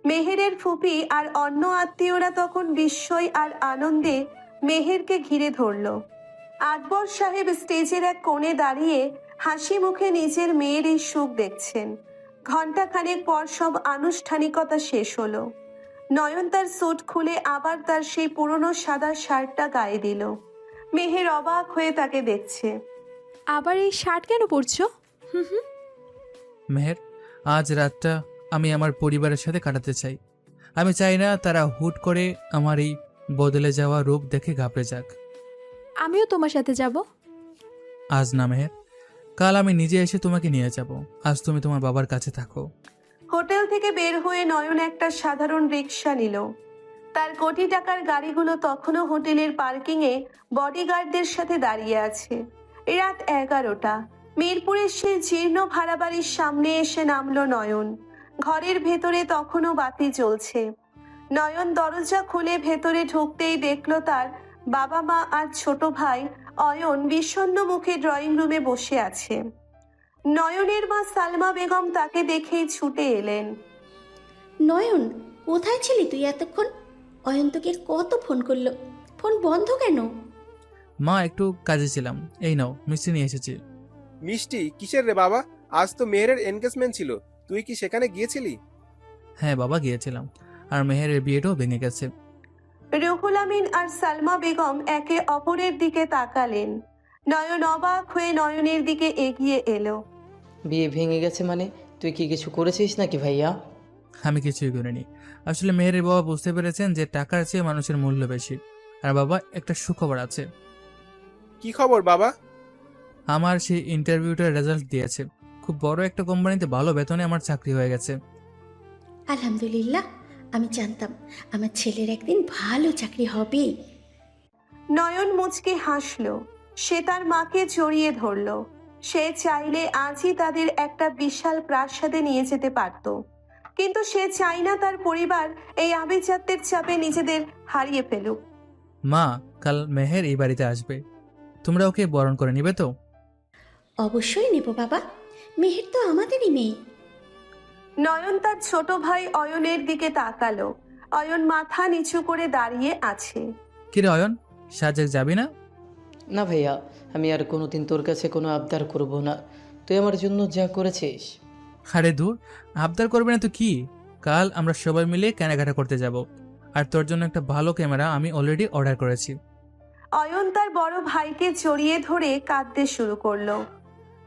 মেহেরের ফুপি আর অন্য আত্মীয়রা তখন বিস্ময় আর আনন্দে মেহেরকে ঘিরে ধরল। আকবর সাহেব স্টেজের এক কোণে দাঁড়িয়ে হাসি মুখে নিজের মেয়ের এই সুখ দেখছেন। ঘণ্টাখানেক পর সব আনুষ্ঠানিকতা শেষ হলো। নয়ন তার স্যুট খুলে আবার তার সেই পুরনো সাদা শার্টটা গায়ে দিল। মেহের অবাক হয়ে তাকে দেখছে। আবার এই শার্ট কেন পরছো? মেহের, আজ রাতটা আমি আমার পরিবারের সাথে কাটাতে চাই। আমি চাই না তারা হুট করে আমার এই বদলে যাওয়া রূপ দেখে ঘাবড়ে যাক। আমিও তোমার সাথে যাব। আজ না মেহের, কাল আমি নিজে এসে তোমাকে নিয়ে যাব। আজ তুমি তোমার বাবার কাছে থাকো। হোটেল থেকে বের হয়ে নয়ন একটা সাধারণ রিক্সা নিল। তার কোটি টাকার গাড়িগুলো তখনও হোটেলের পার্কিংয়ে বডিগার্ডদের সাথে দাঁড়িয়ে আছে। রাত 11টা। মিরপুরের সেই জীর্ণ ভাড়া বাড়ির সামনে এসে নামলো নয়ন। ঘরের ভেতরে তখনও বাতি জ্বলছে। নয়ন দরজা খুলে ভেতরে ঢুকতেই দেখলো তার বাবা মা আর ছোট ভাই অয়ন বিষণ্ণ মুখে ড্রয়িং রুমে বসে আছে। নয়নের মা সালমা বেগম তাকে দেখেই ছুটে এলেন। নয়ন, কোথায় ছিলি তুই এতক্ষণ? অয়ন তোকে কত ফোন করলো, ফোন বন্ধ কেন? মা, একটু কাজে ছিলাম। এই নাও, মিষ্টি নিয়ে এসেছি। মিষ্টি কিসের রে বাবা? আজ তো মেহেরের এনগেজমেন্ট ছিল, তুই কি সেখানে গিয়েছিলি? হ্যাঁ বাবা, গিয়েছিলাম। আর মেহেরের বিয়েটাও ভেঙে গেছে। রুহুল আমিন আর সালমা বেগম একে অপরের দিকে তাকালেন। নয়ন অবাক হয়ে নয়নের দিকে এগিয়ে এলো। বিয়ে ভেঙে গেছে মানে? তুই কি কিছু করেছিস নাকি ভাইয়া? আমি কিছুই করিনি। আসলে মেহেরের বাবা বুঝতে পেরেছেন যে টাকার চেয়ে মানুষের মূল্য বেশি। আর বাবা, একটা সুখবর আছে। কি খবর বাবা? আমার সেই ইন্টারভিউটার রেজাল্ট দিয়েছে। খুব বড় একটা কোম্পানিতে ভালো বেতনে আমার চাকরি হয়ে গেছে। আলহামদুলিল্লাহ, আমি জানতাম আমার ছেলের একদিন ভালো চাকরি হবেই। নয়ন মুচকে হাসলো। সে তার মাকে জড়িয়ে ধরল। সে চাইলে আজই তাদের একটা বিশাল প্রাসাদে নিয়ে যেতে পারত, কিন্তু সে চায় না তার পরিবার এই আভিজাত্যের চাপে নিজেদের হারিয়ে ফেলুক। মা, কাল মেহের এই বাড়িতে আসবে। তোমরা ওকে বরণ করে নিবে তো? অবশ্যই নেব বাবা, মেহের তো আমাদেরই মেয়ে। নয়ন তার ছোট ভাই অয়নের দিকে তাকালো। অয়ন মাথা নিচু করে দাঁড়িয়ে আছে। কিরে অয়ন, সাজেক যাবি না? না ভাইয়া, আমি আর কোনোদিন তোর কাছে কোনো আবদার করব না। তুই আমার জন্য যা করেছিস। আরে দূর, আবদার করবে না তো কি? কাল আমরা সবাই মিলে কেনাকাটা করতে যাব। আর তোর জন্য একটা ভালো ক্যামেরা আমি অলরেডি অর্ডার করেছি। অয়ন তার বড় ভাইকে জড়িয়ে ধরে কাঁদতে শুরু করলো।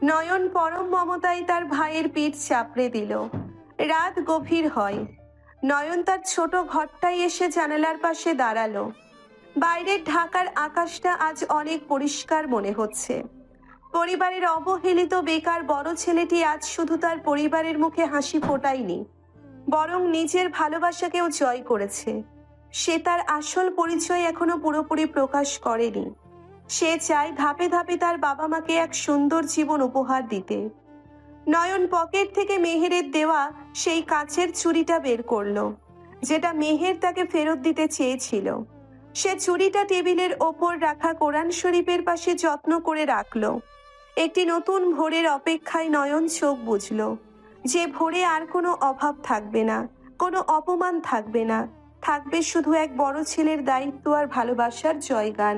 নয়ন পরম মমতায় তার ভাইয়ের পিঠ চাপড়ে দিল। রাত গভীর হয়। নয়ন তার ছোট ঘরটায় এসে জানালার পাশে দাঁড়ালো। বাইরের ঢাকার আকাশটা আজ অনেক পরিষ্কার মনে হচ্ছে। পরিবারের অবহেলিত বেকার বড় ছেলেটি আজ শুধু তার পরিবারের মুখে হাসি ফোটায়নি, বরং নিজের ভালোবাসাকেও জয় করেছে। সে তার আসল পরিচয় এখনো পুরোপুরি প্রকাশ করেনি। সে চায় ধাপে ধাপে তার বাবা মাকে এক সুন্দর জীবন উপহার দিতে। নয়ন পকেট থেকে মেহেরের দেওয়া সেই কাচের চুড়িটা বের করলো, যেটা মেহের তাকে ফেরত দিতে চেয়েছিল। সে চুড়িটা টেবিলের ওপর রাখা কোরআন শরীফের পাশে যত্ন করে রাখলো। একটি নতুন ভোরের অপেক্ষায় নয়ন চোখ বুঝল, যে ভোরে আর কোনো অভাব থাকবে না, কোনো অপমান থাকবে না, থাকবে শুধু এক বড় ছেলের দায়িত্ব আর ভালোবাসার জয়গান।